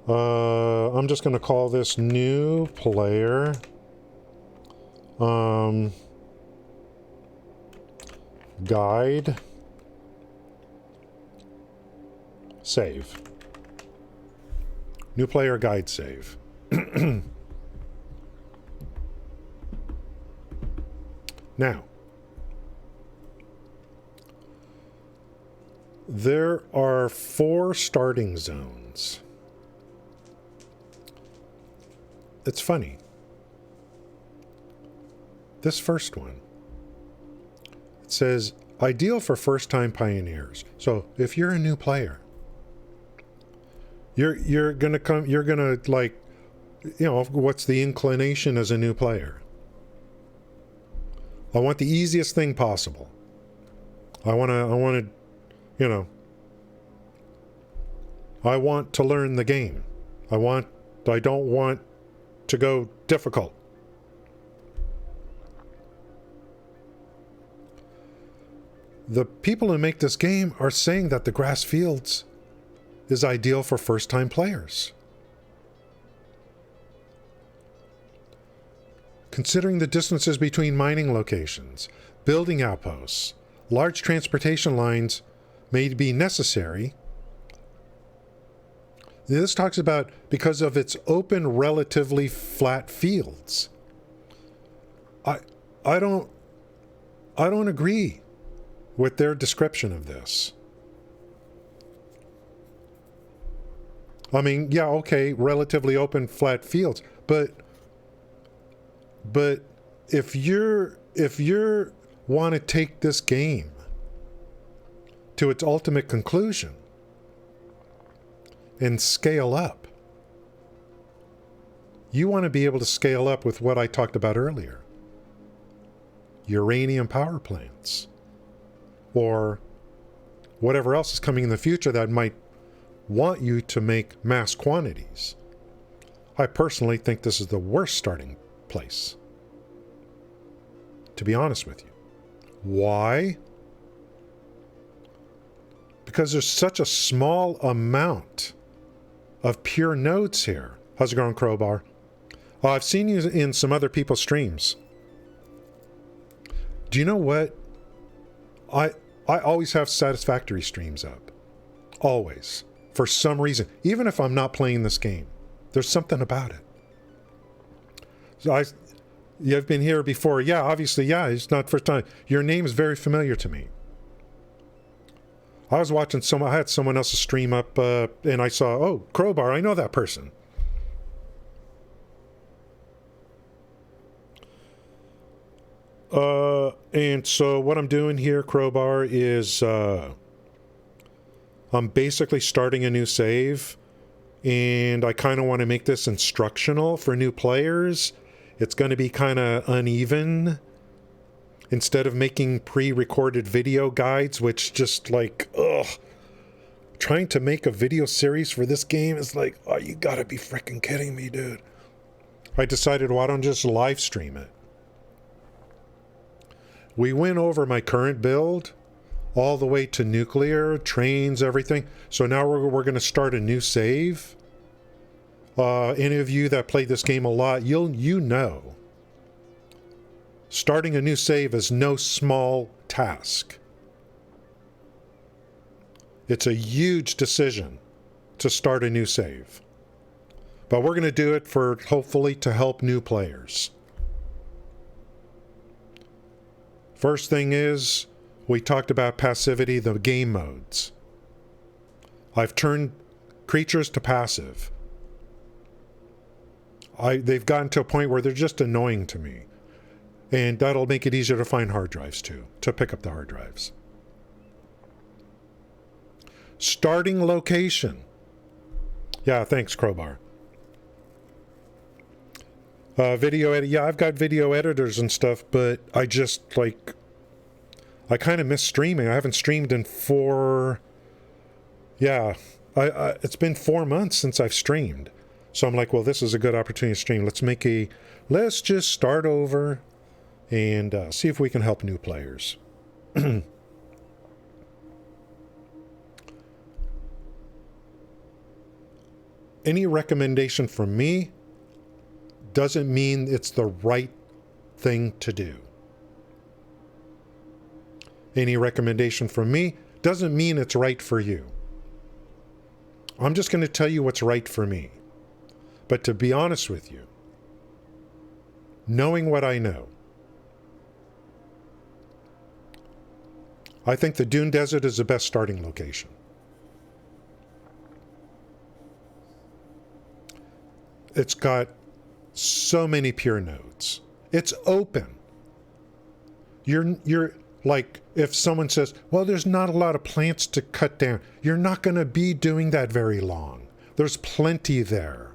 S1: I'm just going to call this new player. Guide. Save. New player guide save. Now, there are 4 starting zones. It's funny. This first one, it says ideal for first-time pioneers. So if you're a new player, you're gonna like, you know, what's the inclination as a new player? I want the easiest thing possible. I want to, you know, I want to learn the game. I don't want to go difficult. The people who make this game are saying that the grass fields is ideal for first-time players. Considering the distances between mining locations, building outposts, large transportation lines may be necessary. This talks about because of its open, relatively flat fields. I don't agree with their description of this. I mean, yeah, okay, relatively open, flat fields, but if you're want to take this game to its ultimate conclusion and scale up, you want to be able to scale up with what I talked about earlier. Uranium power plants. Or whatever else is coming in the future that might want you to make mass quantities. I personally think this is the worst starting place, to be honest with you. Why? Because there's such a small amount of pure nodes here. How's it going, Crowbar? I've seen you in some other people's streams. Do you know what? I always have Satisfactory streams up. Always. For some reason. Even if I'm not playing this game. There's something about it. So you've been here before. Yeah, obviously, yeah, it's not first time. Your name is very familiar to me. I was watching I had someone else's stream up, and I saw, oh, Crowbar, I know that person. And so what I'm doing here, Crowbar, is I'm basically starting a new save, and I kind of want to make this instructional for new players. It's going to be kind of uneven. Instead of making pre-recorded video guides, which just like, ugh. Trying to make a video series for this game is like, oh, you gotta be freaking kidding me, dude. I decided, why don't I just live stream it? We went over my current build all the way to nuclear, trains, everything. So now we're going to start a new save. Any of you that play this game a lot, you know. Starting a new save is no small task. It's a huge decision to start a new save. But we're going to do it for, hopefully, to help new players. First thing is, we talked about passivity, the game modes. I've turned creatures to passive. They've gotten to a point where they're just annoying to me. And that'll make it easier to find hard drives too, to pick up the hard drives. Starting location. Yeah, thanks, Crowbar. Video edit. Yeah, I've got video editors and stuff, but I just, I kind of miss streaming. I haven't streamed in it's been 4 months since I've streamed. So I'm like, well, this is a good opportunity to stream. Let's just start over and see if we can help new players. Any recommendation from me doesn't mean it's the right thing to do. Any recommendation from me doesn't mean it's right for you. I'm just going to tell you what's right for me. But to be honest with you, knowing what I know, I think the Dune Desert is the best starting location. It's got so many pure nodes. It's open. You're like, if someone says, well, there's not a lot of plants to cut down, you're not going to be doing that very long. There's plenty there.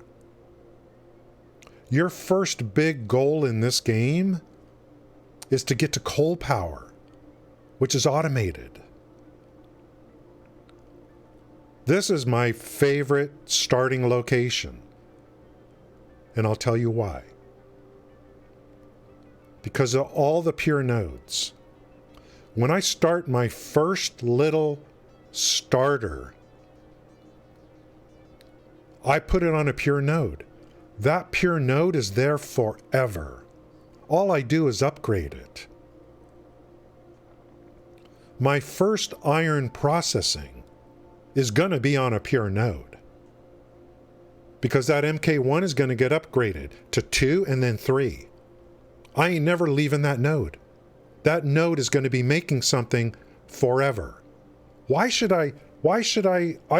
S1: Your first big goal in this game is to get to coal power, which is automated. This is my favorite starting location. And I'll tell you why. Because of all the pure nodes. When I start my first little starter, I put it on a pure node. That pure node is there forever. All I do is upgrade it. My first iron processing is going to be on a pure node. Because that MK1 is going to get upgraded to 2 and then 3. I ain't never leaving that node. That node is going to be making something forever. Why should I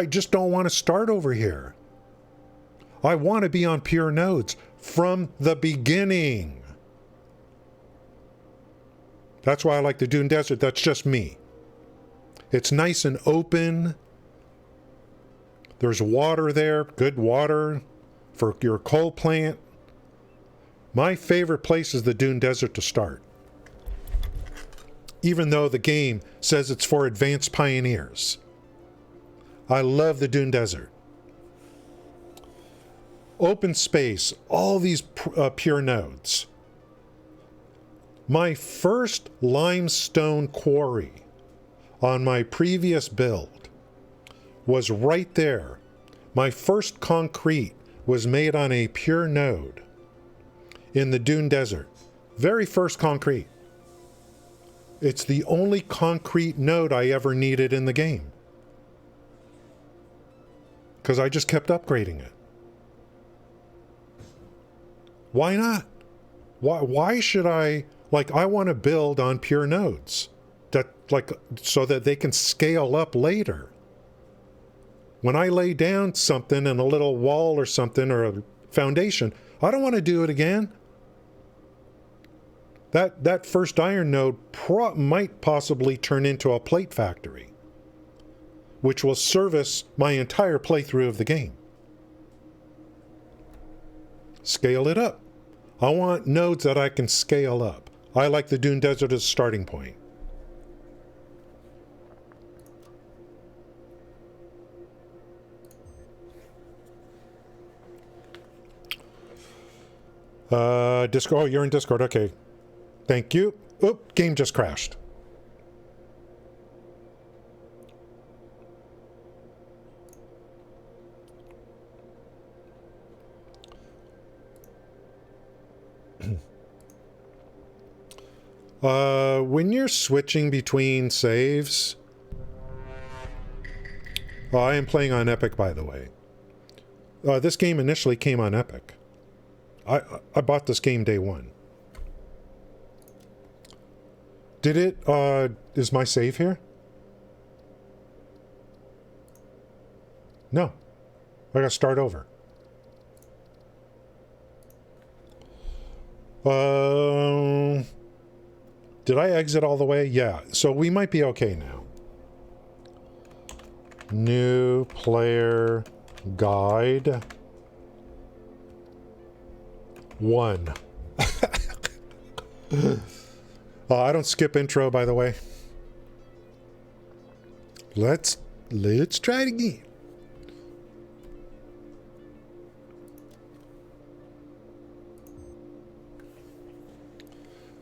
S1: just don't want to start over here. I want to be on pure nodes from the beginning. That's why I like the Dune Desert. That's just me. It's nice and open. There's water there, good water for your coal plant. My favorite place is the Dune Desert to start. Even though the game says it's for advanced pioneers. I love the Dune Desert. Open space, all these pure nodes. My first limestone quarry on my previous build was right there. My first concrete was made on a pure node in the Dune Desert. Very first concrete. It's the only concrete node I ever needed in the game. Because I just kept upgrading it. Why not? Why should I want to build on pure nodes so that they can scale up later. When I lay down something in a little wall or something or a foundation, I don't want to do it again. That first iron node might possibly turn into a plate factory, which will service my entire playthrough of the game. Scale it up. I want nodes that I can scale up. I like the Dune Desert as a starting point. Discord. Oh, you're in Discord. Okay. Thank you. Oop, game just crashed. When you're switching between saves, I am playing on Epic, by the way. This game initially came on Epic. I bought this game day one. Did it, is my save here? No. I gotta start over. Did I exit all the way? Yeah. So we might be okay now. New player guide 1. I don't skip intro, by the way. Let's try it again.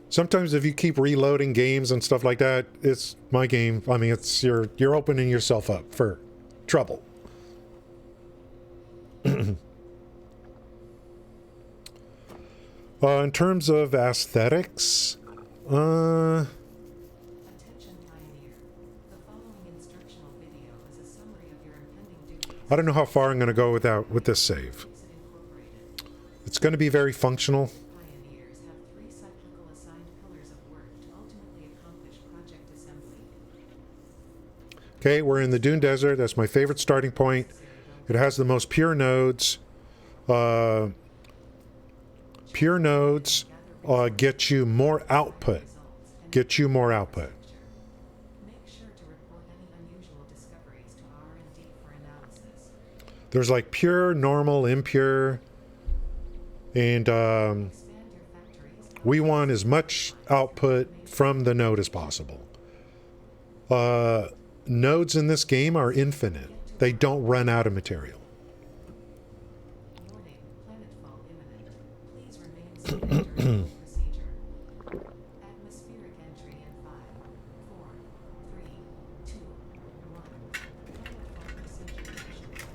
S1: Sometimes if you keep reloading games and stuff like that, it's my game. I mean, it's you're opening yourself up for trouble. In terms of aesthetics,
S7: Attention Pioneer. The following instructional video is a summary of your impending duties.
S1: I don't know how far I'm going to go with this save. It's going to be very functional.
S7: Pioneers have 3 cyclical assigned pillars of work to ultimately accomplish project assembly.
S1: Okay, we're in the Dune Desert. That's my favorite starting point. It has the most pure nodes. Pure nodes get you more output. Get you more output.
S7: Make sure to report any unusual discoveries to R&D for analysis.
S1: There's like pure, normal, impure, and
S7: Expand your factories.
S1: we want as much output from the node as possible. Nodes in this game are infinite. They don't run out of material.
S7: Warning, planetfall imminent. Please remain seated during the procedure. Atmospheric entry in 5, 4, 3, 2, 1. Planetfall procedure initialized.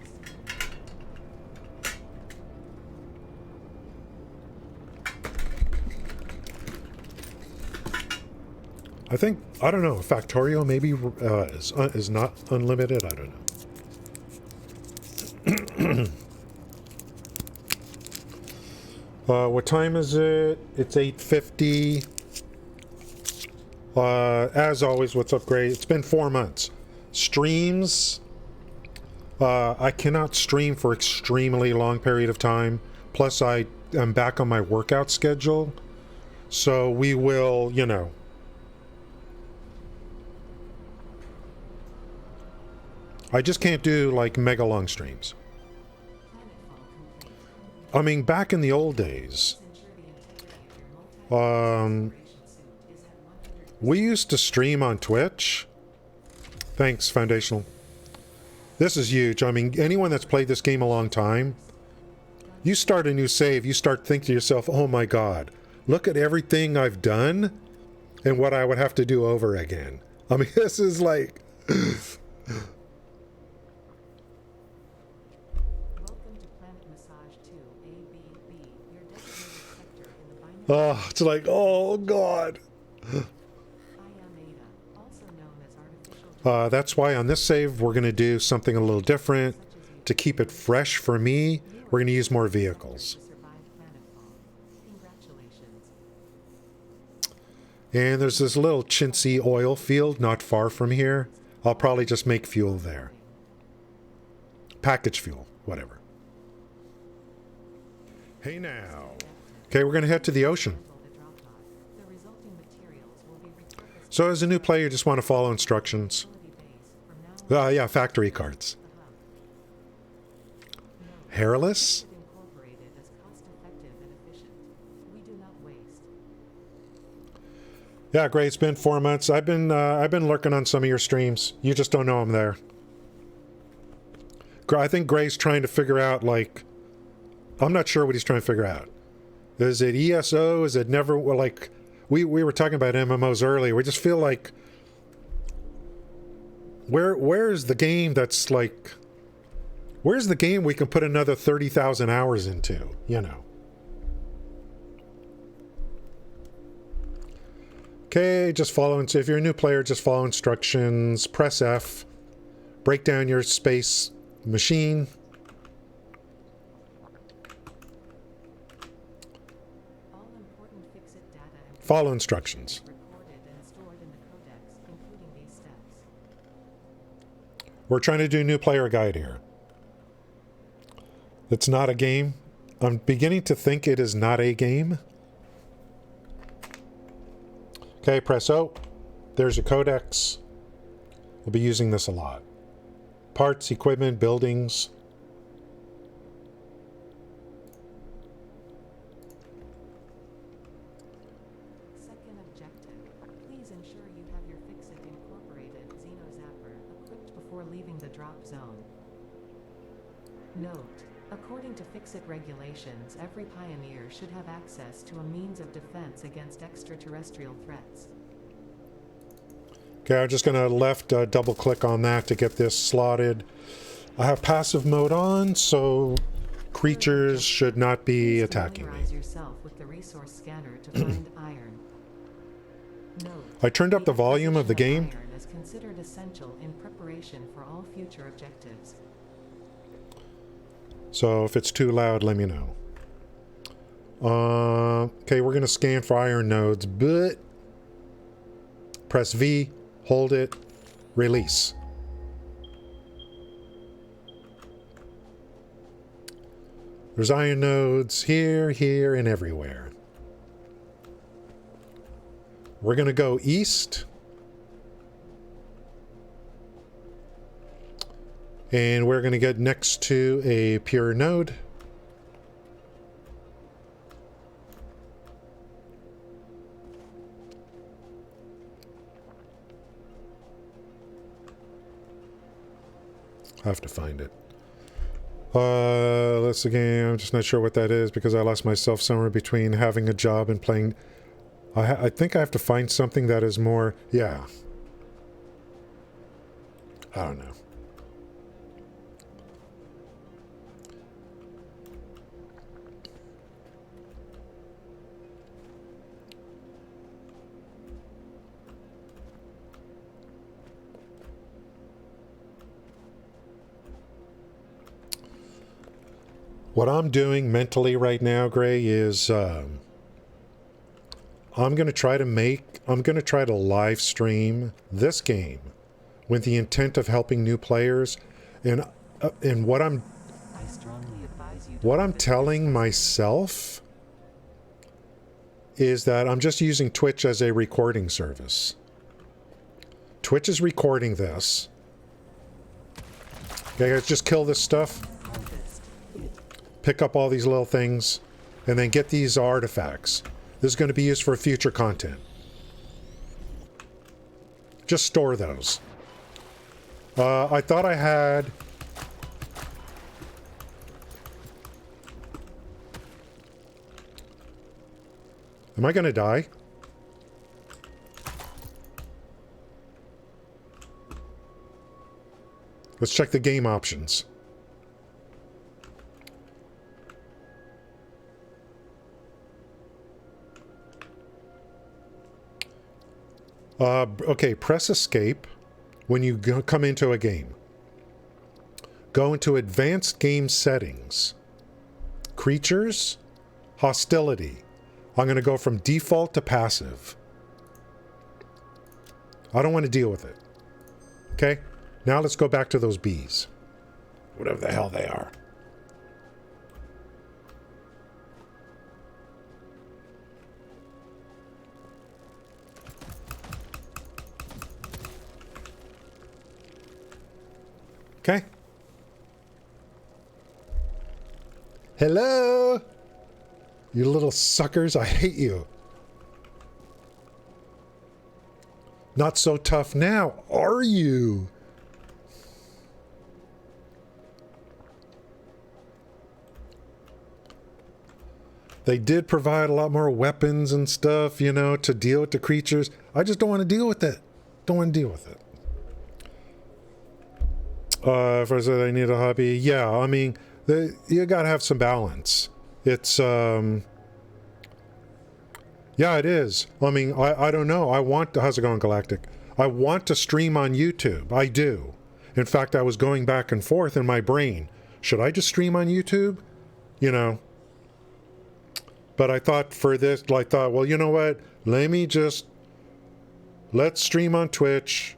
S1: I don't know, Factorio maybe is not unlimited. I don't know. What time is it? It's 8:50. As always, what's up, Gray? It's been 4 months. Streams. I cannot stream for extremely long period of time. Plus, I am back on my workout schedule. So we will, you know. I just can't do like mega long streams. I mean, back in the old days, we used to stream on Twitch. Thanks, Foundational. This is huge. I mean, anyone that's played this game a long time, you start a new save, you start thinking to yourself, oh my God, look at everything I've done and what I would have to do over again. I mean, this is like... Oh, it's like, oh God. That's why on this save we're going to do something a little different. To keep it fresh for me, we're going to use more vehicles. And there's this little chintzy oil field not far from here. I'll probably just make fuel there. Package fuel, whatever. Hey now. Okay, we're going to head to the ocean. So as a new player, you just want to follow instructions. Yeah, factory cards. Hairless? Yeah, great. It's been 4 months. I've been lurking on some of your streams. You just don't know I'm there. I think Gray's trying to figure out, like, I'm not sure what he's trying to figure out. Is it ESO? Is it never, well, like, we were talking about MMOs earlier. We just feel like, where's the game that's like, where's the game we can put another 30,000 hours into, you know? Okay, just follow. If you're a new player, just follow instructions. Press F. Break down your space machine.
S7: All important fix-it data and
S1: Follow instructions.
S7: recorded and stored in the codex, including these steps.
S1: We're trying to do new player guide here. It's not a game. I'm beginning to think it is not a game. Okay, press O. There's your codex. We'll be using this a lot. Parts, equipment, buildings.
S7: Second objective. Please ensure you have your fix-it incorporated Xenozapper equipped before leaving the drop zone. Note: according to fix-it regulations, every pioneer should have access to a means of defense against extraterrestrial threats.
S1: Okay, I'm just going to left double click on that to get this slotted. I have passive mode on, so creatures should not be
S7: Please
S1: attacking me.
S7: familiarize yourself with the resource scanner to find iron. Note:
S1: I turned up the volume of the
S7: acquisition
S1: game.
S7: iron is considered essential in preparation for all future objectives.
S1: So if it's too loud, let me know. Okay, we're going to scan for iron nodes, but press V, hold it, release. There's iron nodes here, here, and everywhere. We're going to go east. And we're going to get next to a pure node. I have to find it. Let's again. I'm just not sure what that is because I lost myself somewhere between having a job and playing. I think I have to find something that is more. Yeah. I don't know. What I'm doing mentally right now, Gray, is I'm going to try to live stream this game with the intent of helping new players. And what I'm
S7: I strongly advise you to
S1: what I'm
S7: visit
S1: telling
S7: this
S1: myself is that I'm just using Twitch as a recording service. Twitch is recording this. Okay, guys, just kill this stuff. Pick up all these little things, and then get these artifacts. This is going to be used for future content. Just store those. I thought I had... Am I going to die? Let's check the game options. Okay, press escape when you come into a game. Go into advanced game settings. Creatures, hostility. I'm going to go from default to passive. I don't want to deal with it. Okay, now let's go back to those bees. Whatever the hell they are. Okay. Hello? You little suckers, I hate you. Not so tough now, are you? They did provide a lot more weapons and stuff, you know, to deal with the creatures. I just don't want to deal with it. Don't want to deal with it. First, I need a hobby. Yeah, I mean, you gotta have some balance. It's, Yeah, it is. I mean, I don't know. How's it going, Galactic? I want to stream on YouTube. I do. In fact, I was going back and forth in my brain. Should I just stream on YouTube? You know. But I thought for this, well, you know what? Let's stream on Twitch.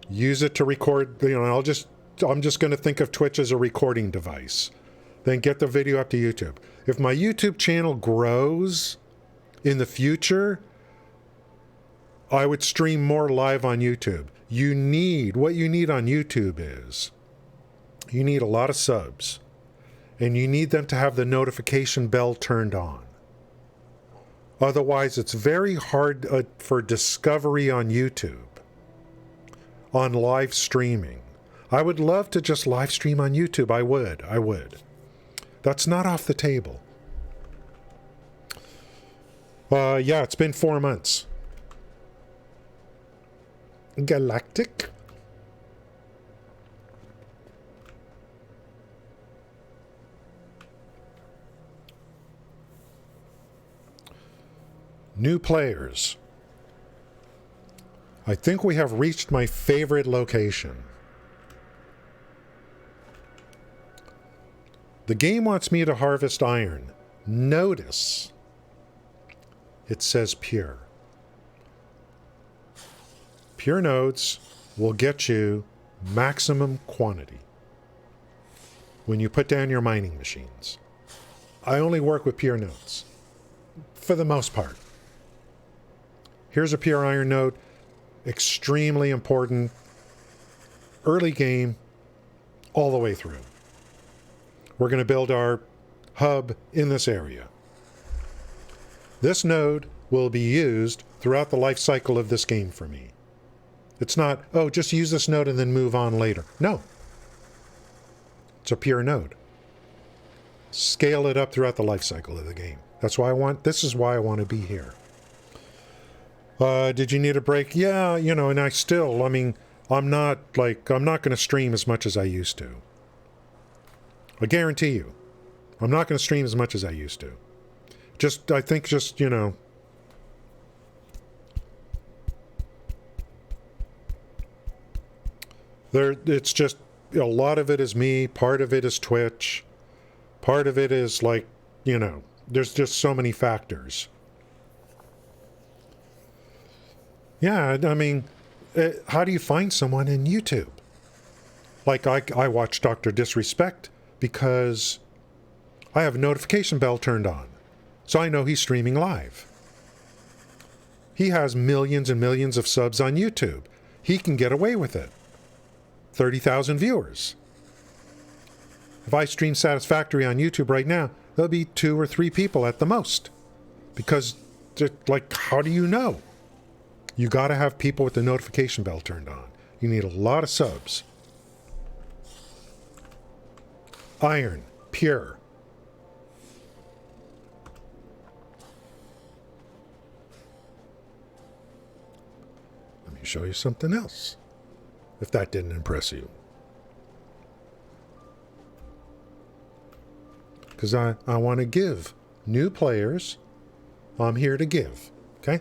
S1: Use it to record, I'm just going to think of Twitch as a recording device. Then get the video up to YouTube. If my YouTube channel grows in the future, I would stream more live on YouTube. What you need on YouTube is, you need a lot of subs. And you need them to have the notification bell turned on. Otherwise, it's very hard for discovery on YouTube, on live streaming. I would love to just live stream on YouTube. I would. That's not off the table. Yeah, it's been 4 months. Galactic? New players. I think we have reached my favorite location. The game wants me to harvest iron. Notice it says pure. Pure nodes will get you maximum quantity when you put down your mining machines. I only work with pure nodes for the most part. Here's a pure iron node. Extremely important. Early game, all the way through. We're going to build our hub in this area. This node will be used throughout the life cycle of this game for me. It's not, oh, just use this node and then move on later. No. It's a pure node. Scale it up throughout the life cycle of the game. This is why I want to be here. Did you need a break? Yeah, and I'm not going to stream as much as I used to. I guarantee you. I'm not going to stream as much as I used to. I think it's just, a lot of it is me, part of it is Twitch, part of it is there's just so many factors. Yeah, how do you find someone in YouTube? I watch Dr. Disrespect because I have a notification bell turned on. So I know he's streaming live. He has millions and millions of subs on YouTube. He can get away with it. 30,000 viewers. If I stream Satisfactory on YouTube right now, there'll be 2 or 3 people at the most. Because, how do you know? You got to have people with the notification bell turned on. You need a lot of subs. Iron, pure. Let me show you something else, if that didn't impress you. Because I want to give new players. I'm here to give, okay?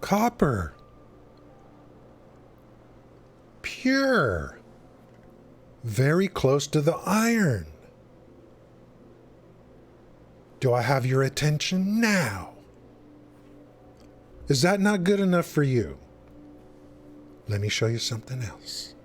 S1: Copper. Pure. Very close to the iron. Do I have your attention now? Is that not good enough for you? Let me show you something else.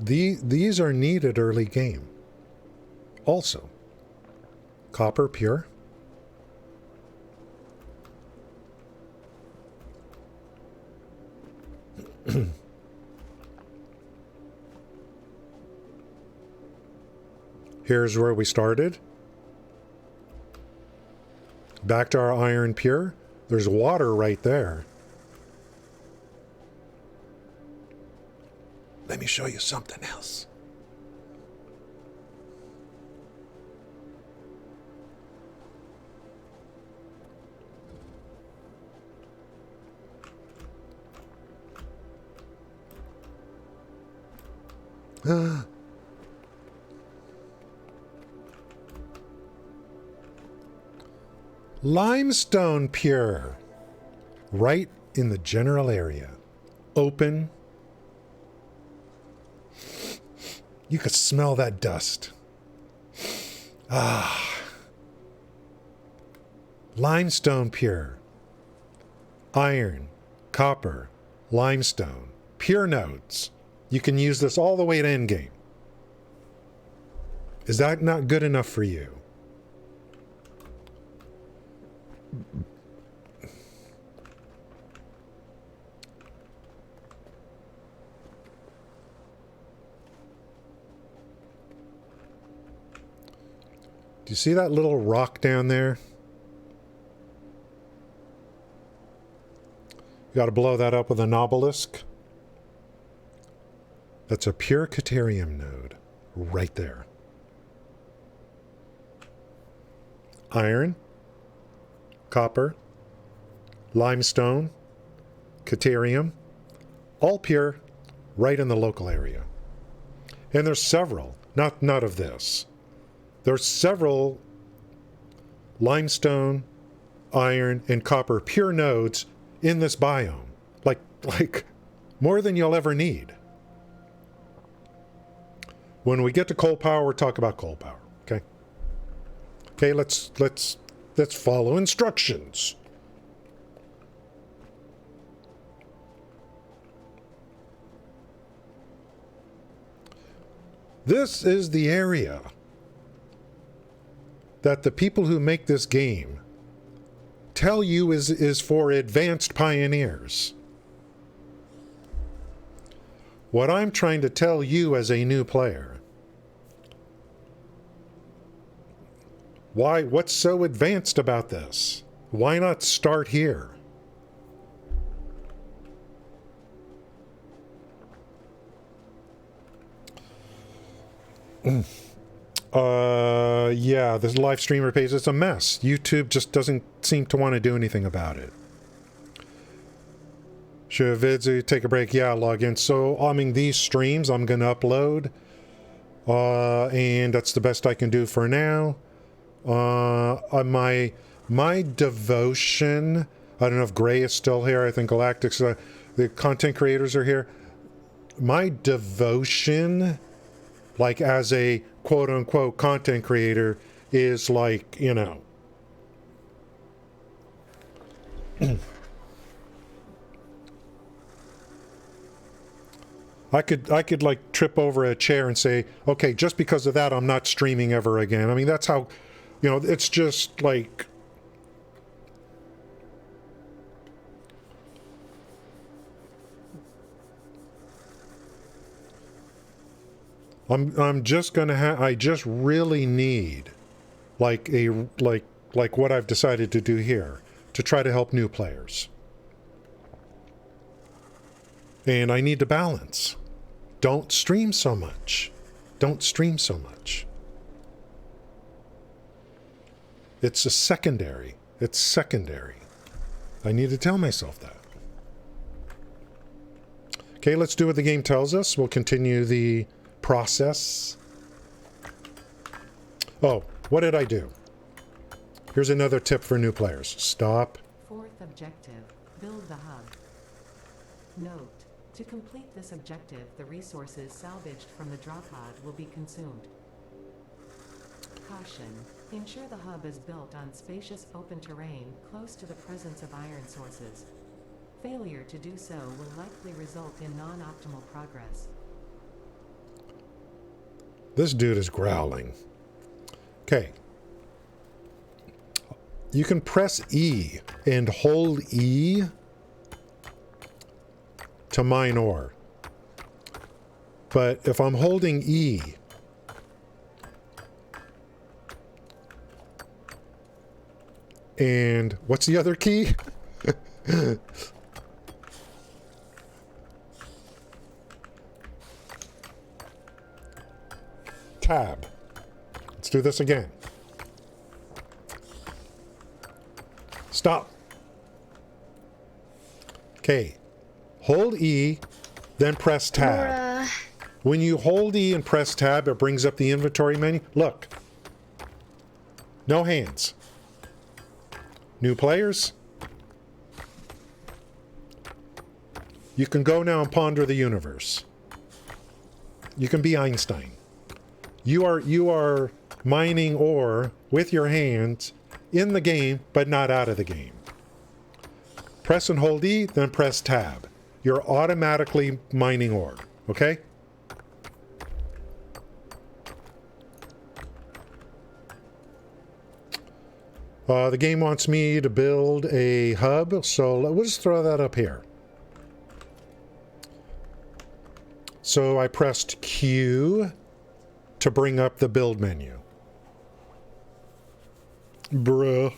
S1: These are needed early game. Also, copper pure. Here's where we started. Back to our iron pure. There's water right there. Let me show you something else. Limestone pure. Right in the general area. Open. You could smell that dust. Limestone pure. Iron, copper, limestone, pure nodes. You can use this all the way to endgame. Is that not good enough for you? Do you see that little rock down there? You got to blow that up with an obelisk. That's a pure Caterium node right there. Iron, copper, limestone, Caterium, all pure, right in the local area. And there's several, not of this. There's several limestone, iron, and copper pure nodes in this biome. Like more than you'll ever need. When we get to coal power, we'll talk about coal power. Okay? Okay, let's follow instructions. This is the area that the people who make this game tell you is for advanced pioneers. What I'm trying to tell you as a new player, what's so advanced about this? Why not start here? Yeah, the live streamer page, it's a mess. YouTube just doesn't seem to want to do anything about it. Sure, vids, take a break, yeah, log in. So, I mean, these streams I'm going to upload, and that's the best I can do for now. My devotion, I don't know if Gray is still here, I think Galactic's, the content creators are here. My devotion, like as a quote-unquote content creator, is like, you know, I could like trip over a chair and say, okay, just because of that, I'm not streaming ever again. I mean, that's how, you know, it's just like, I'm just gonna I just really need like what I've decided to do here to try to help new players. And I need to balance. Don't stream so much. Don't stream so much. It's a secondary. It's secondary. I need to tell myself that. Okay, let's do what the game tells us. We'll continue the process. Oh, what did I do? Here's another tip for new players. Stop.
S7: Fourth objective, build the hub. Note, to complete this objective, the resources salvaged from the drop pod will be consumed. Caution, ensure the hub is built on spacious open terrain close to the presence of iron sources. Failure to do so will likely result in non-optimal progress.
S1: This dude is growling. Okay. You can press E and hold E to mine ore. But if I'm holding E and what's the other key? tab. Let's do this again. Stop. Okay. Hold E, then press tab. When you hold E and press tab, it brings up the inventory menu. Look. No hands. New players. You can go now and ponder the universe. You can be Einstein. You are mining ore with your hands in the game, but not out of the game. Press and hold E, then press tab. You're automatically mining ore, okay? The game wants me to build a hub, so we'll just throw that up here. So I pressed Q to bring up the build menu. Bruh.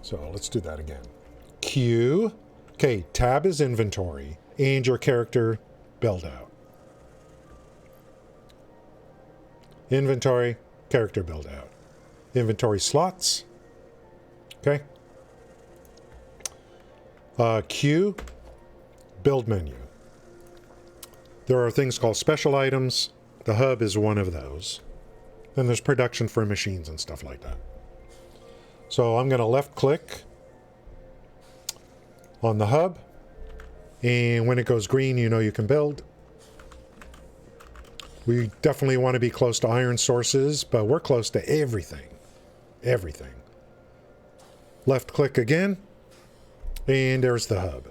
S1: So let's do that again. Q. Okay, tab is inventory and your character build out. Inventory, character build out. Inventory slots. Okay. Q, build menu. There are things called special items. The hub is one of those. Then there's production for machines and stuff like that. So I'm going to left click on the hub. And when it goes green, you know you can build. We definitely want to be close to iron sources, but we're close to everything. Everything. Left click again. And there's the hub.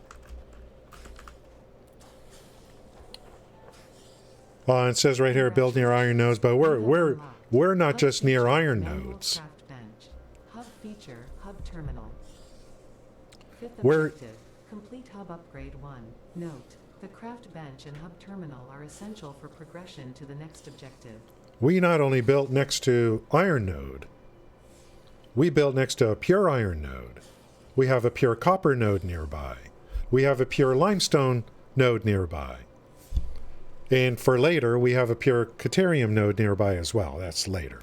S1: It says right here, build near iron nodes, but we're not just near iron nodes.
S7: Hub feature, hub terminal. Fifth
S1: We're
S7: objective, complete hub upgrade 1. Note, the craft bench and hub terminal are essential for progression to the next objective.
S1: We not only built next to iron node, we built next to a pure iron node. We have a pure copper node nearby. We have a pure limestone node nearby. And for later, we have a pure Caterium node nearby as well. That's later.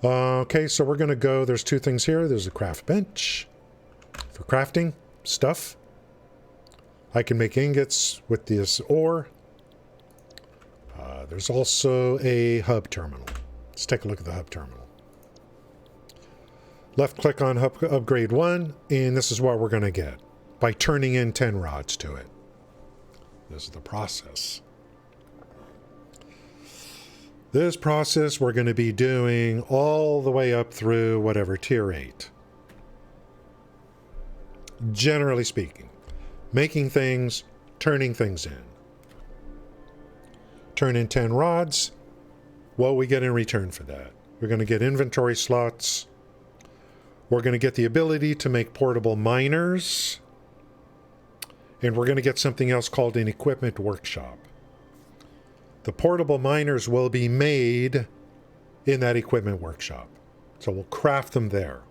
S1: Okay, so we're going to go, there's two things here. There's a craft bench for crafting stuff. I can make ingots with this ore. There's also a hub terminal. Let's take a look at the hub terminal. Left click on hub upgrade 1, and this is what we're going to get by turning in 10 rods to it. This is the process. This process we're going to be doing all the way up through whatever, tier 8. Generally speaking. Making things, turning things in. Turn in 10 rods. What we get in return for that? We're going to get inventory slots. We're going to get the ability to make portable miners. And we're going to get something else called an equipment workshop. The portable miners will be made in that equipment workshop. So we'll craft them there.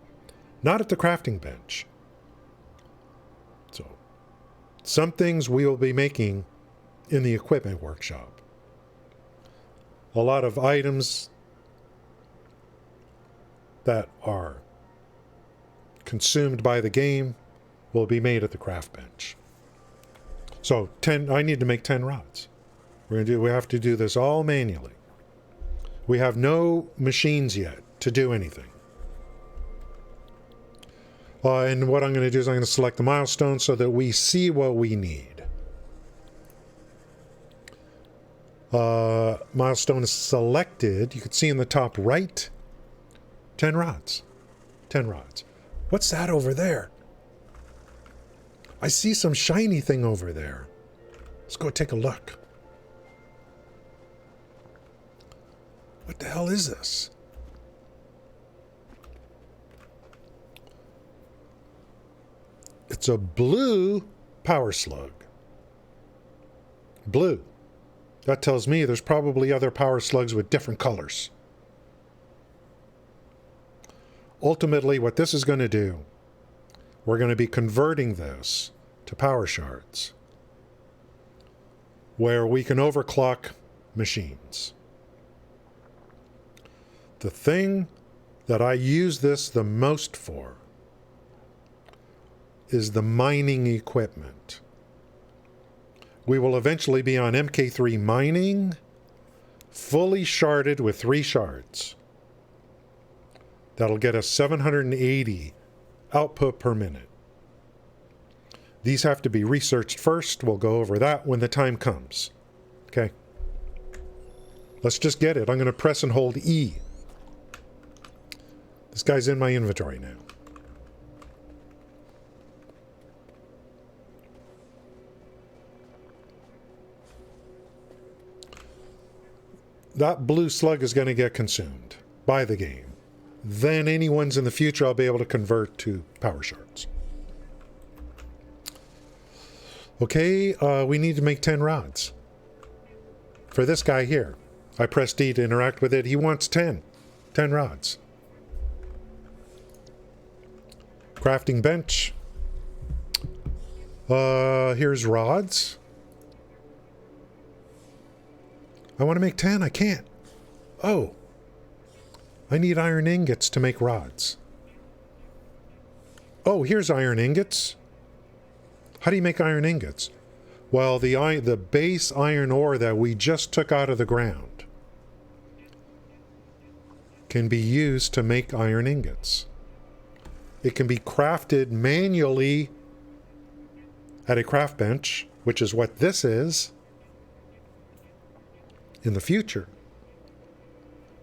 S1: Not at the crafting bench. So some things we will be making in the equipment workshop. A lot of items that are consumed by the game will be made at the craft bench. So I need to make 10 rods. We have to do this all manually. We have no machines yet to do anything. And what I'm going to do is I'm going to select the milestone so that we see what we need. Milestone is selected. You can see in the top right, 10 rods. 10 rods. What's that over there? I see some shiny thing over there. Let's go take a look. What the hell is this? It's a blue power slug. Blue. That tells me there's probably other power slugs with different colors. Ultimately, what this is going to do, we're going to be converting this to power shards, where we can overclock machines. The thing that I use this the most for is the mining equipment. We will eventually be on MK3 mining, fully sharded with 3 shards. That'll get us 780 output per minute. These have to be researched first. We'll go over that when the time comes. Okay. Let's just get it. I'm going to press and hold E. This guy's in my inventory now. That blue slug is going to get consumed by the game. Then any ones in the future I'll be able to convert to power shards. Okay, we need to make 10 rods. For this guy here. I pressed D to interact with it. He wants 10. 10 rods. Crafting bench. Here's rods. I want to make 10. I can't. Oh. I need iron ingots to make rods. Oh, here's iron ingots. How do you make iron ingots? Well, the base iron ore that we just took out of the ground can be used to make iron ingots. It can be crafted manually at a craft bench, which is what this is. In the future,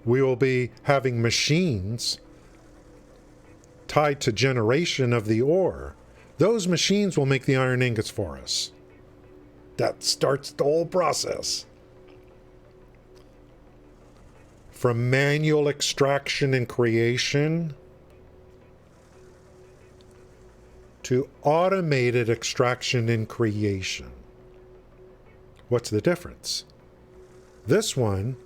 S1: we will be having machines tied to generation of the ore. Those machines will make the iron ingots for us. That starts the whole process. From manual extraction and creation to automated extraction and creation. What's the difference? This one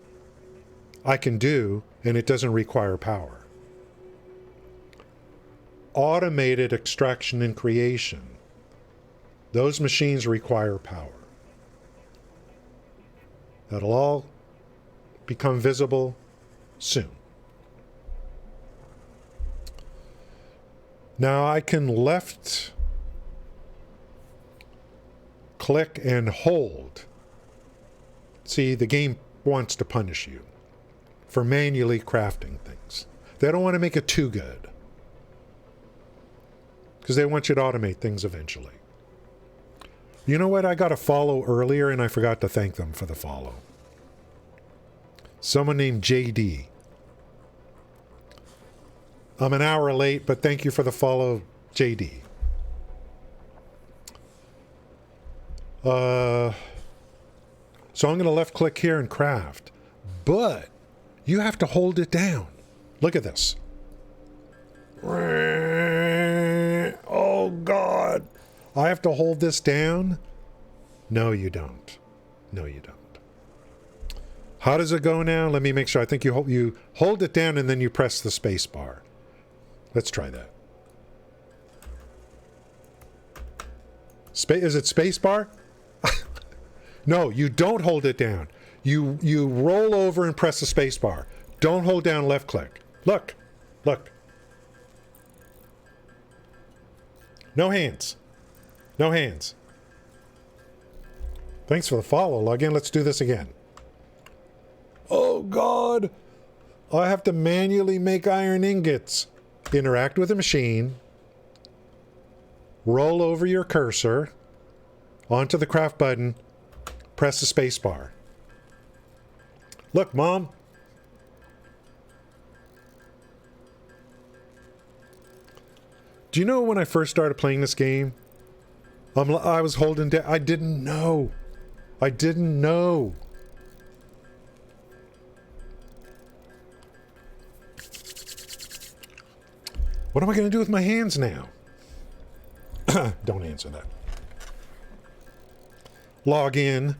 S1: I can do, and it doesn't require power. Automated extraction and creation. Those machines require power. That'll all become visible soon. Now I can left click and hold. See, the game wants to punish you for manually crafting things. They don't want to make it too good, because they want you to automate things eventually. You know what? I got a follow earlier and I forgot to thank them for the follow. Someone named JD. I'm an hour late, but thank you for the follow, JD. So I'm going to left click here and craft. But you have to hold it down. Look at this. Oh, God. I have to hold this down? No, you don't. No, you don't. How does it go now? Let me make sure. I think you hold it down and then you press the space bar. Let's try that. Is it space bar? No, you don't hold it down. You roll over and press the space bar. Don't hold down left click. Look. Look. No hands. No hands. Thanks for the follow, Login. Let's do this again. Oh, God. I have to manually make iron ingots. Interact with the machine. Roll over your cursor onto the craft button. Press the space bar. Look, Mom. Do you know when I first started playing this game? I was holding down. I didn't know. I didn't know. What am I going to do with my hands now? Don't answer that. Log in.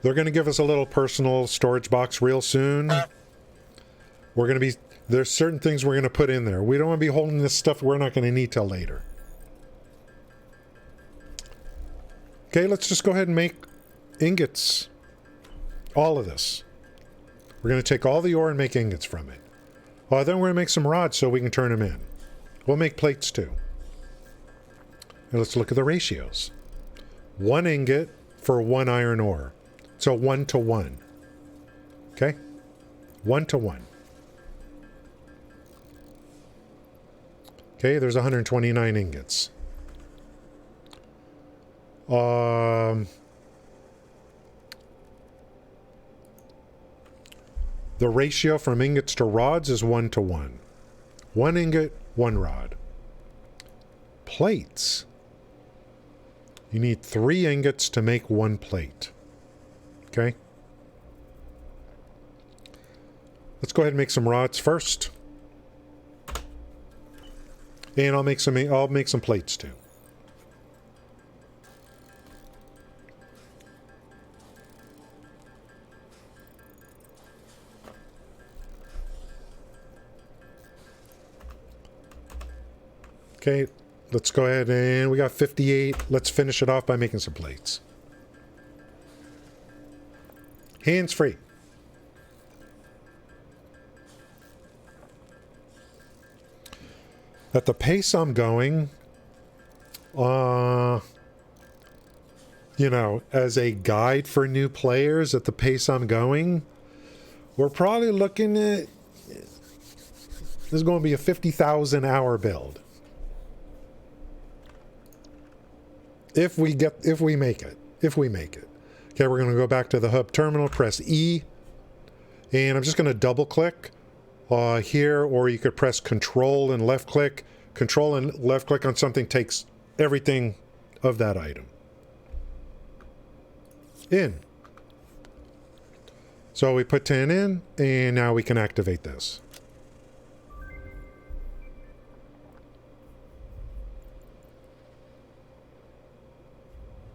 S1: They're going to give us a little personal storage box real soon. We're going to be... There's certain things we're going to put in there. We don't want to be holding this stuff we're not going to need till later. Okay, let's just go ahead and make ingots. All of this. We're going to take all the ore and make ingots from it. Then we're going to make some rods so we can turn them in. We'll make plates too. And let's look at the ratios. 1 ingot for 1 iron ore. So 1 to 1. Okay? 1 to 1. Okay, there's 129 ingots. The ratio from ingots to rods is 1 to 1. 1 ingot, 1 rod. Plates. You need 3 ingots to make 1 plate. Okay? Let's go ahead and make some rods first. And I'll make some plates too. Okay, let's go ahead and we got 58. Let's finish it off by making some plates. Hands free. At the pace I'm going, you know, as a guide for new players, at the pace I'm going, we're probably looking at, this is going to be a 50,000 hour build. If we make it. Okay, we're going to go back to the hub terminal, press E, and I'm just going to double click here, or you could press Control and left click. Control and left click on something takes everything of that item. In. So we put 10 in, and now we can activate this.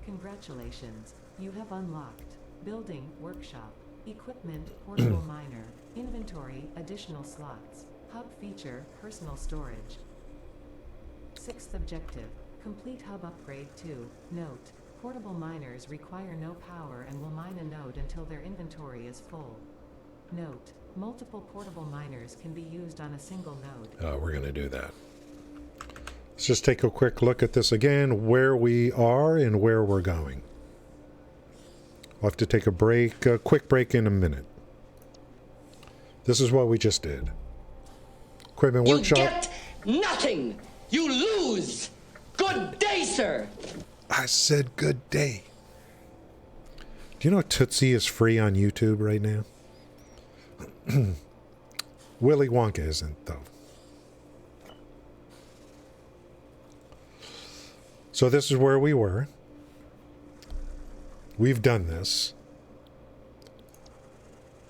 S7: Congratulations, you have unlocked Building Workshop, Equipment Portable Miner, Inventory Additional Slots, Hub Feature Personal Storage. 6th objective, complete hub upgrade 2. Note, portable miners require no power and will mine a node until their inventory is full. Note, multiple portable miners can be used on a single node.
S1: We're going to do that. Let's just take a quick look at this again, where we are and where we're going. We'll have to take a quick break in a minute. This is what we just did. Equipment Workshop.
S8: You get nothing! You lose! Good day, sir!
S1: I said good day. Do you know Tootsie is free on YouTube right now? Willy Wonka isn't, though. So this is where we were. We've done this.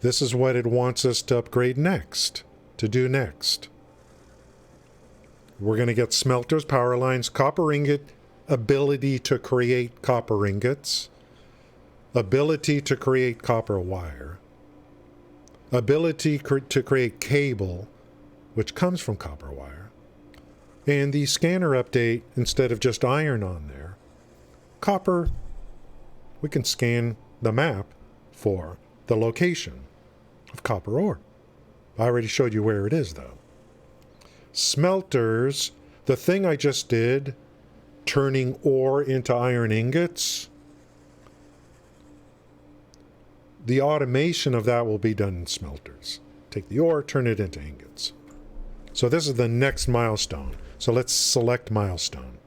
S1: This is what it wants us to upgrade next, to do next. We're going to get smelters, power lines, copper ingot, ability to create copper ingots, ability to create copper wire, ability to create cable, which comes from copper wire, and the scanner update, instead of just iron on there, copper, we can scan the map for the location of copper ore. I already showed you where it is, though. Smelters, the thing I just did, turning ore into iron ingots, the automation of that will be done in smelters. Take the ore, turn it into ingots. So this is the next milestone. So let's select milestone.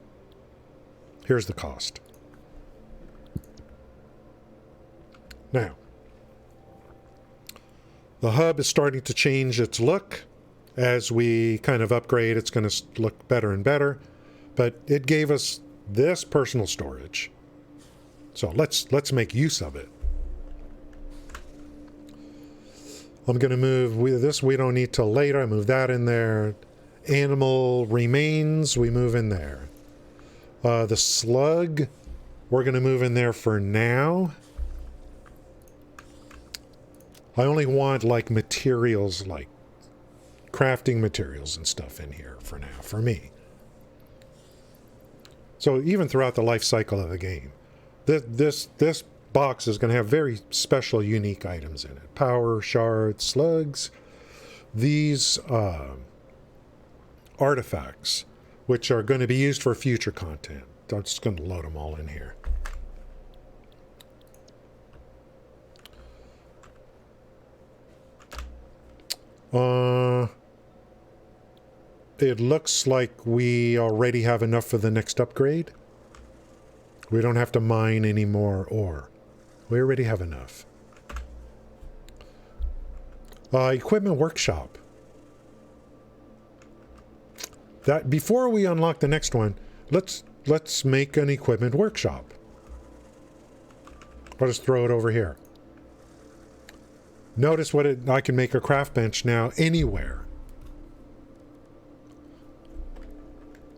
S1: Here's the cost. Now, the hub is starting to change its look. As we kind of upgrade, it's going to look better and better. But it gave us this personal storage. So let's make use of it. I'm going to move this. We don't need till later. I move that in there. Animal remains, we move in there. The slug, we're going to move in there for now. I only want like materials, like crafting materials and stuff in here for now, for me. So even throughout the life cycle of the game, this box is going to have very special, unique items in it. Power, shards, slugs, these artifacts, which are going to be used for future content. I'm just going to load them all in here. It looks like we already have enough for the next upgrade. We don't have to mine any more ore. We already have enough. Equipment workshop. That before we unlock the next one, let's make an equipment workshop. I'll just throw it over here. Notice I can make a craft bench now anywhere.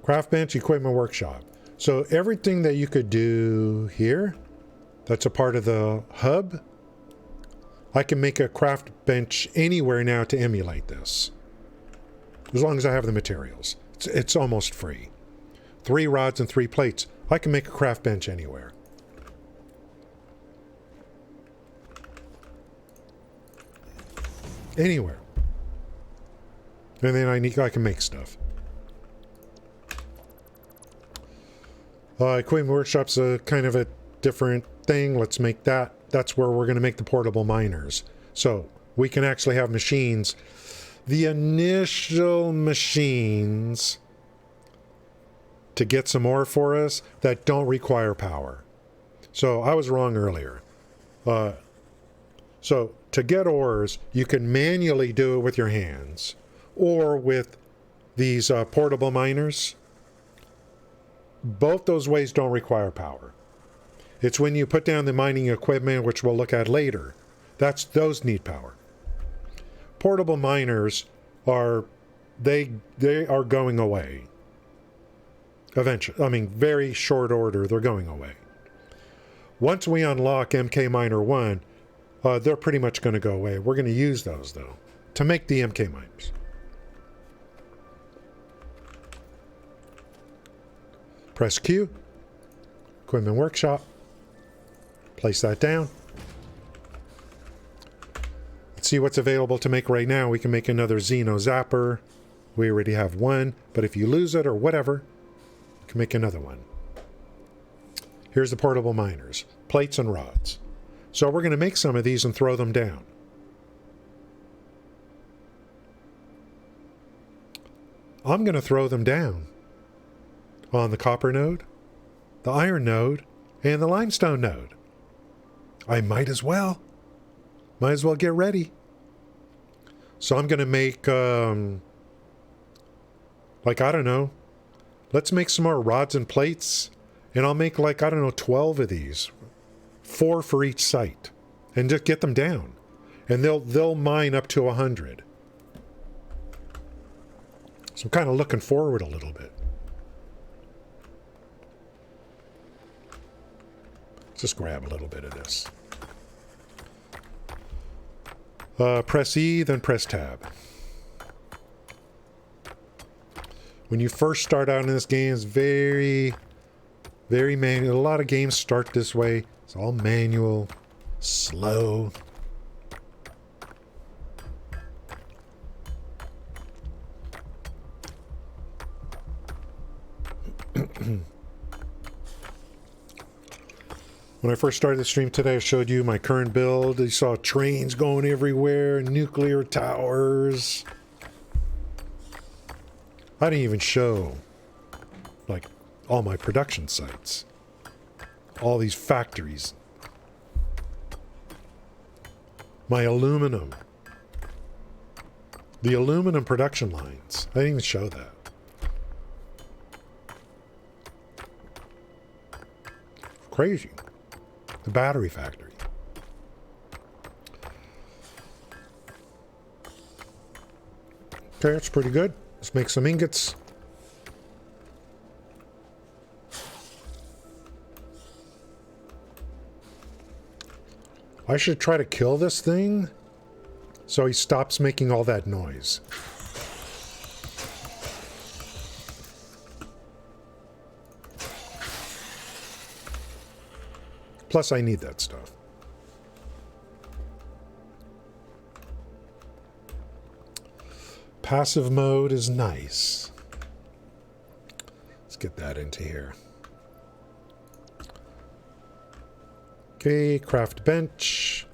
S1: Craft bench, equipment workshop. So everything that you could do here, that's a part of the hub, I can make a craft bench anywhere now to emulate this. As long as I have the materials. It's almost free. 3 rods and 3 plates. I can make a craft bench anywhere. Anywhere. And then I can make stuff. Equipment workshop's a kind of a different thing. Let's make that. That's where we're going to make the portable miners. So we can actually have machines. The initial machines to get some ore for us that don't require power. So I was wrong earlier. So to get ores, you can manually do it with your hands or with these portable miners. Both those ways don't require power. It's when you put down the mining equipment, which we'll look at later, those need power. Portable miners are going away. Eventually, I mean, very short order, they're going away. Once we unlock MK Miner 1, they're pretty much going to go away. We're going to use those, though, to make the MK miners. Press Q. Equipment workshop. Place that down. Let's see what's available to make right now. We can make another Xeno Zapper. We already have one, but if you lose it or whatever, you can make another one. Here's the portable miners. Plates and rods. So we're going to make some of these and throw them down. I'm going to throw them down on the copper node, the iron node, and the limestone node. I might as well. Might as well get ready. So I'm going to make, like, I don't know. Let's make some more rods and plates. And I'll make, like, I don't know, 12 of these. 4 for each site. And just get them down. And they'll mine up to 100. So I'm kind of looking forward a little bit. Just grab a little bit of this. Press E, then press Tab. When you first start out in this game, it's very, very manual. A lot of games start this way. It's all manual, slow. When I first started the stream today, I showed you my current build. You saw trains going everywhere, nuclear towers. I didn't even show, like, all my production sites. All these factories. My aluminum. The aluminum production lines. I didn't even show that. Crazy. The battery factory. Okay, that's pretty good. Let's make some ingots. I should try to kill this thing so he stops making all that noise. Plus, I need that stuff. Passive mode is nice. Let's get that into here. Okay, craft bench.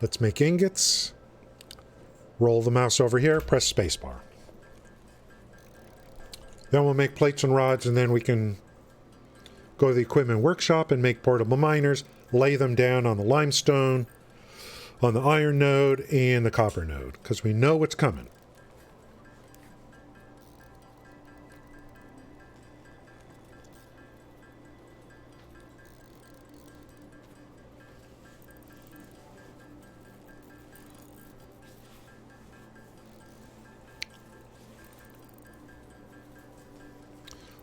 S1: Let's make ingots. Roll the mouse over here, press spacebar. Then we'll make plates and rods, and then we can go to the equipment workshop and make portable miners, lay them down on the limestone, on the iron node, and the copper node, because we know what's coming.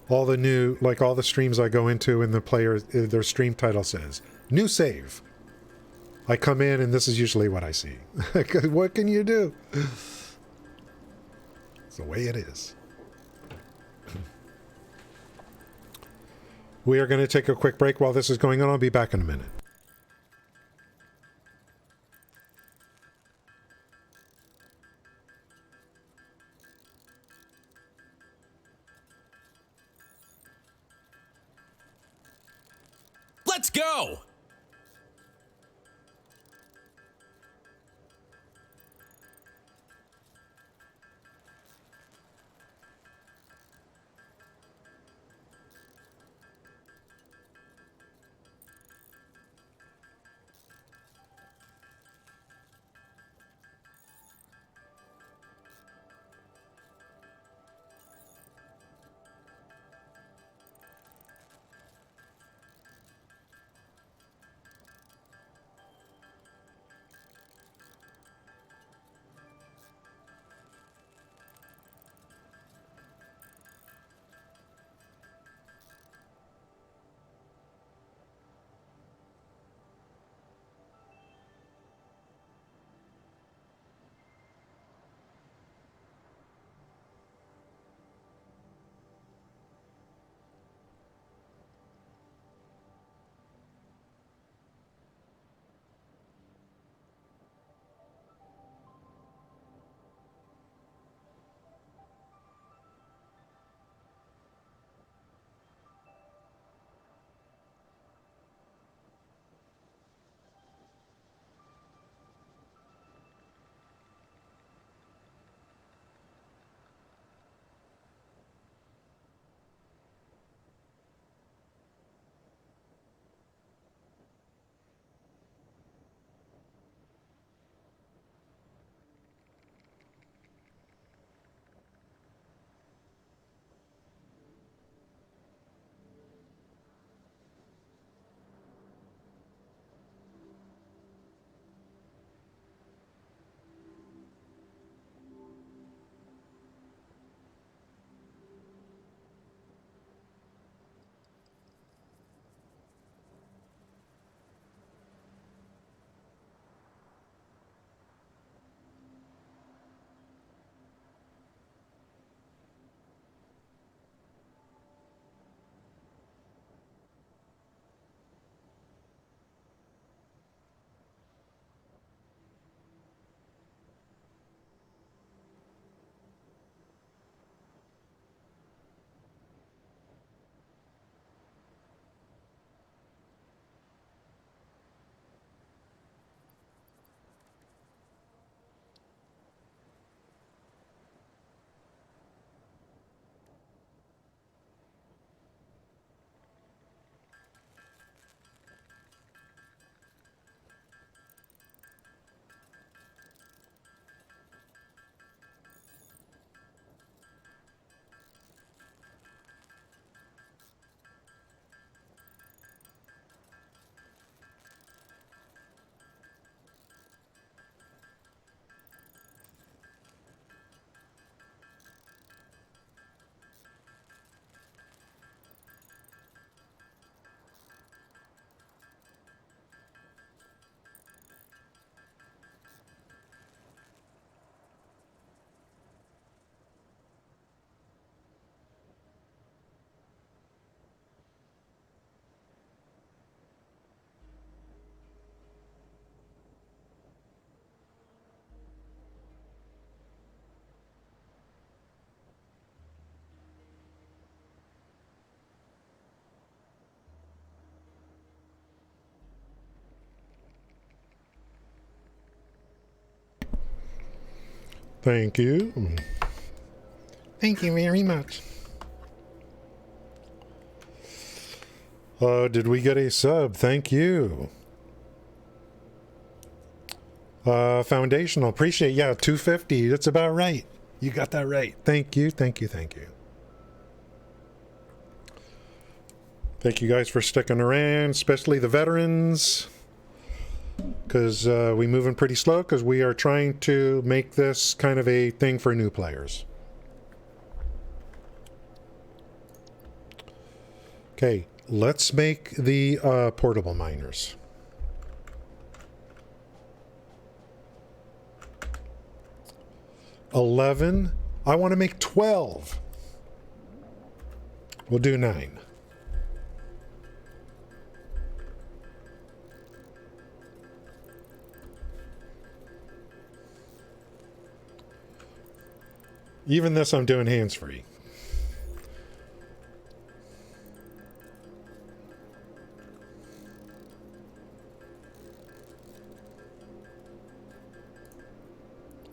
S1: All the new, like all the streams I go into and the player, their stream title says, new save. I come in and this is usually what I see. What can you do? It's the way it is. We are going to take a quick break while this is going on. I'll be back in a minute.
S9: Let's go!
S1: Thank you. Thank you very much. Oh, did we get a sub? Thank you. Foundational, appreciate. Yeah, 250. That's about right. You got that right. Thank you, thank you, thank you. Thank you guys for sticking around, especially the veterans, because we're moving pretty slow because we are trying to make this kind of a thing for new players. Okay, let's make the portable miners. $11. I want to make 12. We'll do 9. Even this I'm doing hands-free.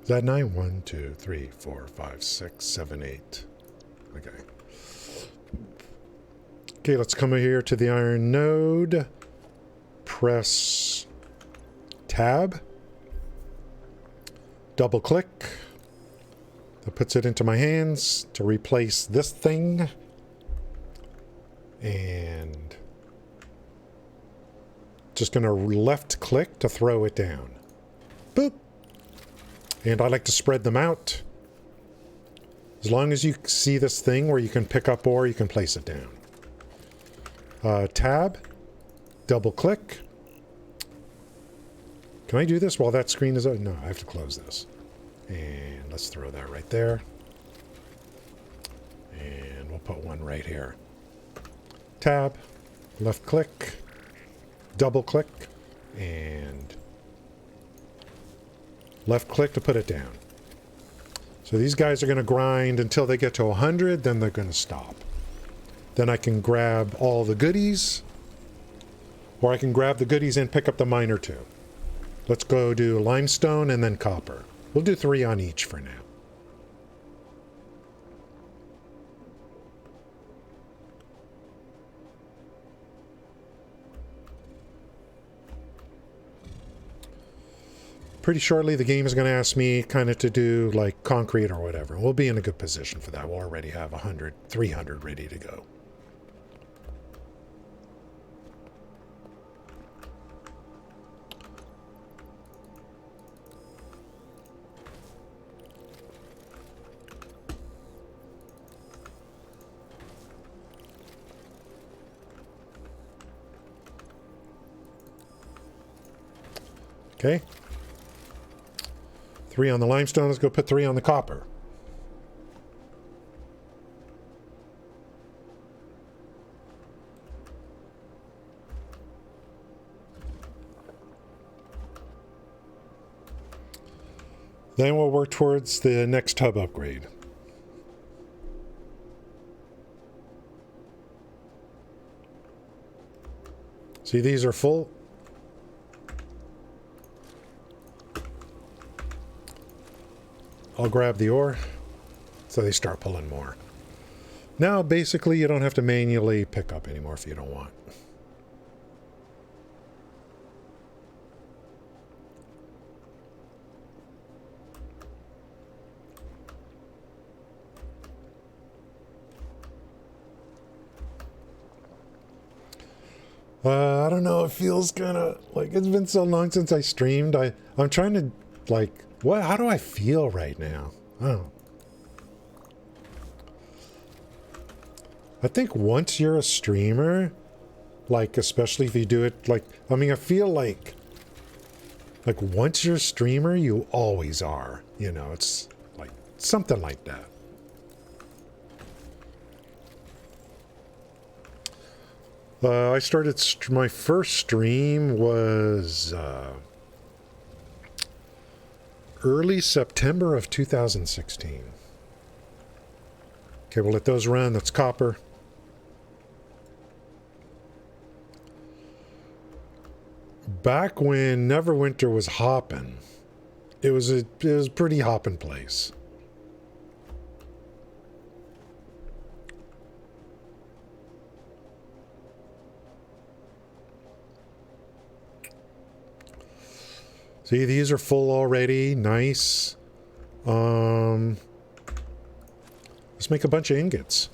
S1: Is that 9? 1, 2, 3, 4, 5, 6, 7, 8. Okay. Okay, let's come here to the iron node. Press tab. Double click. That puts it into my hands to replace this thing. And just going to left click to throw it down. Boop. And I like to spread them out. As long as you see this thing where you can pick up ore, you can place it down. Tab. Double click. Can I do this while that screen is open? No, I have to close this. And let's throw that right there. And we'll put one right here. Tab. Left click. Double click. And left click to put it down. So these guys are going to grind until they get to 100, then they're going to stop. Then I can grab all the goodies, or I can grab the goodies and pick up the miner too. Let's go do limestone and then copper. We'll do 3 on each for now. Pretty shortly, the game is going to ask me kind of to do like concrete or whatever. We'll be in a good position for that. We'll already have 100, 300 ready to go. Okay. 3 on the limestone. Let's go put 3 on the copper. Then we'll work towards the next hub upgrade. See, these are full. I'll grab the ore, so they start pulling more. Now, basically, you don't have to manually pick up anymore if you don't want. I don't know, it feels kind of like it's been so long since I streamed. I'm trying to, like, how do I feel right now? Oh. I think once you're a streamer, like, especially if you do it, like, I mean, I feel like once you're a streamer, you always are. You know, it's like something like that. I started, my first stream was early September of 2016. Okay, we'll let those run. That's copper. Back when Neverwinter was hopping, it was a pretty hopping place. See, these are full already. Nice. Let's make a bunch of ingots.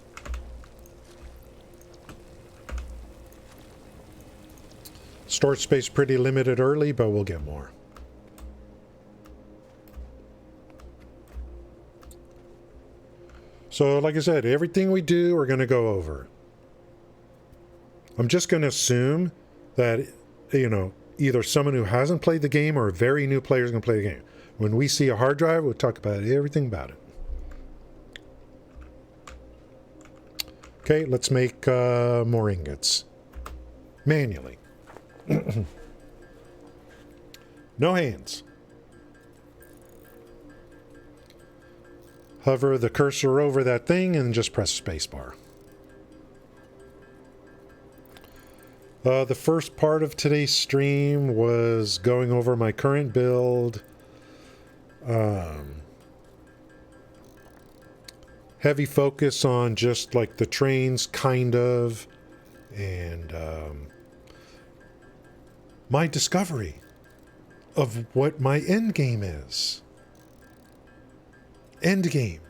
S1: Storage space pretty limited early, but we'll get more. So, like I said, everything we do, we're going to go over. I'm just going to assume that, you know, either someone who hasn't played the game or a very new player is going to play the game. When we see a hard drive, we'll talk about everything about it. Okay, let's make more ingots. Manually. No hands. Hover the cursor over that thing and just press spacebar. The first part of today's stream was going over my current build. Heavy focus on just like the trains, kind of, and my discovery of what my end game is. End game.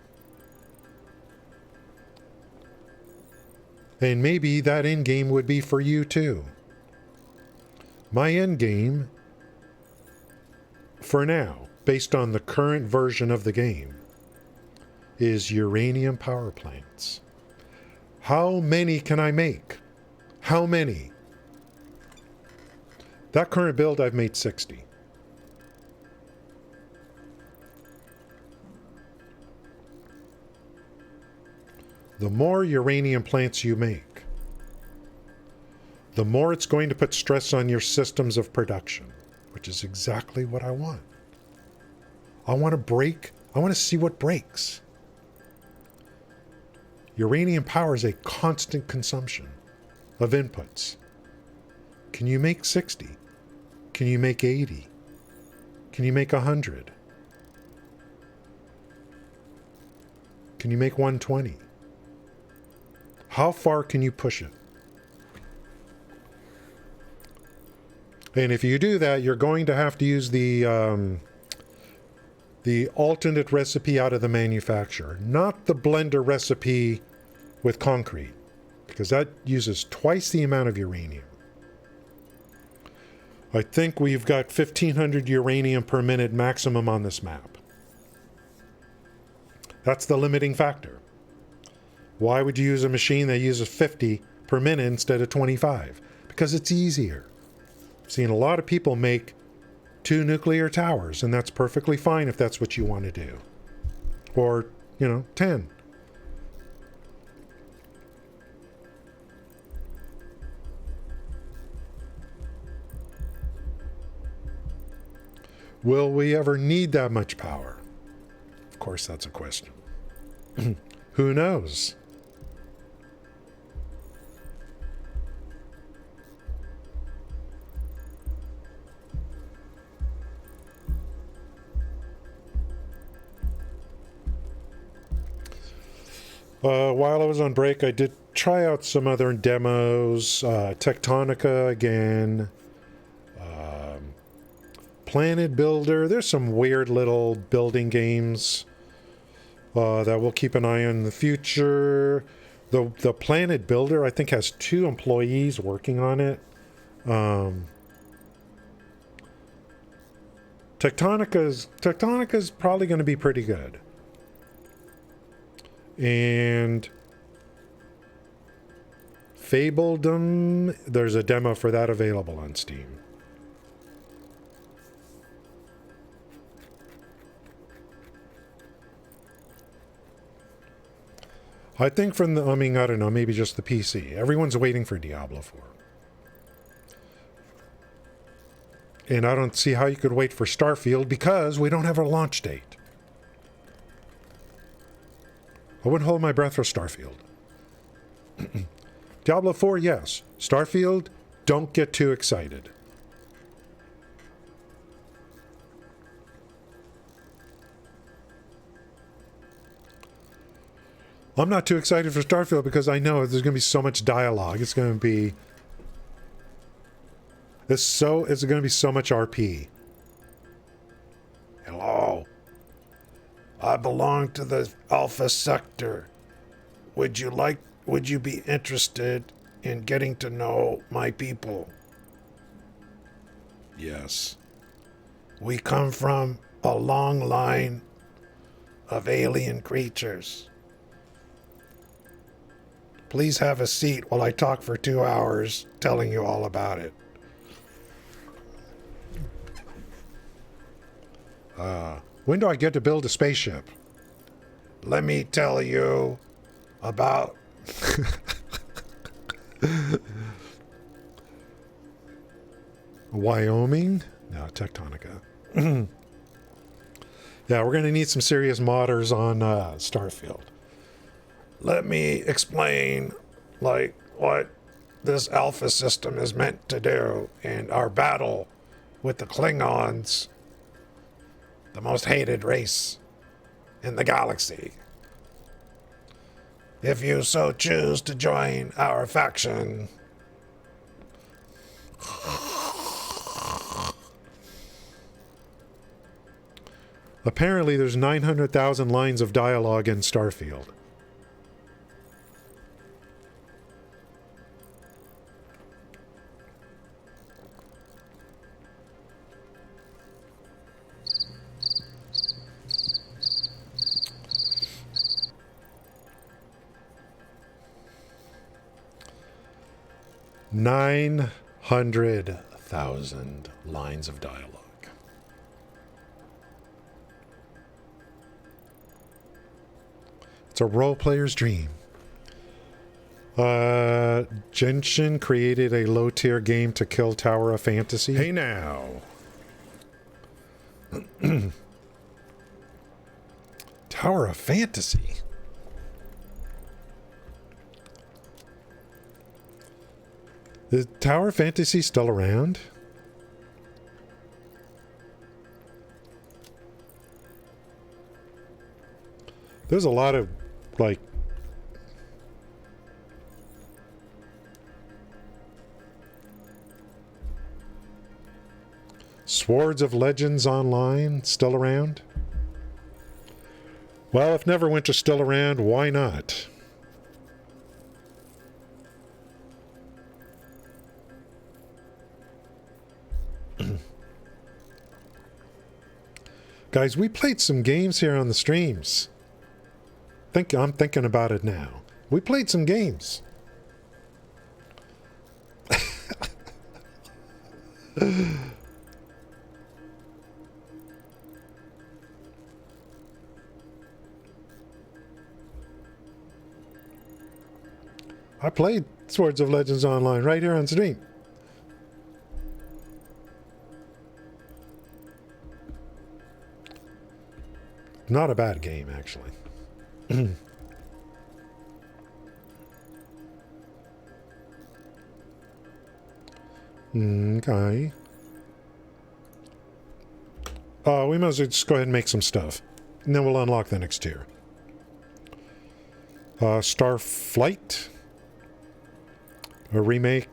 S1: And maybe that end game would be for you too. My end game, for now, based on the current version of the game, is uranium power plants. How many can I make? How many? That current build, I've made 60. The more uranium plants you make, the more it's going to put stress on your systems of production, which is exactly what I want. I want to see what breaks. Uranium power is a constant consumption of inputs. Can you make 60? Can you make 80? Can you make 100? Can you make 120? How far can you push it? And if you do that, you're going to have to use the alternate recipe out of the manufacturer, not the blender recipe with concrete, because that uses twice the amount of uranium. I think we've got 1,500 uranium per minute maximum on this map. That's the limiting factor. Why would you use a machine that uses 50 per minute instead of 25? Because it's easier. I've seen a lot of people make 2 nuclear towers, and that's perfectly fine if that's what you want to do. Or, 10. Will we ever need that much power? Of course, that's a question. Who knows? While I was on break, I did try out some other demos. Tectonica again. Planet Builder. There's some weird little building games that we'll keep an eye on in the future. The Planet Builder, I think, has 2 employees working on it. Tectonica's probably going to be pretty good. And Fabledom, there's a demo for that available on Steam. I think I don't know, maybe just the PC. Everyone's waiting for Diablo 4. And I don't see how you could wait for Starfield because we don't have a launch date. I wouldn't hold my breath for Starfield. Diablo 4, yes. Starfield, don't get too excited. I'm not too excited for Starfield because I know there's going to be so much dialogue. It's going to be... It's going to be so much RP. Hello. I belong to the Alpha Sector. Would you be interested in getting to know my people? Yes. We come from a long line of alien creatures. Please have a seat while I talk for 2 hours telling you all about it. When do I get to build a spaceship? Let me tell you about... Wyoming? No, Tectonica. Yeah, we're going to need some serious modders on Starfield. Let me explain, like, what this Alpha system is meant to do in our battle with the Klingons, the most hated race in the galaxy. If you so choose to join our faction, apparently there's 900,000 lines of dialogue in Starfield. Nine 100,000 lines of dialogue. It's a role player's dream. Genshin created a low-tier game to kill Tower of Fantasy.
S2: Hey now.
S1: Tower of Fantasy? Is Tower of Fantasy still around? There's a lot of, like... Swords of Legends Online still around? Well, if Neverwinter's still around, why not? Guys, we played some games here on the streams. I'm thinking about it now. We played some games. I played Swords of Legends Online right here on stream. Not a bad game, actually. Okay. We might as well just go ahead and make some stuff. And then we'll unlock the next tier. Starflight. A remake.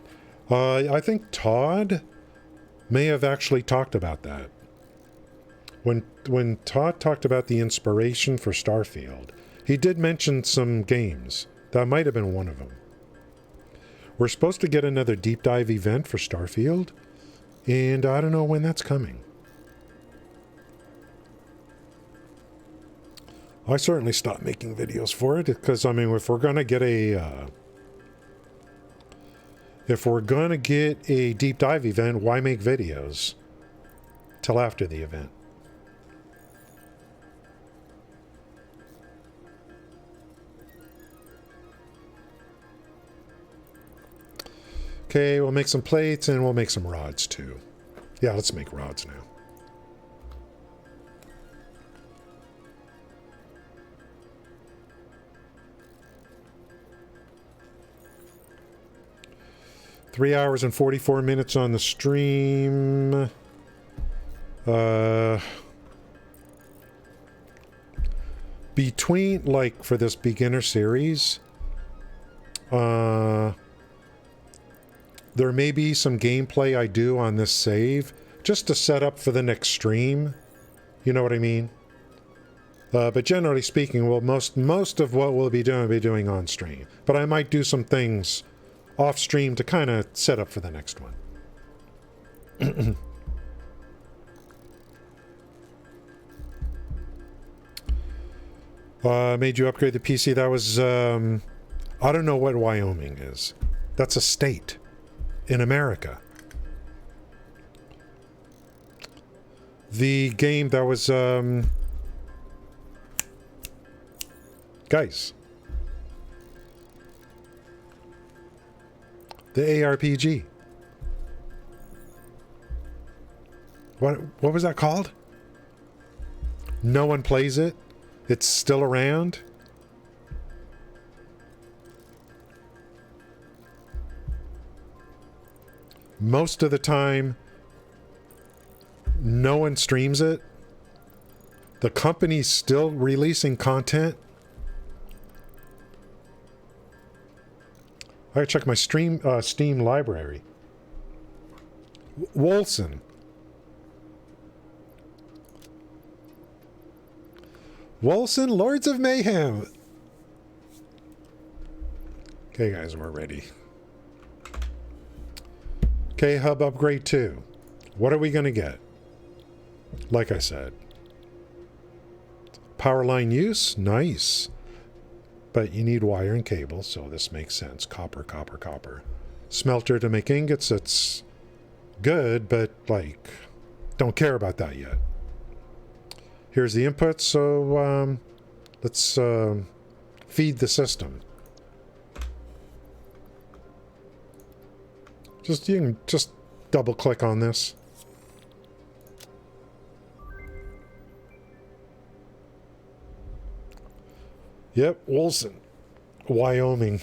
S1: I think Todd may have actually talked about that. When Todd talked about the inspiration for Starfield, he did mention some games. That might have been one of them. We're supposed to get another deep dive event for Starfield, and I don't know when that's coming. I certainly stopped making videos for it, because, I mean, if we're going to get a deep dive event, why make videos till after the event? Okay, we'll make some plates and we'll make some rods too. Yeah, let's make rods now. Three hours and 44 minutes on the stream. between, like, for this beginner series, there may be some gameplay I do on this save just to set up for the next stream. You know what I mean? But generally speaking, well, most of what we'll be doing on stream. But I might do some things off stream to kind of set up for the next one. Made you upgrade the PC. That was, I don't know what Wyoming is. That's a state in America. The game that was, guys. The ARPG. What was that called? No one plays it? It's still around? Most of the time, no one streams it. The company's still releasing content. I gotta check my Steam library. Wolson. Wolson, Lords of Mayhem. Okay, guys, we're ready. Okay, Hub Upgrade 2. What are we going to get? Like I said. Power line use? Nice. But you need wire and cable, so this makes sense. Copper, copper, copper. Smelter to make ingots, that's good, but, like, don't care about that yet. Here's the input, so let's feed the system. You can just double click on this. Yep, Wilson, Wyoming.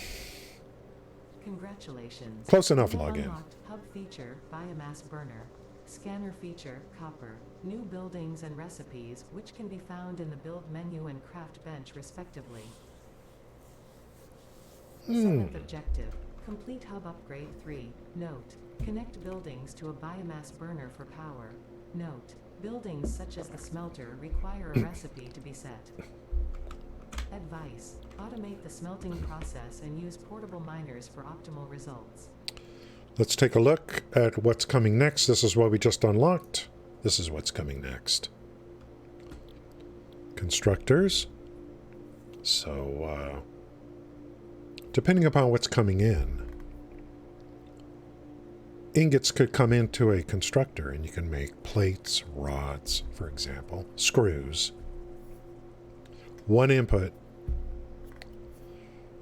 S7: Congratulations.
S1: Close enough,
S7: You have
S1: login.
S7: unlocked Hub feature, biomass burner. Scanner feature, copper. New buildings and recipes, which can be found in the build menu and craft bench respectively. 7th objective. Complete Hub Upgrade 3. Note. Connect buildings to a biomass burner for power. Note. Buildings such as the smelter require a recipe to be set. Advice. Automate the smelting process and use portable miners for optimal results.
S1: Let's take a look at what's coming next. This is what we just unlocked. This is what's coming next. Constructors. So, depending upon what's coming in, ingots could come into a constructor and you can make plates, rods, for example, screws. One input.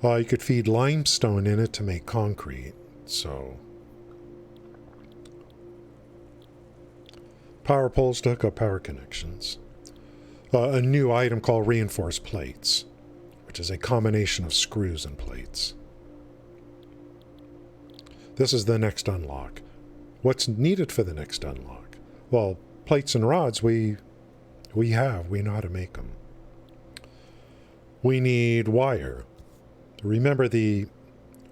S1: You could feed limestone in it to make concrete. So, power poles to hook up power connections. A new item called reinforced plates, which is a combination of screws and plates. This is the next unlock. What's needed for the next unlock? Well, plates and rods we know how to make them. We need wire. Remember the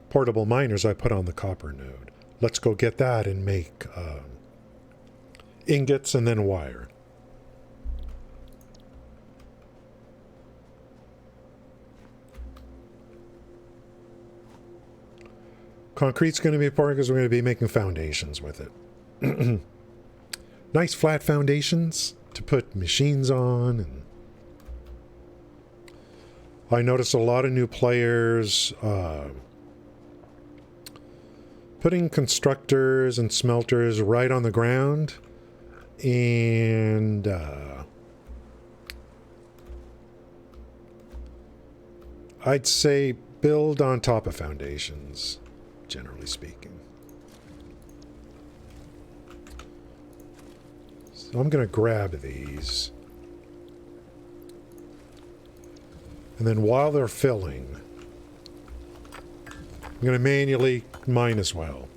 S1: portable miners I put on the copper node. Let's go get that and make ingots and then wire. Concrete's going to be important because we're going to be making foundations with it. Nice flat foundations to put machines on. And I noticed a lot of new players putting constructors and smelters right on the ground. And I'd say build on top of foundations, generally speaking. So I'm going to grab these. And then while they're filling, I'm going to manually mine as well.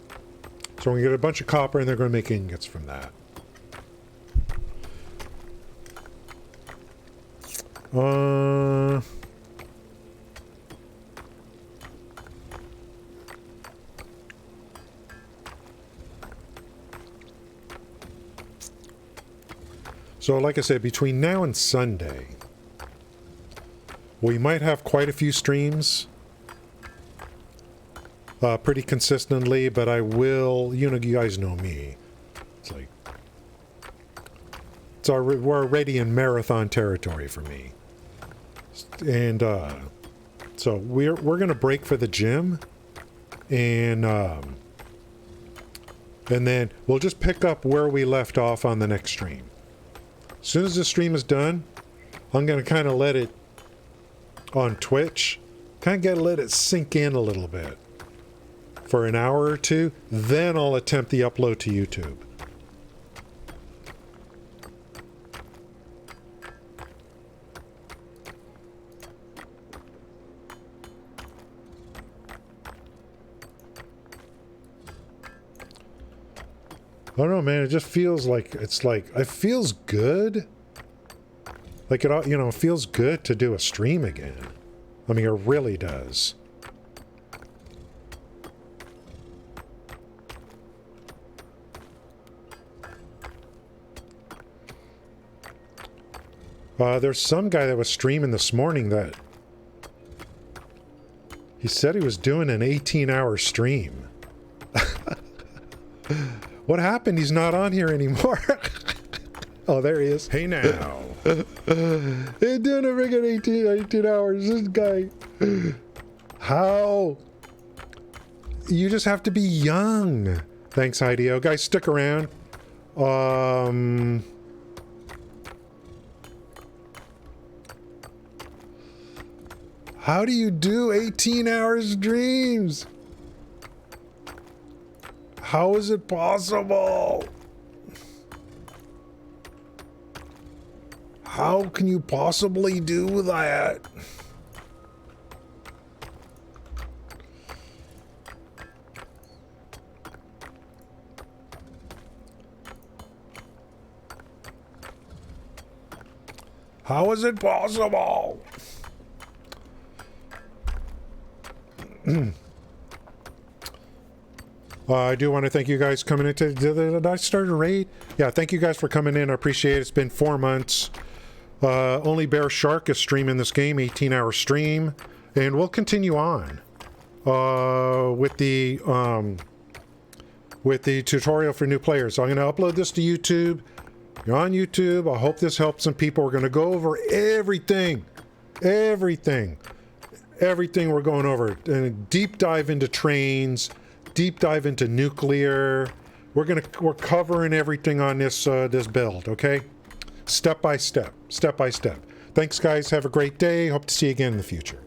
S1: So we're going to get a bunch of copper and they're going to make ingots from that. So like I said, between now and Sunday, we might have quite a few streams pretty consistently, but I will, you guys know me. It's like, we're already in marathon territory for me. And so we're going to break for the gym, and then we'll just pick up where we left off on the next stream. As soon as the stream is done, I'm going to kind of let it on Twitch, let it sink in a little bit for an hour or two. Then I'll attempt the upload to YouTube. I don't know, man. It just feels like it feels good. Like it, it feels good to do a stream again. I mean, it really does. There's some guy that was streaming this morning that he said he was doing an 18-hour stream. What happened? He's not on here anymore. Oh, there he is.
S2: Hey now.
S1: He's doing a freaking 18 hours. This guy. How? You just have to be young. Thanks, Hideo. Guys, stick around. How do you do 18-hour streams? How is it possible? How can you possibly do that? How is it possible? I do want to thank you guys coming into. Did I start a raid? Yeah, thank you guys for coming in. I appreciate it. It's been 4 months. Only Bear Shark is streaming this game, 18-hour stream, and we'll continue on with the tutorial for new players. So I'm going to upload this to YouTube. You're on YouTube. I hope this helps some people. We're going to go over everything we're going over, and a deep dive into trains. Deep dive into nuclear. We're covering everything on this this build, okay? Step by step. Thanks, guys. Have a great day. Hope to see you again in the future.